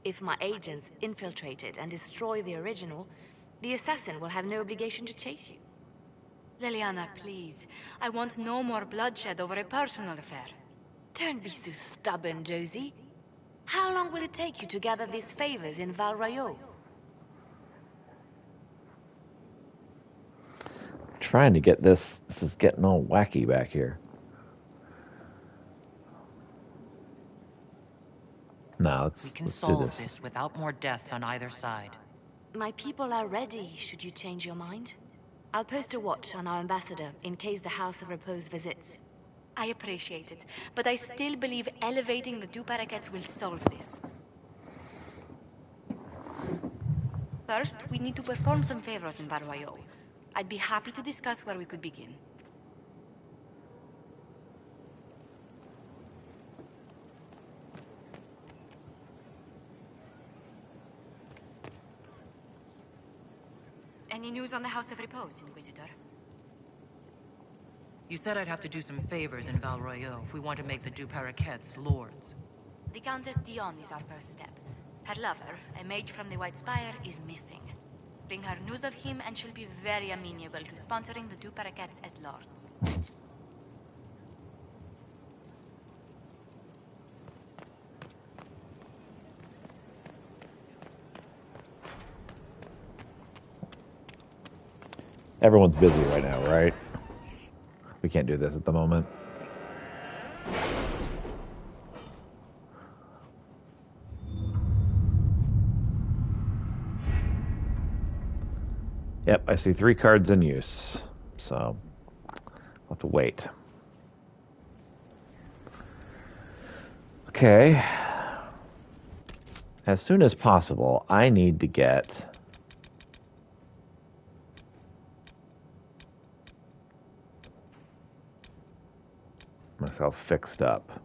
If my agents infiltrate it and destroy the original, the assassin will have no obligation to chase you. Liliana, please. I want no more bloodshed over a personal affair. Don't be so stubborn, Josie. How long will it take you to gather these favors in Val Royeaux? Trying to get this. This is getting all wacky back here. No, We let's can do solve this. this without more deaths on either side. My people are ready, should you change your mind. I'll post a watch on our ambassador in case the House of Repose visits. I appreciate it, but I still believe elevating the two parakeets will solve this. First, we need to perform some favors in Barwayo. I'd be happy to discuss where we could begin. Any news on the House of Repose, Inquisitor? You said I'd have to do some favors in Val Royeaux if we want to make the Du Paraquets lords. The Countess Dion is our first step. Her lover, a mage from the White Spire, is missing. Bring her news of him and she'll be very amenable to sponsoring the Du Paraquets as lords. Everyone's busy right now, right? We can't do this at the moment. Yep, I see 3 cards in use, so I'll have to wait. Okay. As soon as possible, I need to get myself fixed up.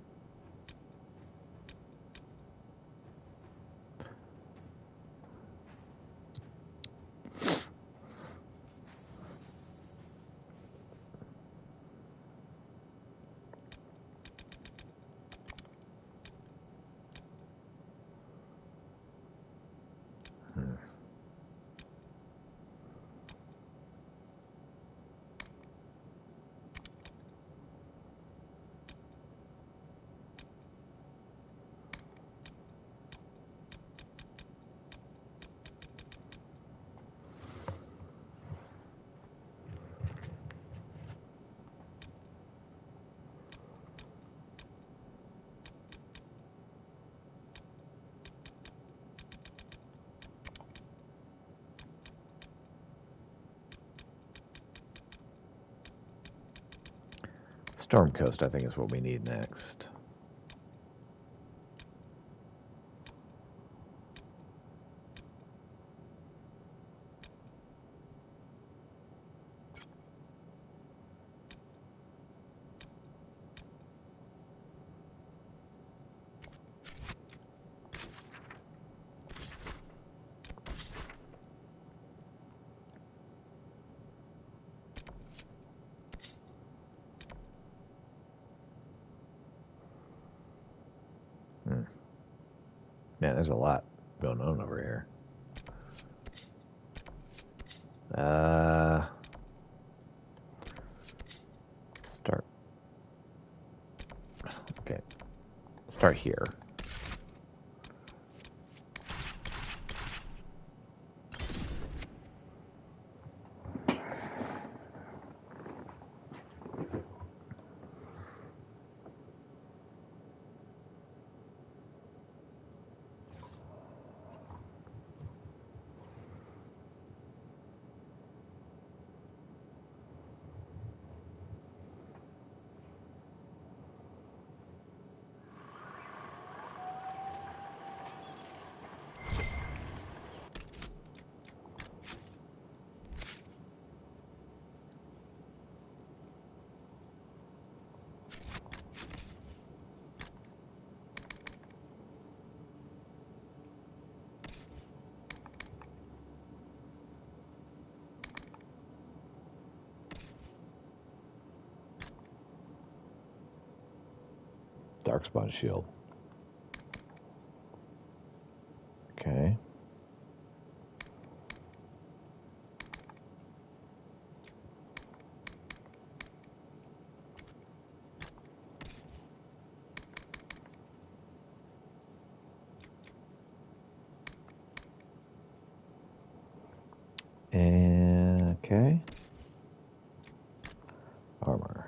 Storm Coast, I think, is what we need next. Man, there's a lot going on over here. Start. Okay. Start here. Darkspawn shield. Okay. And okay. Armor.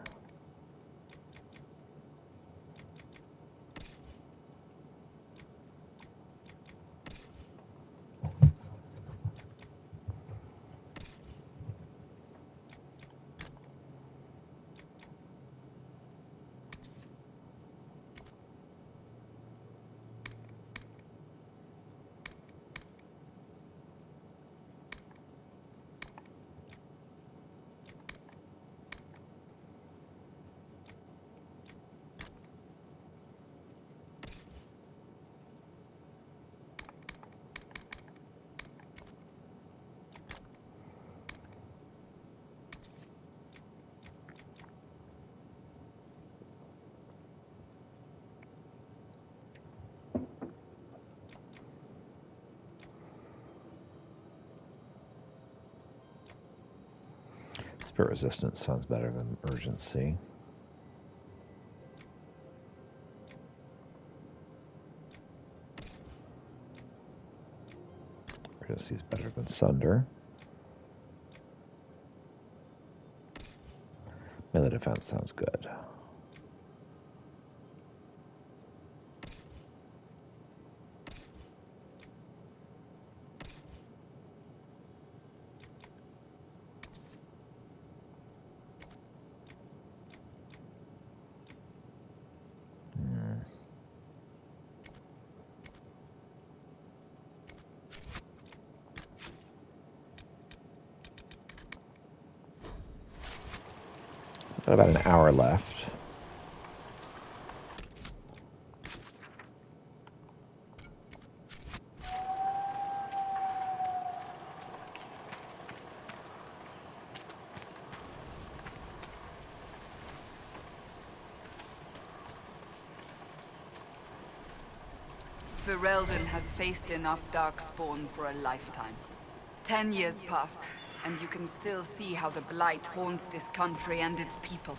Spirit resistance sounds better than urgency. Urgency is better than Sunder. Melee defense sounds good. About an hour left. Ferelden has faced enough darkspawn for a lifetime. 10 years passed, and you can still see how the Blight haunts this country and its people.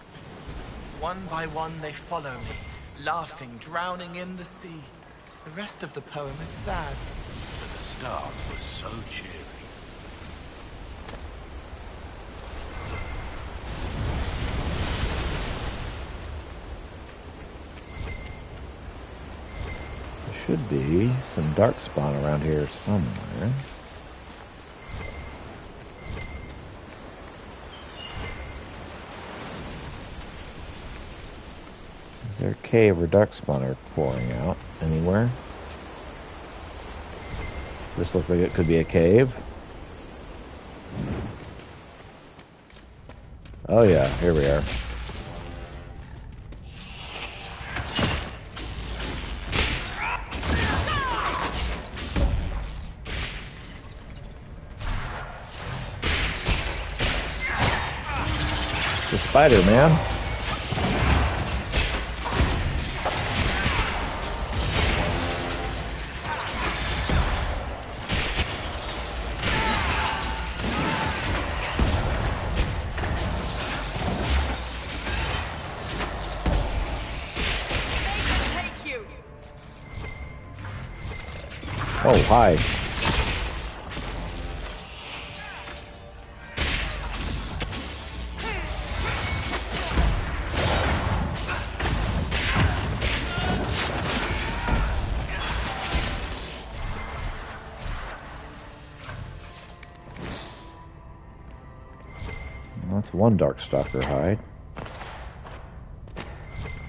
One by one they follow me, laughing, drowning in the sea. The rest of the poem is sad. But the start was so cheery. There should be some darkspawn around here somewhere. Is there a cave where darkspawn are pouring out anywhere? This looks like it could be a cave. Oh yeah, here we are. The spider, man. Oh, hi. That's one Darkstalker hide.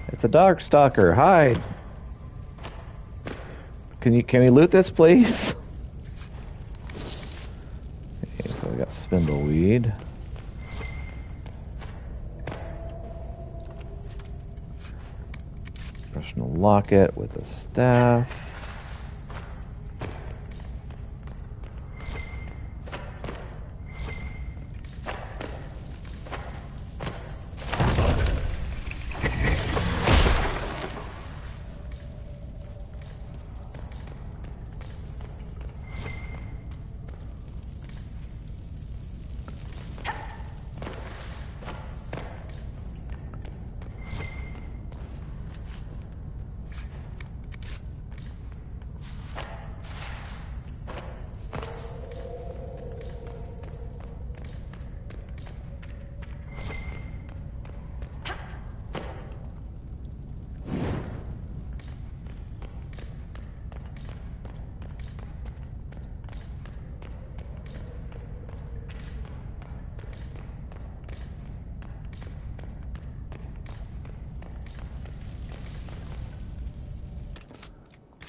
It's a Darkstalker hide. Can we loot this, please? Okay, so we got spindleweed. Professional locket with a staff.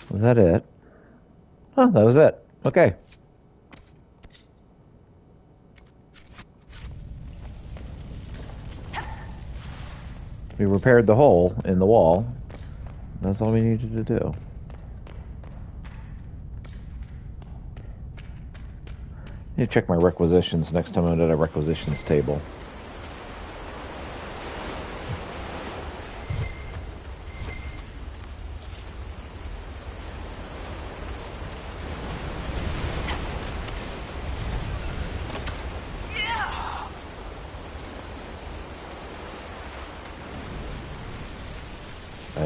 Was that it? Oh, that was it. Okay. We repaired the hole in the wall. That's all we needed to do. I need to check my requisitions next time I'm at a requisitions table.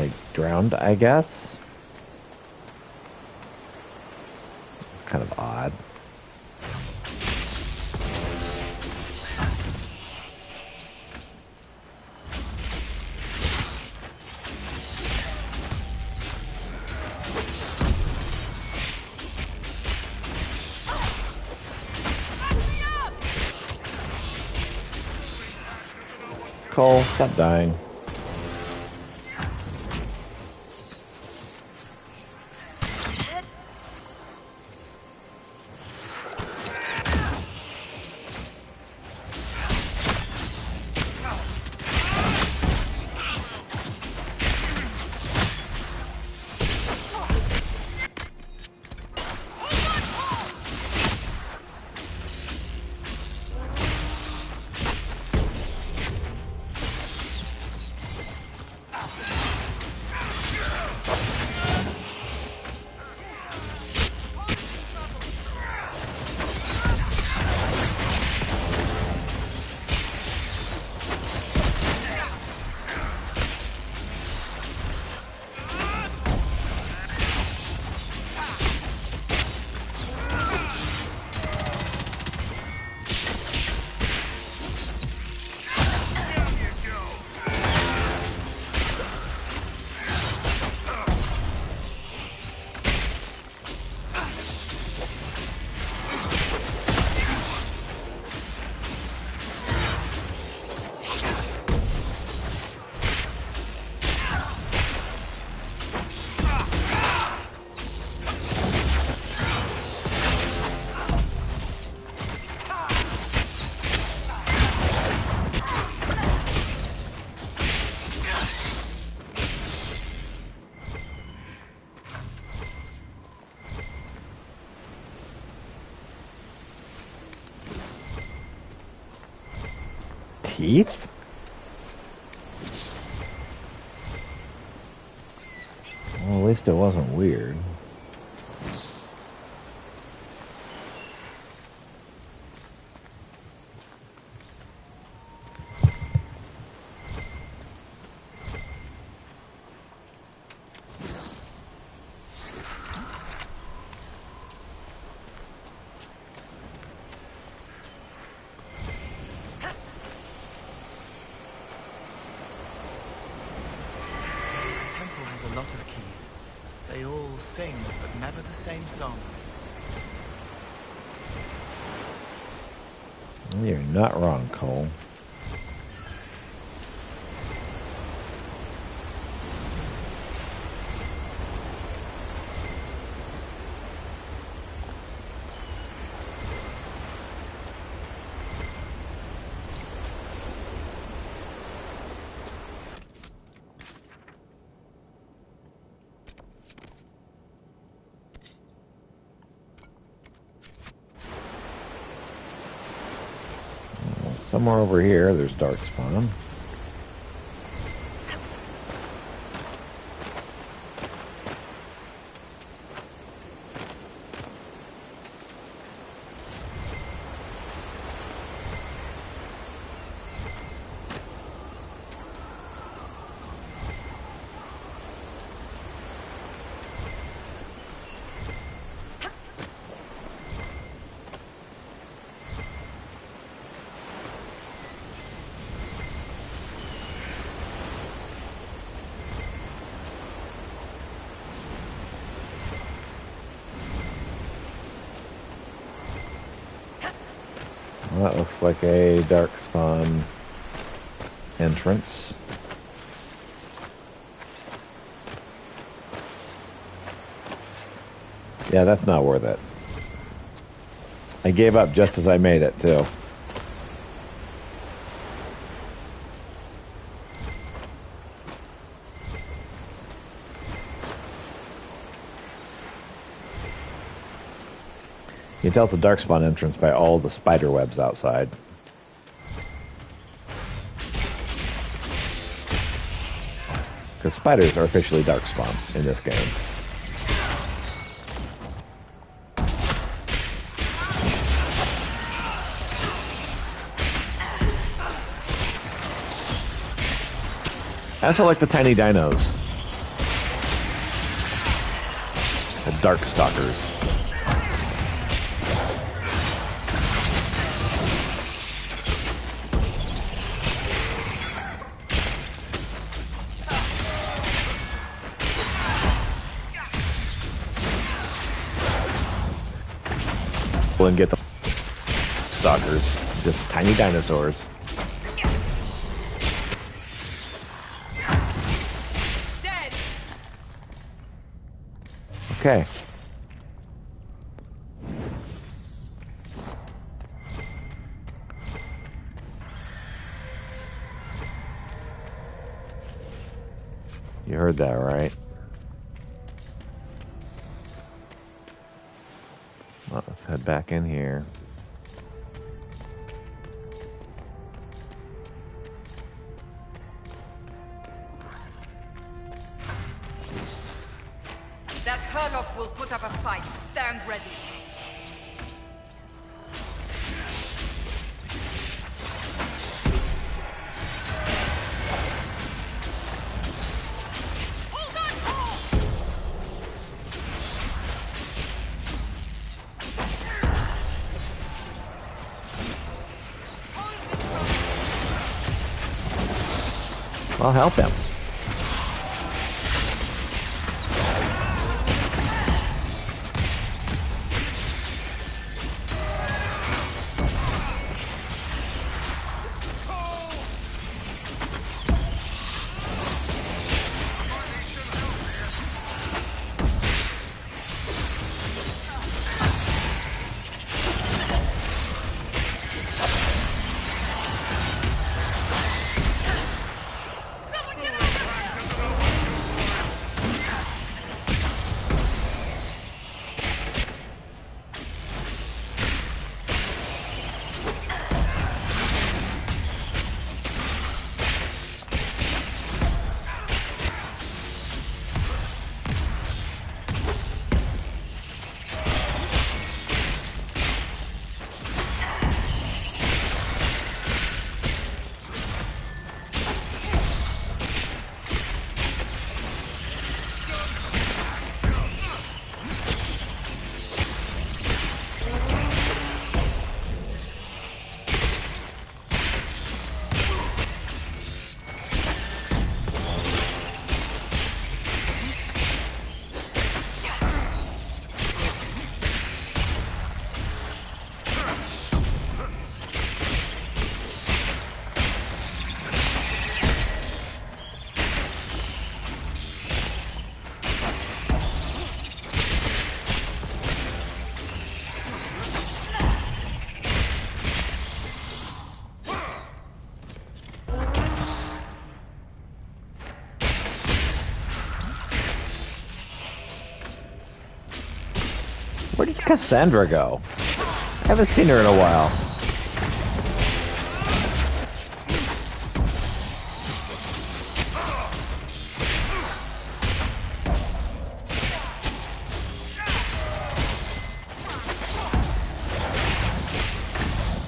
I drowned, I guess. It's kind of odd. Cole, stop dying. Teeth? Well, at least it wasn't weird. A lot of keys. They all sing, but never the same song. You're not wrong, Cole. Somewhere over here, there's Darkspawn. Well, that looks like a Darkspawn entrance. Yeah, that's not worth it. I gave up just as I made it, too. You can tell it's a Darkspawn entrance by all the spider webs outside. Because spiders are officially Darkspawn in this game. I also like the tiny dinos. dark stalkers. And get the stalkers, just tiny dinosaurs. Dead. Okay. You heard that, right? Well, let's head back in here. That Herlock will put up a fight. Stand ready. I'll help him. Where did Cassandra go? I haven't seen her in a while.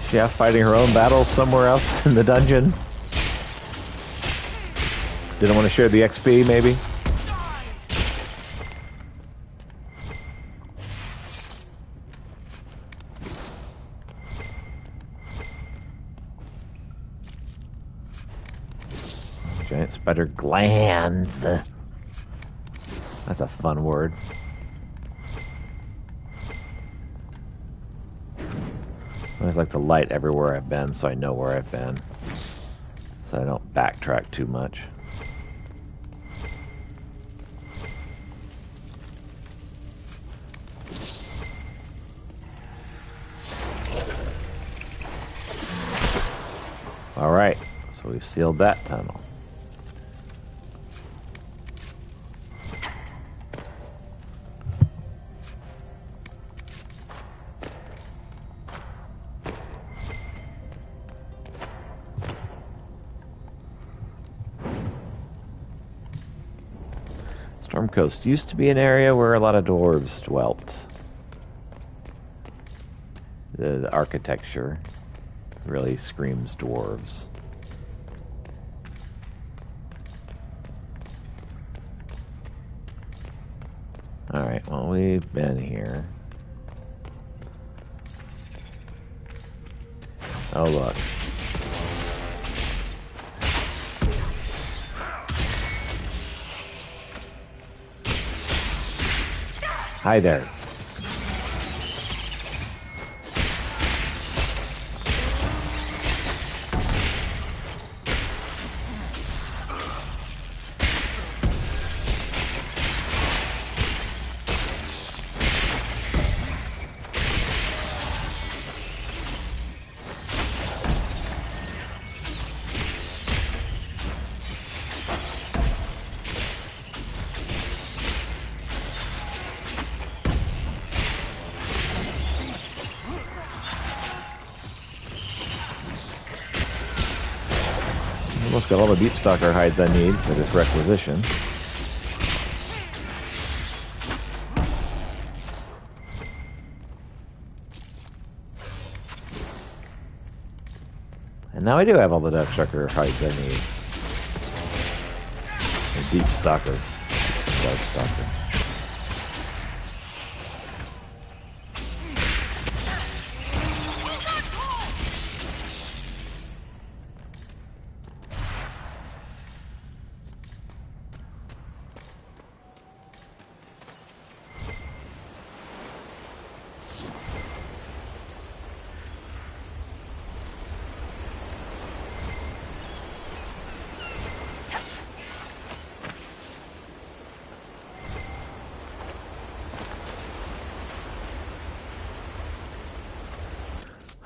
She out fighting her own battles somewhere else in the dungeon. Didn't want to share the XP, maybe? Giant spider glands. That's a fun word. I always like to light everywhere I've been so I know where I've been. So I don't backtrack too much. Alright, so we've sealed that tunnel. Storm Coast used to be an area where a lot of dwarves dwelt. The architecture really screams dwarves. Alright, Well, we've been here. Oh, look. Hi there. Almost got all the deep stalker hides I need for this requisition. And now I do have all the deep stalker hides I need. The deep stalker. Large stalker.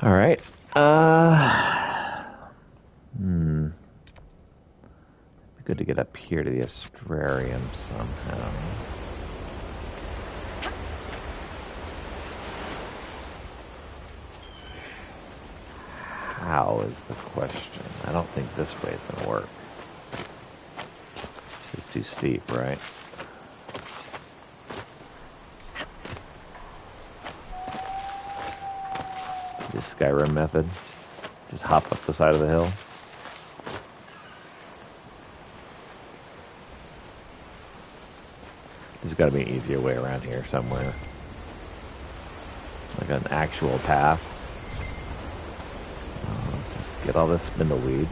All right. Be good to get up here to the astrarium somehow. How is the question? I don't think this way is going to work. This is too steep, right? This Skyrim method. Just hop up the side of the hill. There's got to be an easier way around here somewhere. Like an actual path. Let's just get all this spindleweed.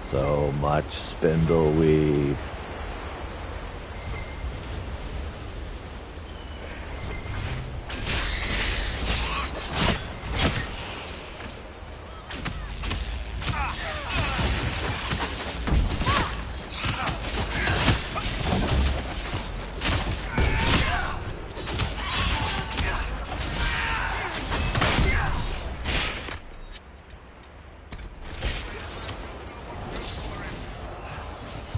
So much spindleweed.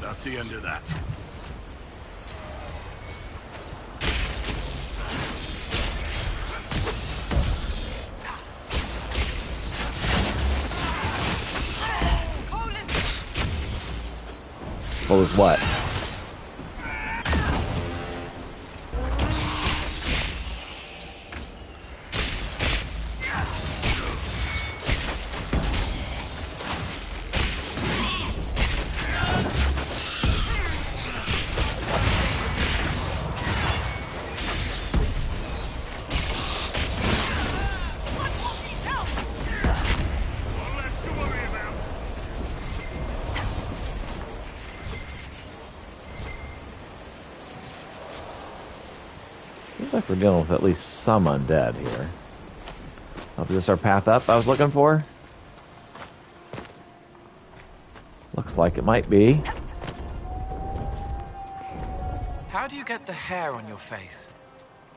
That's the end of that. What was what? Seems like we're dealing with at least some undead here. Oh, is this our path up I was looking for? Looks like it might be. How do you get the hair on your face?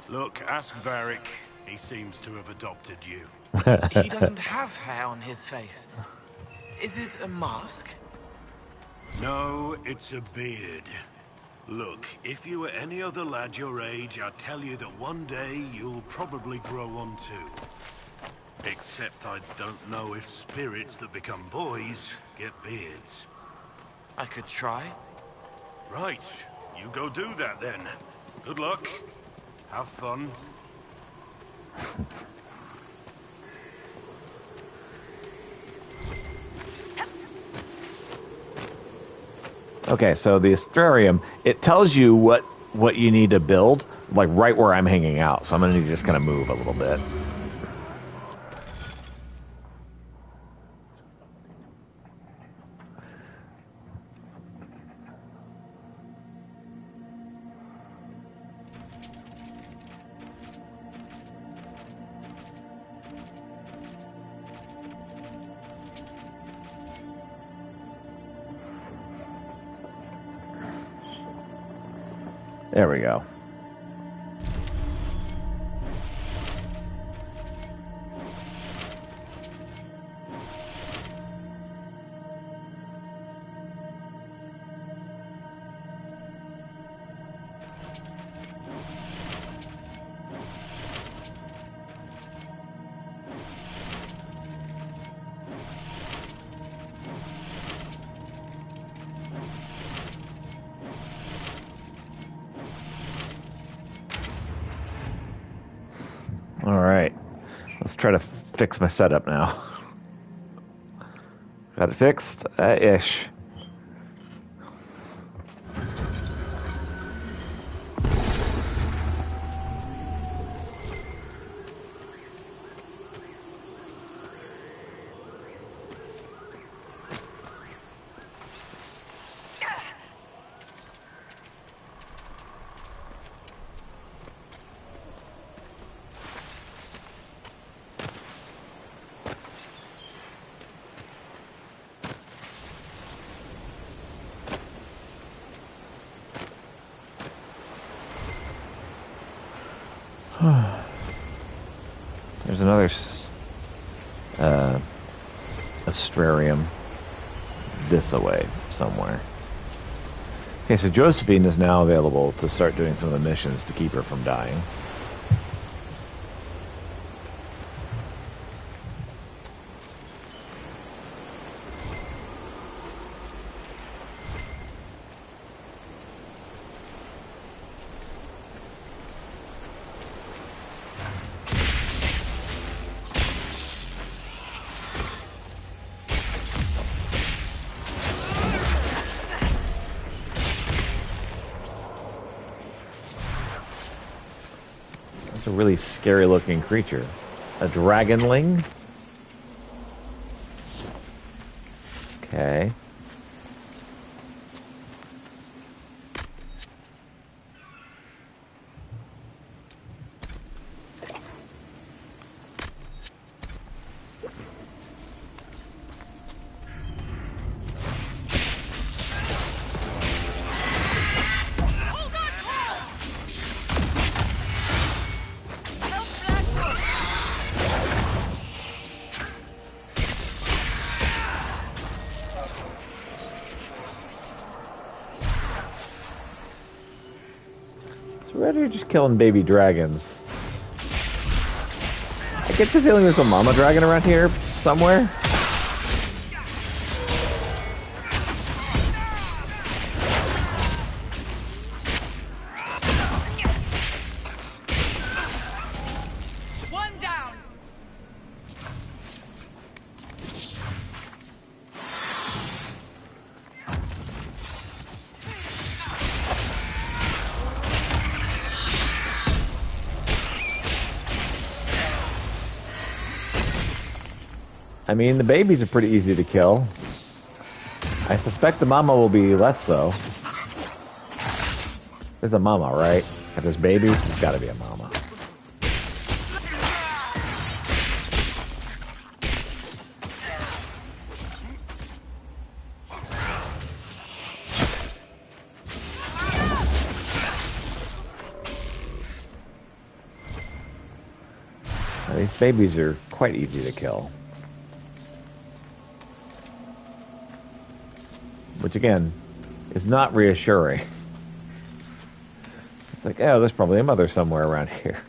Look, ask Varric. He seems to have adopted you. He doesn't have hair on his face. Is it a mask? No, it's a beard. Look, if you were any other lad your age, I'd tell you that one day you'll probably grow one too. Except I don't know if spirits that become boys get beards. I could try. Right, you go do that then. Good luck. Have fun. Okay, so the Astrarium, it tells you what you need to build, like right where I'm hanging out. So I'm going to need to just kind of move a little bit. There we go. All right, let's try to fix my setup now. Got it fixed? Ish. There's another Astrarium this away somewhere. Okay, so Josephine is now available to start doing some of the missions to keep her from dying. It's a really scary looking creature. A dragonling? Okay. So why are you just killing baby dragons? I get the feeling there's a mama dragon around here somewhere. One down. I mean, the babies are pretty easy to kill. I suspect the mama will be less so. There's a mama, right? If there's babies, there's gotta be a mama. Now, these babies are quite easy to kill. Which, again, is not reassuring. It's like, oh, there's probably a mother somewhere around here.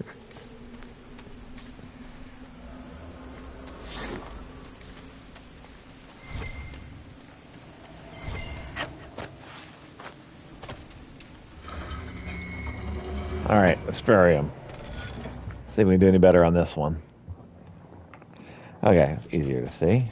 Alright, Asparium. See if we can do any better on this one. Okay, it's easier to see.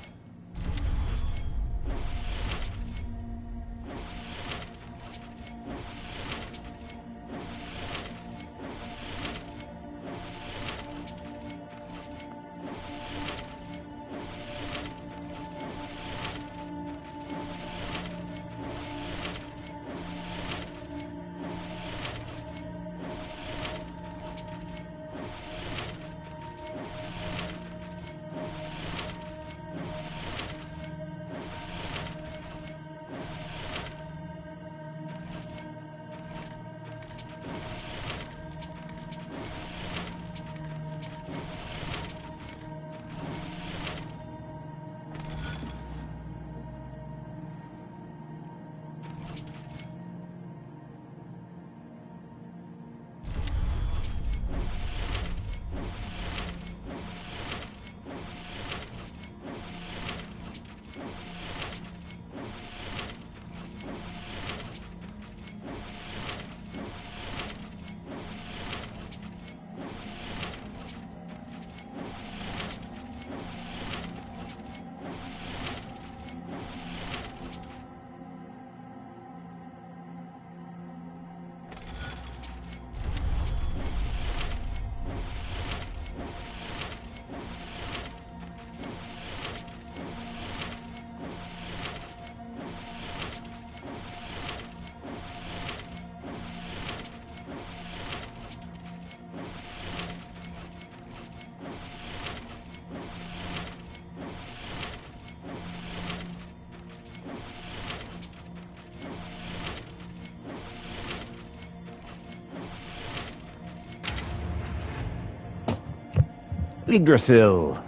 Yggdrasil.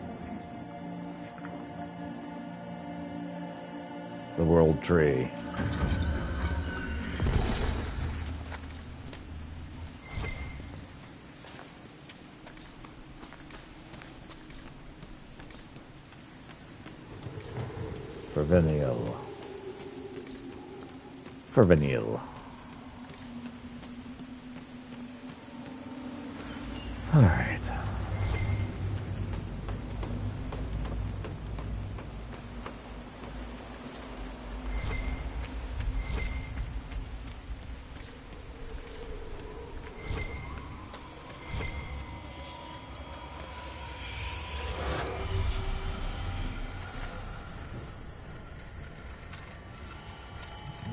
It's the world tree. Fervenial. Fervenial. All right.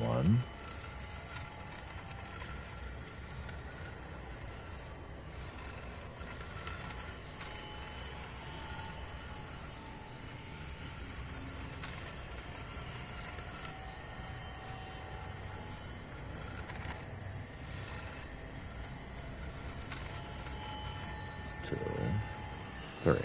One. Two. Three.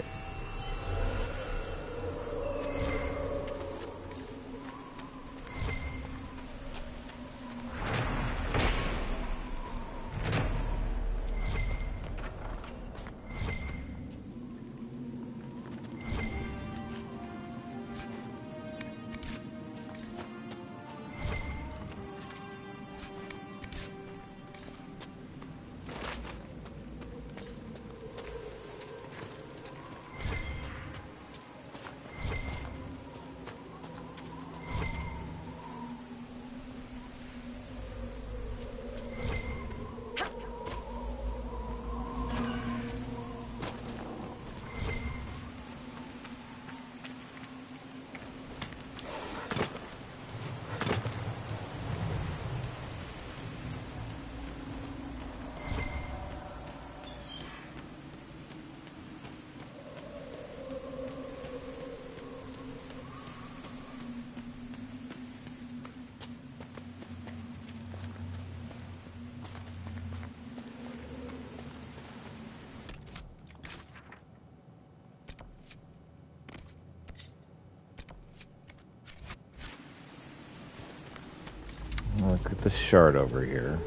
Well, let's get the shard over here.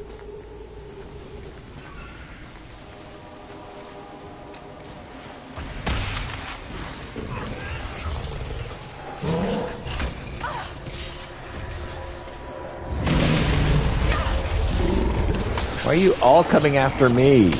Why are you all coming after me?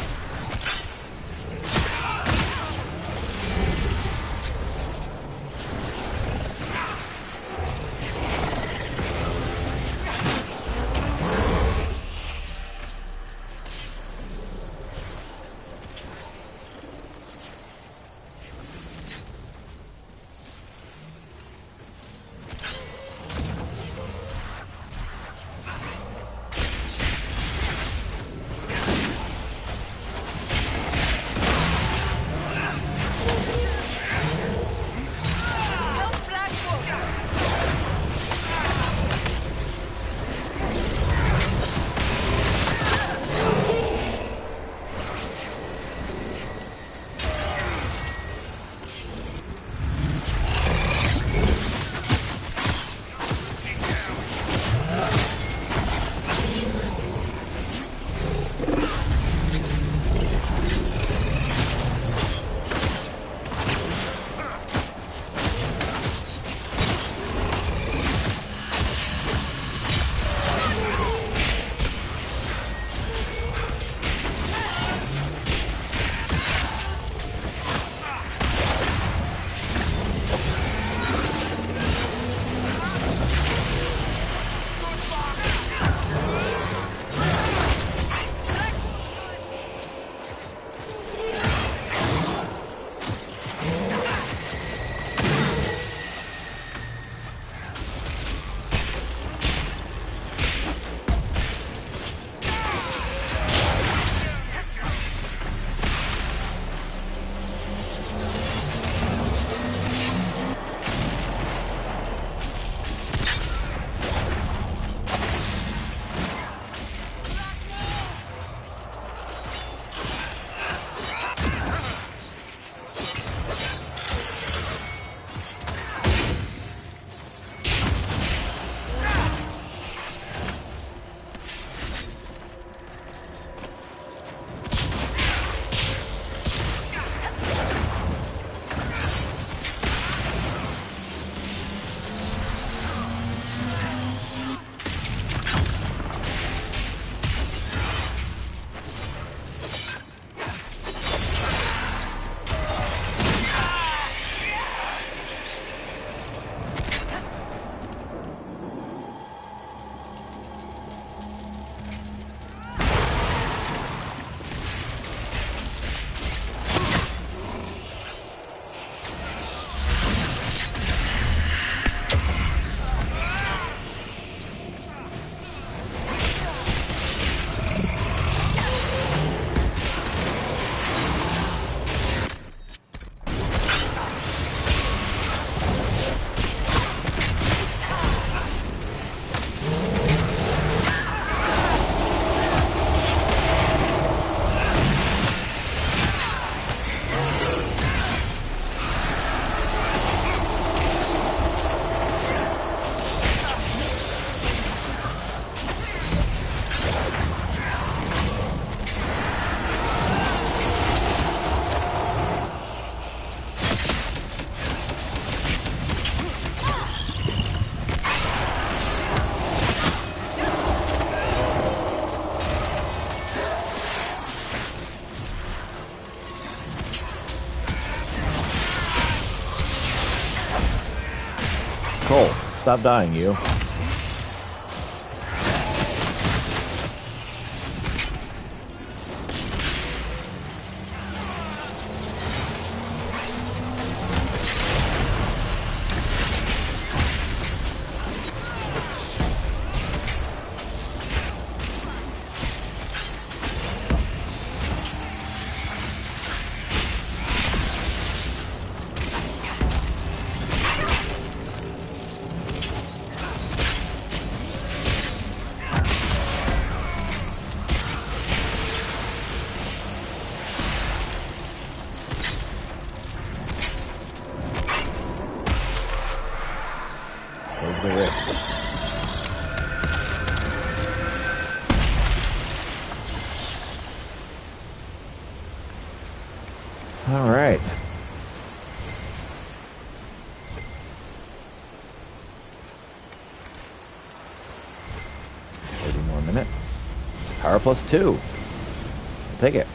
Cole, stop dying, you. There's the rift. All right. 30 more minutes. Power plus 2. I'll take it.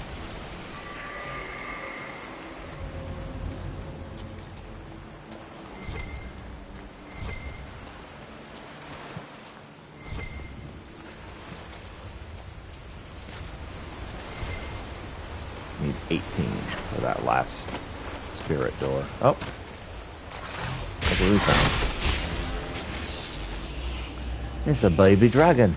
Need 18 for that last spirit door. Oh. What have we found? It's a baby dragon.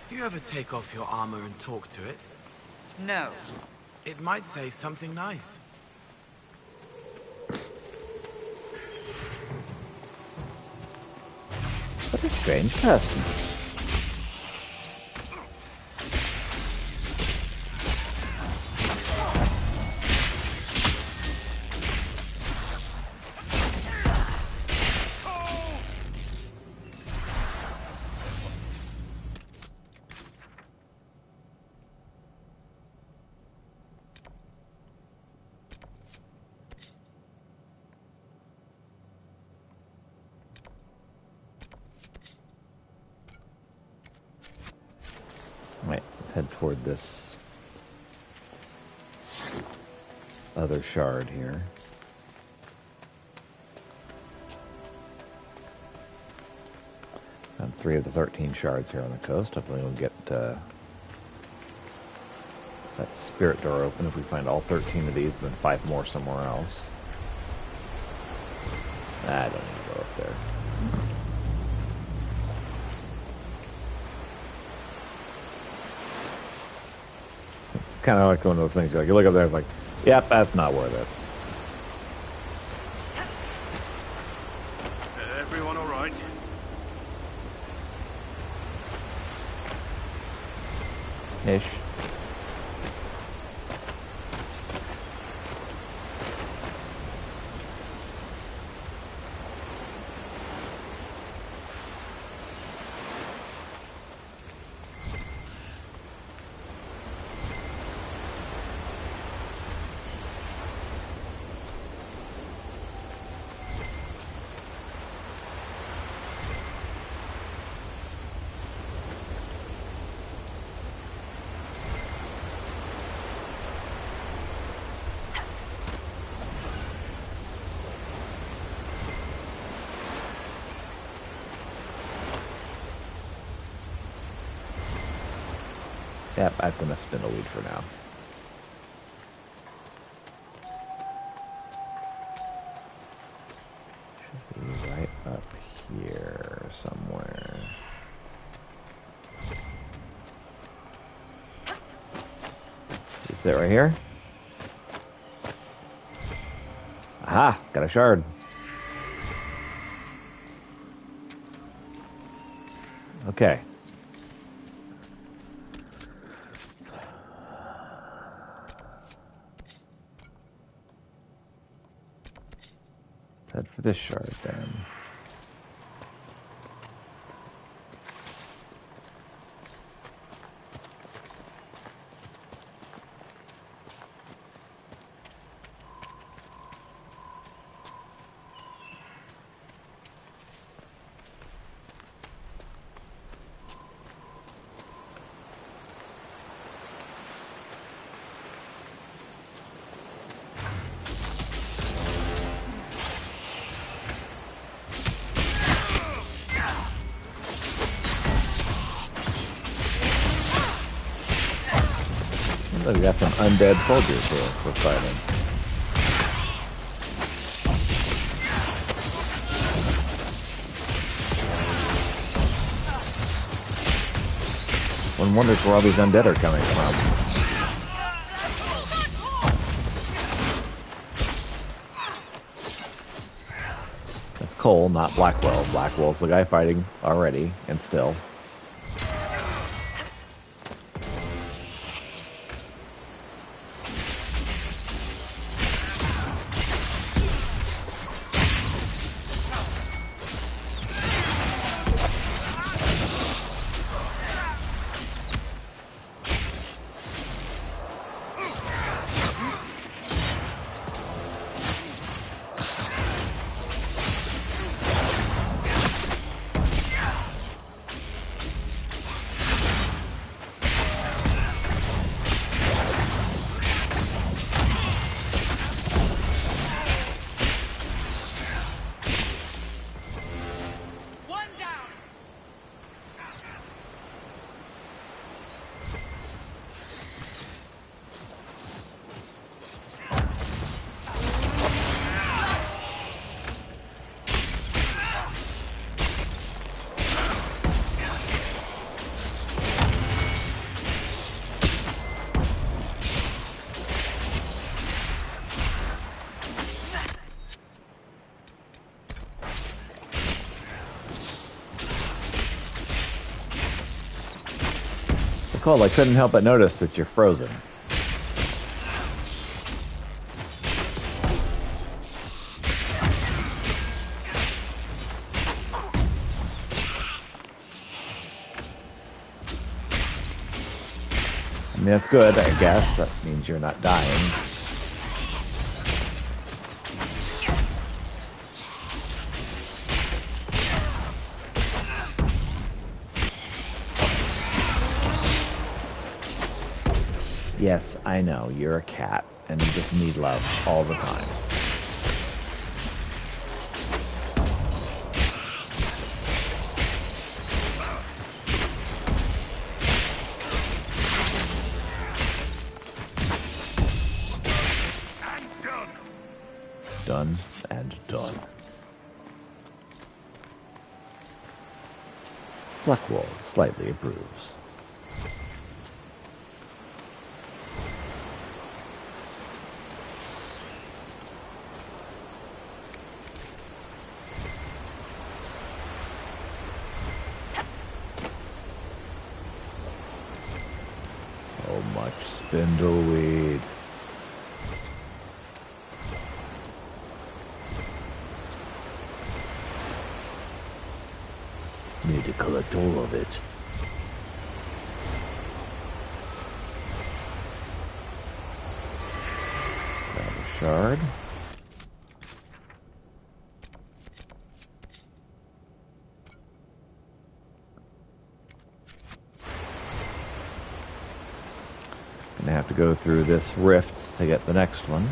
Do you ever take off your armor and talk to it? No. It might say something nice. What a strange person. Right, let's head toward this other shard here. Found 3 of the 13 shards here on the coast. Hopefully we'll get that spirit door open if we find all 13 of these, then 5 more somewhere else. I don't need to go up there. Kind of like one of those things. You look up there, it's like, yep, that's not worth it. Everyone all right? Ish. Yep, that's enough spindleweed for now. Should be right up here somewhere. Is it right here? Aha! Got a shard. Okay. Head for this shard then. Oh, we got some undead soldiers here we're fighting. One wonders where all these undead are coming from. That's Cole, not Blackwell. Blackwell's the guy fighting already and still. Cole, I couldn't help but notice that you're frozen. I mean, that's good, I guess. That means you're not dying. Yes, I know, you're a cat, and you just need love all the time. Done and done. Blackwell slightly approves. So much spindleweed. Need to collect all of it. Grab a shard. Gonna have to go through this rift to get the next one.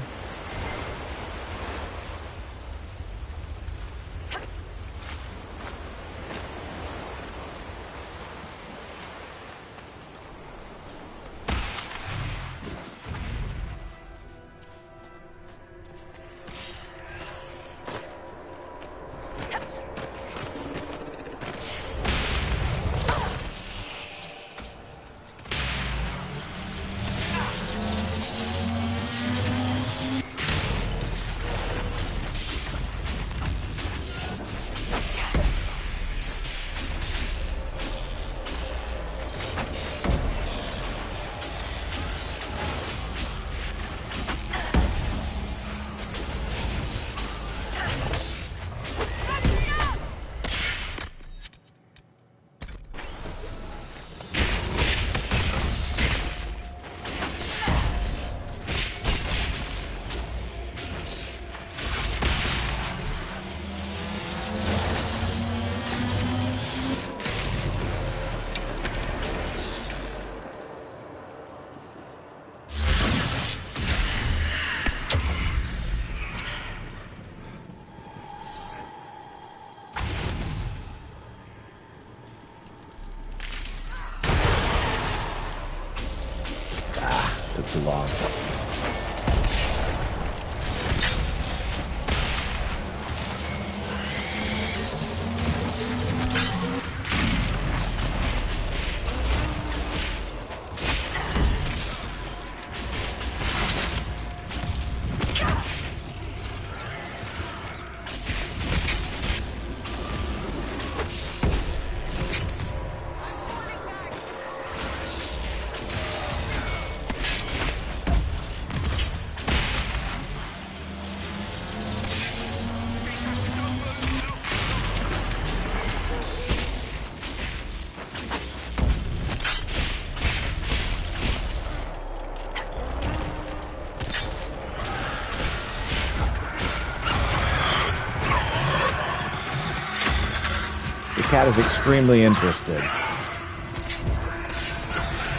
cat is extremely interested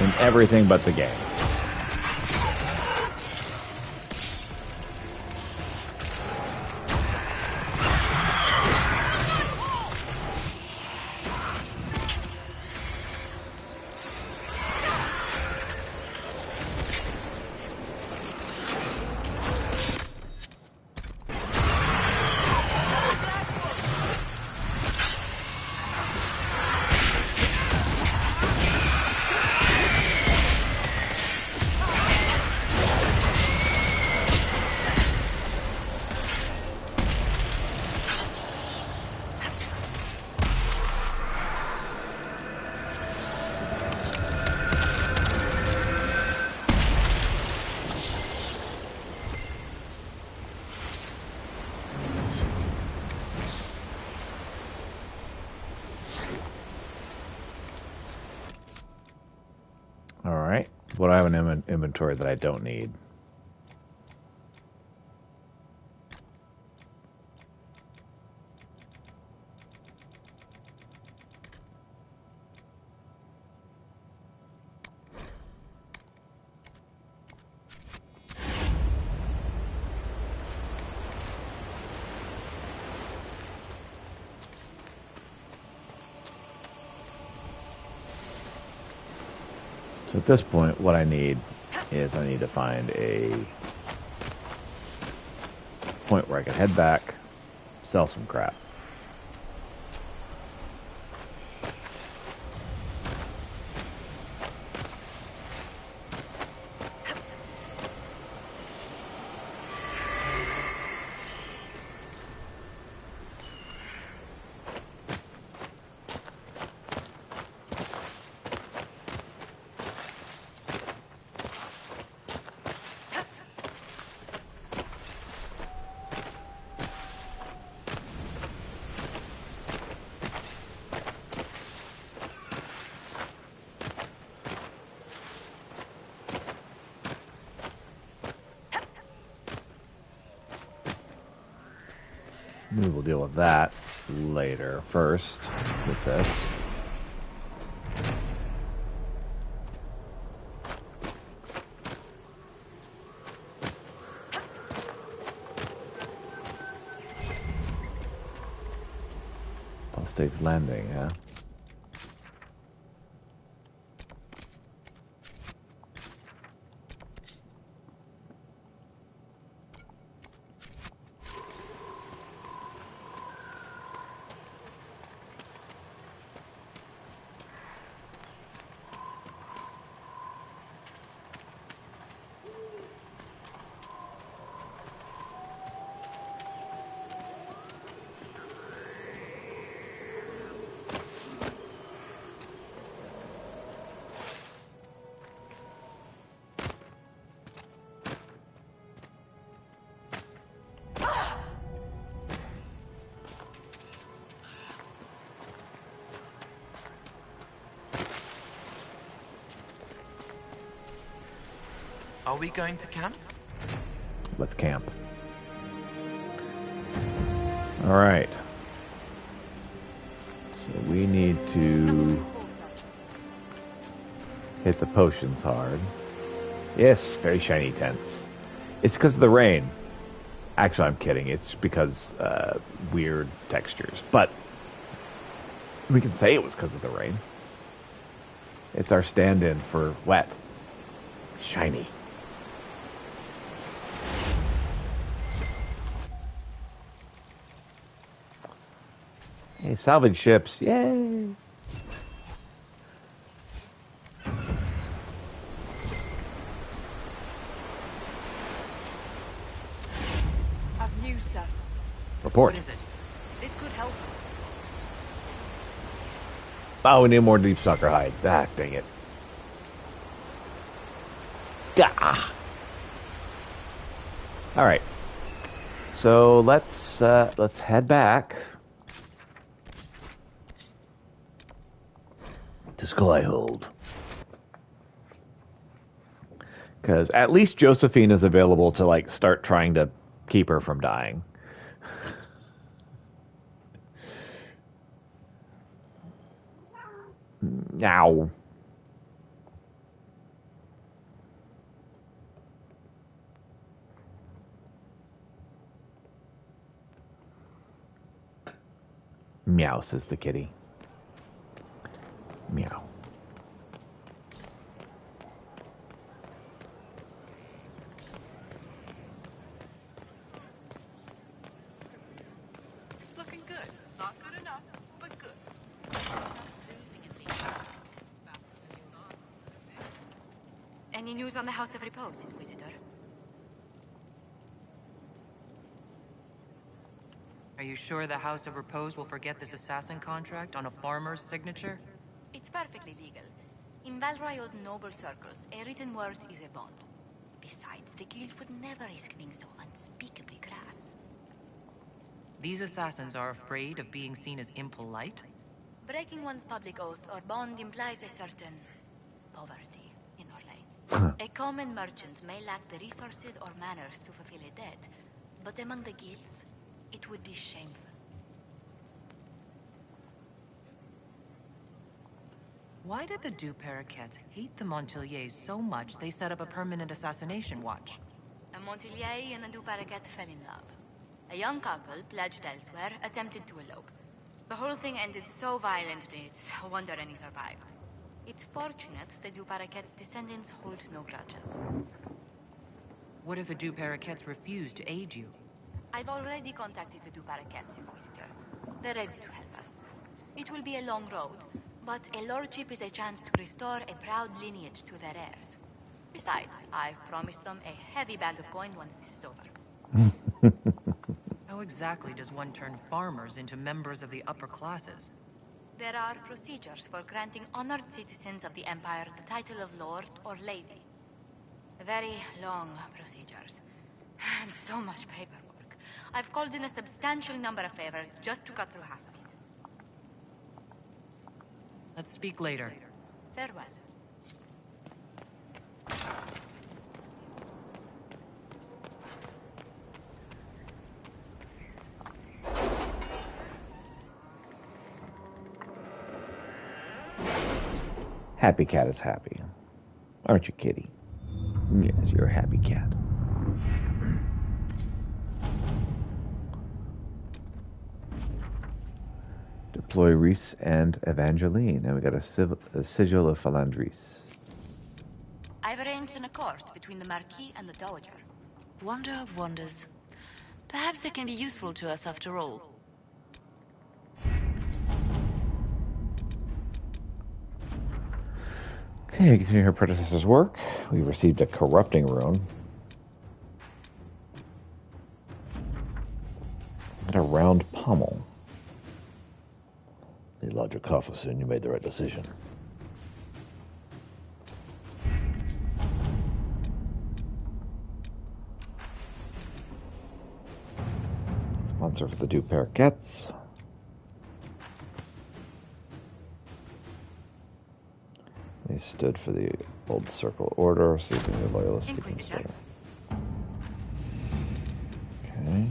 in everything but the game. What do I have in inventory that I don't need? So at this point, what I need is I need to find a point where I can head back, sell some crap. Maybe we'll deal with that later. First, let's get this. State's Landing, yeah. Are we going to camp? Let's camp. All right. So we need to hit the potions hard. Yes, very shiny tents. It's because of the rain. Actually, I'm kidding. It's because weird textures. But we can say it was because of the rain. It's our stand-in for wet. Shiny. Hey, salvage ships. Yay! I've news, sir. Report. What is it? This could help us. Oh, we need more deep sucker hide. Ah, dang it. Gah! All right. So let's head back to Skyhold. Because at least Josephine is available to like start trying to keep her from dying. Now. Meow, says the kitty. Meow. It's looking good. Not good enough, but good. Any news on the House of Repose, Inquisitor? Are you sure the House of Repose will forget this assassin contract on a farmer's signature? It's perfectly legal. In Valrayo's noble circles, a written word is a bond. Besides, the guild would never risk being so unspeakably crass. These assassins are afraid of being seen as impolite? Breaking one's public oath or bond implies a certain poverty in Orlais. A common merchant may lack the resources or manners to fulfill a debt, but among the guilds, it would be shameful. Why did the Du Paraquets hate the Montiliers so much they set up a permanent assassination watch? A Montilier and a Du Paraquet fell in love. A young couple, pledged elsewhere, attempted to elope. The whole thing ended so violently, it's a wonder any survived. It's fortunate the Du Paraquets' descendants hold no grudges. What if the Du Paraquets refuse to aid you? I've already contacted the Du Paraquets, Inquisitor. They're ready to help us. It will be a long road, but a lordship is a chance to restore a proud lineage to their heirs. Besides, I've promised them a heavy bag of coin once this is over. How exactly does one turn farmers into members of the upper classes? There are procedures for granting honored citizens of the Empire the title of Lord or Lady. Very long procedures. And so much paperwork. I've called in a substantial number of favors just to cut through half of it. Let's speak later. Farewell. Happy cat is happy. Aren't you, kitty? Yes, you're a happy cat. Deploy Reese and Evangeline. Then we got a sigil of Falandris. I've arranged an accord between the Marquis and the Dowager. Wonder of wonders. Perhaps they can be useful to us after all. Okay, continue her predecessor's work. We received a corrupting rune. And a round pommel. The larger coffers, and you made the right decision. Sponsor for the Du Paraquets. They stood for the Old Circle Order, so you can be loyalist. Inquisitor. Okay.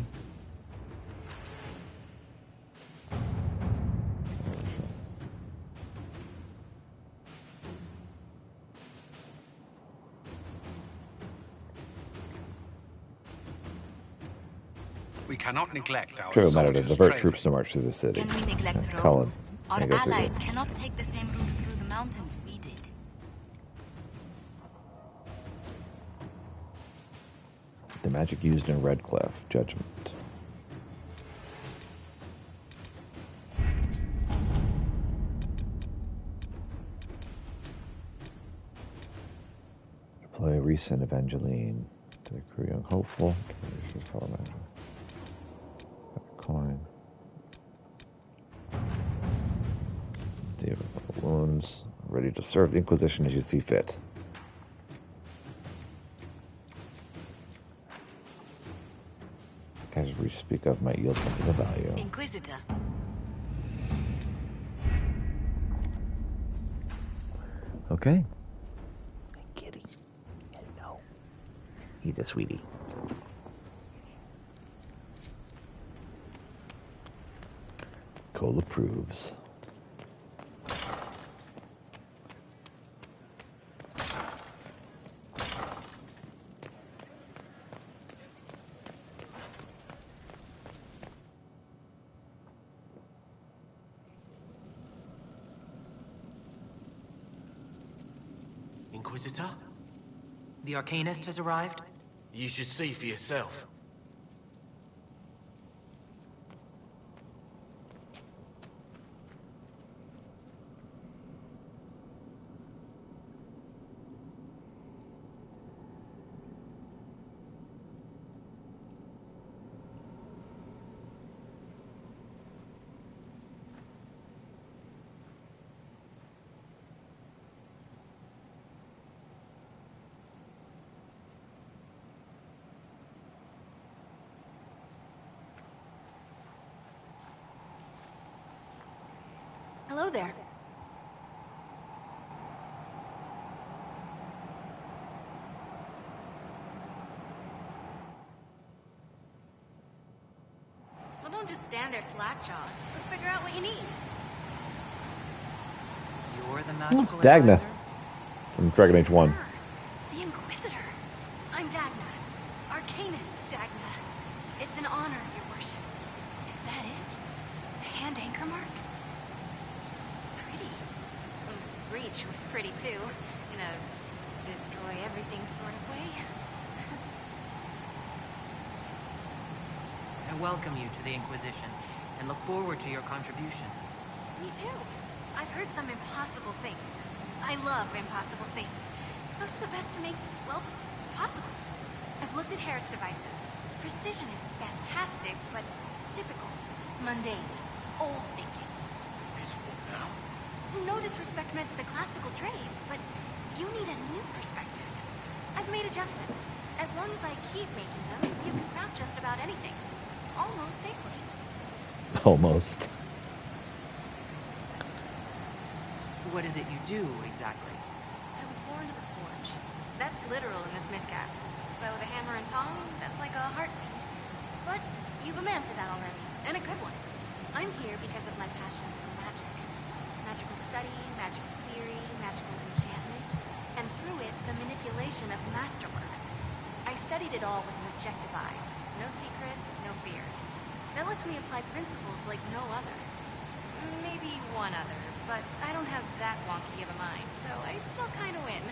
We cannot neglect our True matter to soldiers' divert training. troops to march through the city. Can we neglect Colin, roads? Our I guess we allies did. cannot take the same route through the mountains we did. The magic used in Redcliffe. Judgment. Deploy Reese and Evangeline to the crew young hopeful. Coin. Deal with wounds. Ready to serve the Inquisition as you see fit. As we speak of might yield something of value. Inquisitor. Okay. Kitty. Hello. He's a sweetie. Cole approves. Inquisitor? The Arcanist has arrived? You should see for yourself. Hello there. Well, don't just stand there slack-jawed. Let's figure out what you need. You're the magical Dagna advisor? from Dragon Age 1. The Inquisitor. I'm Dagna. Arcanist Dagna. It's an honor, your worship. Is that it? The hand anchor mark? It's pretty. And the breach was pretty too. In a destroy everything sort of way. I welcome you to the Inquisition, and look forward to your contribution. Me too. I've heard some impossible things. I love impossible things. Those are the best to make, well, possible. I've looked at Herod's devices. Precision is fantastic, but typical. Mundane. Old thinking. Is what now? No disrespect meant to the classical trades, but you need a new perspective. I've made adjustments. As long as I keep making them, you can craft just about anything. Almost safely. Almost. What is it you do, exactly? I was born to the forge. That's literal in this mythcast. So the hammer and tong, that's like a heartbeat. But you've a man for that already, and a good one. I'm here because of my passion for magic. Magical study, magical theory, magical enchantment, and through it, the manipulation of masterworks. I studied it all with an objective eye. No secrets, no fears. That lets me apply principles like no other. Maybe one other, but I don't have that wonky of a mind, so I still kind of win.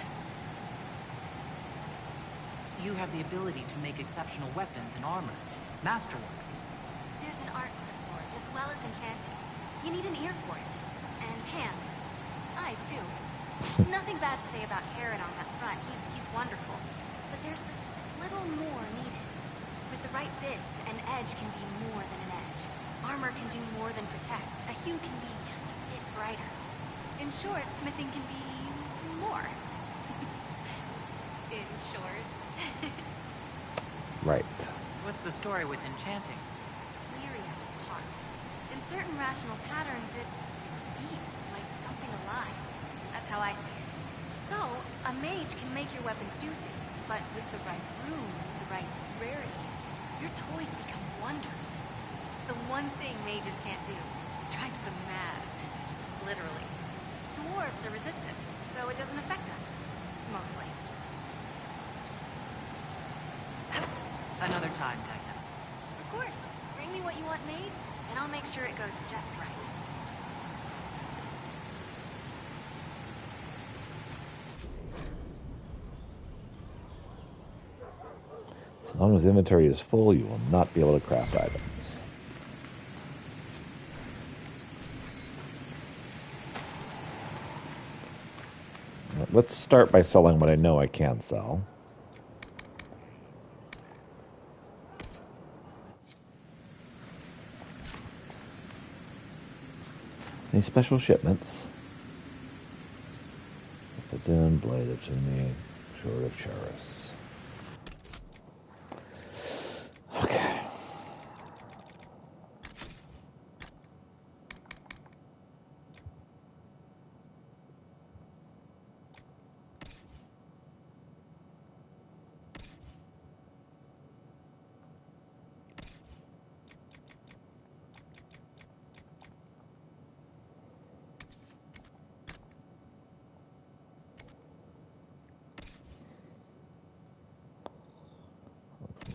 You have the ability to make exceptional weapons and armor. Masterworks. There's an art to the forge, as well as enchanting. You need an ear for it. And hands. Eyes, too. Nothing bad to say about Herod on that front. He's wonderful. But there's this little more needed. With the right bits, an edge can be more than an edge. Armor can do more than protect. A hue can be just a bit brighter. In short, smithing can be more. In short. Right. What's the story with enchanting? Lyria is the heart. In certain rational patterns, it beats like something alive. That's how I see it. So, a mage can make your weapons do things, but with the right runes, the right rarities, your toys become wonders. It's the one thing mages can't do. Drives them mad. Literally. Dwarves are resistant, so it doesn't affect us. Mostly. Another time, Dagna. Of course. Bring me what you want made, and I'll make sure it goes just right. As long as inventory is full, you will not be able to craft items. Let's start by selling what I know I can sell. Any special shipments? Platoon, Blade of Chimney, Short of Charis. Okay.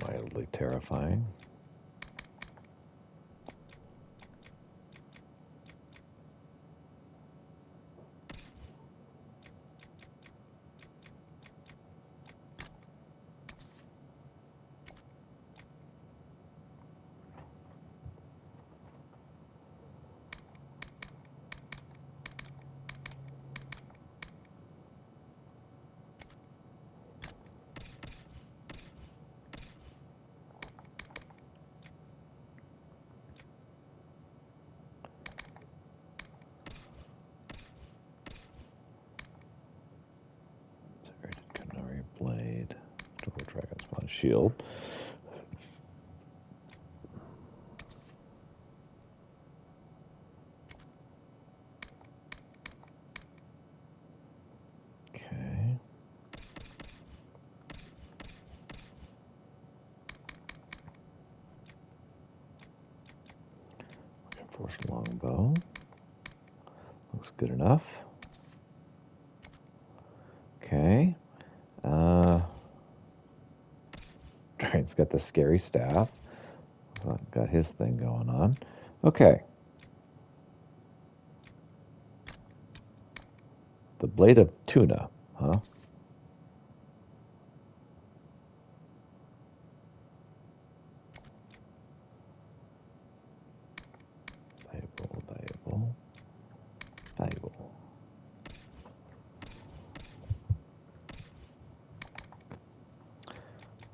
Mildly terrifying. shield. Okay. Reinforced longbow. Looks good enough. Okay. Drain's got the scary staff. Got his thing going on. Okay. The blade of tuna, huh? Valuable. Valuable.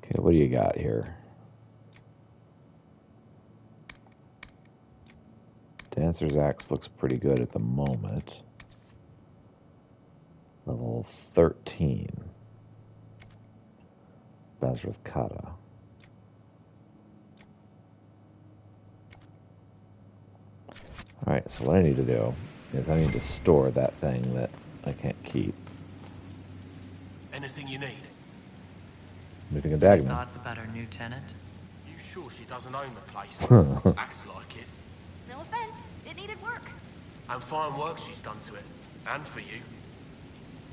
Okay, what do you got here? Dancer's Axe looks pretty good at the moment. Level 13. Basra's Kata. Alright, so what I need to do is I need to store that thing that I can't keep. Anything you need? Anything in Dagnan? Thoughts about our new tenant? You sure she doesn't own the place? Acts like it. No offense, it needed work. And fine work she's done to it. And for you.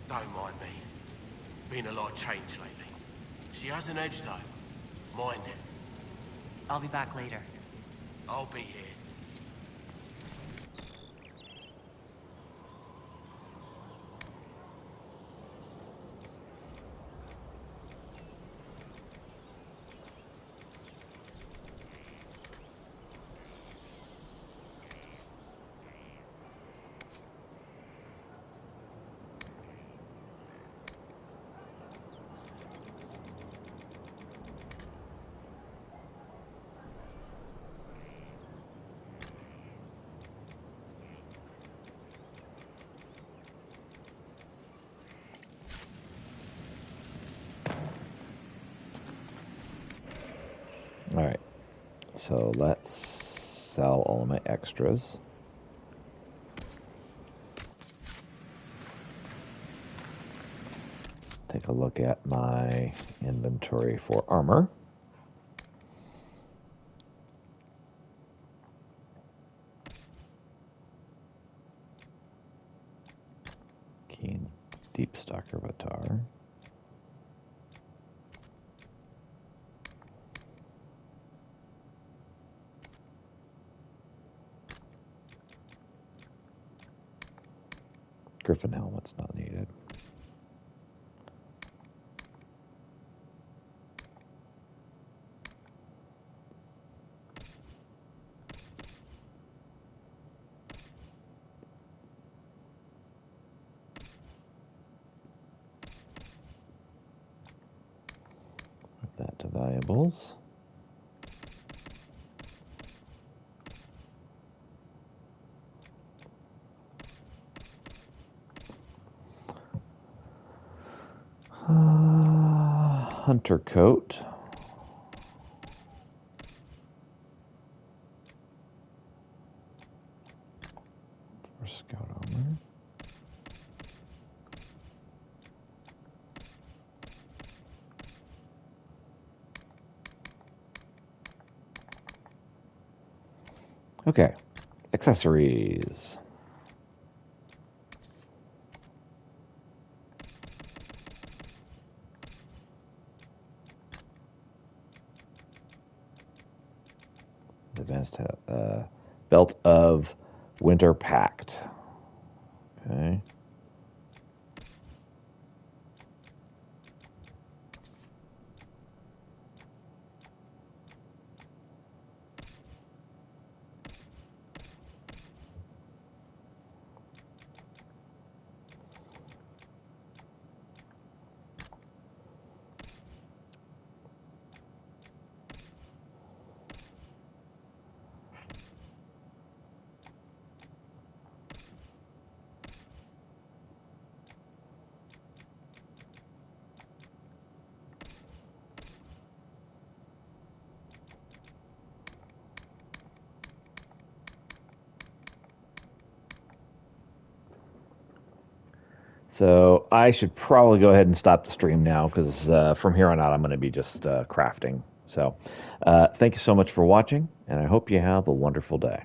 Don't mind me. Been a lot of change lately. She has an edge, though. Mind it. I'll be back later. I'll be here. Alright, so let's sell all of my extras. Take a look at my inventory for armor. Keen Deep Stalker Vatar. Griffin helmet's not needed. Put that to valuables. Hunter coat. For scout armor. Okay, accessories. Advanced belt of Winter Pact. Okay. So I should probably go ahead and stop the stream now because from here on out I'm going to be just crafting. So thank you so much for watching, and I hope you have a wonderful day.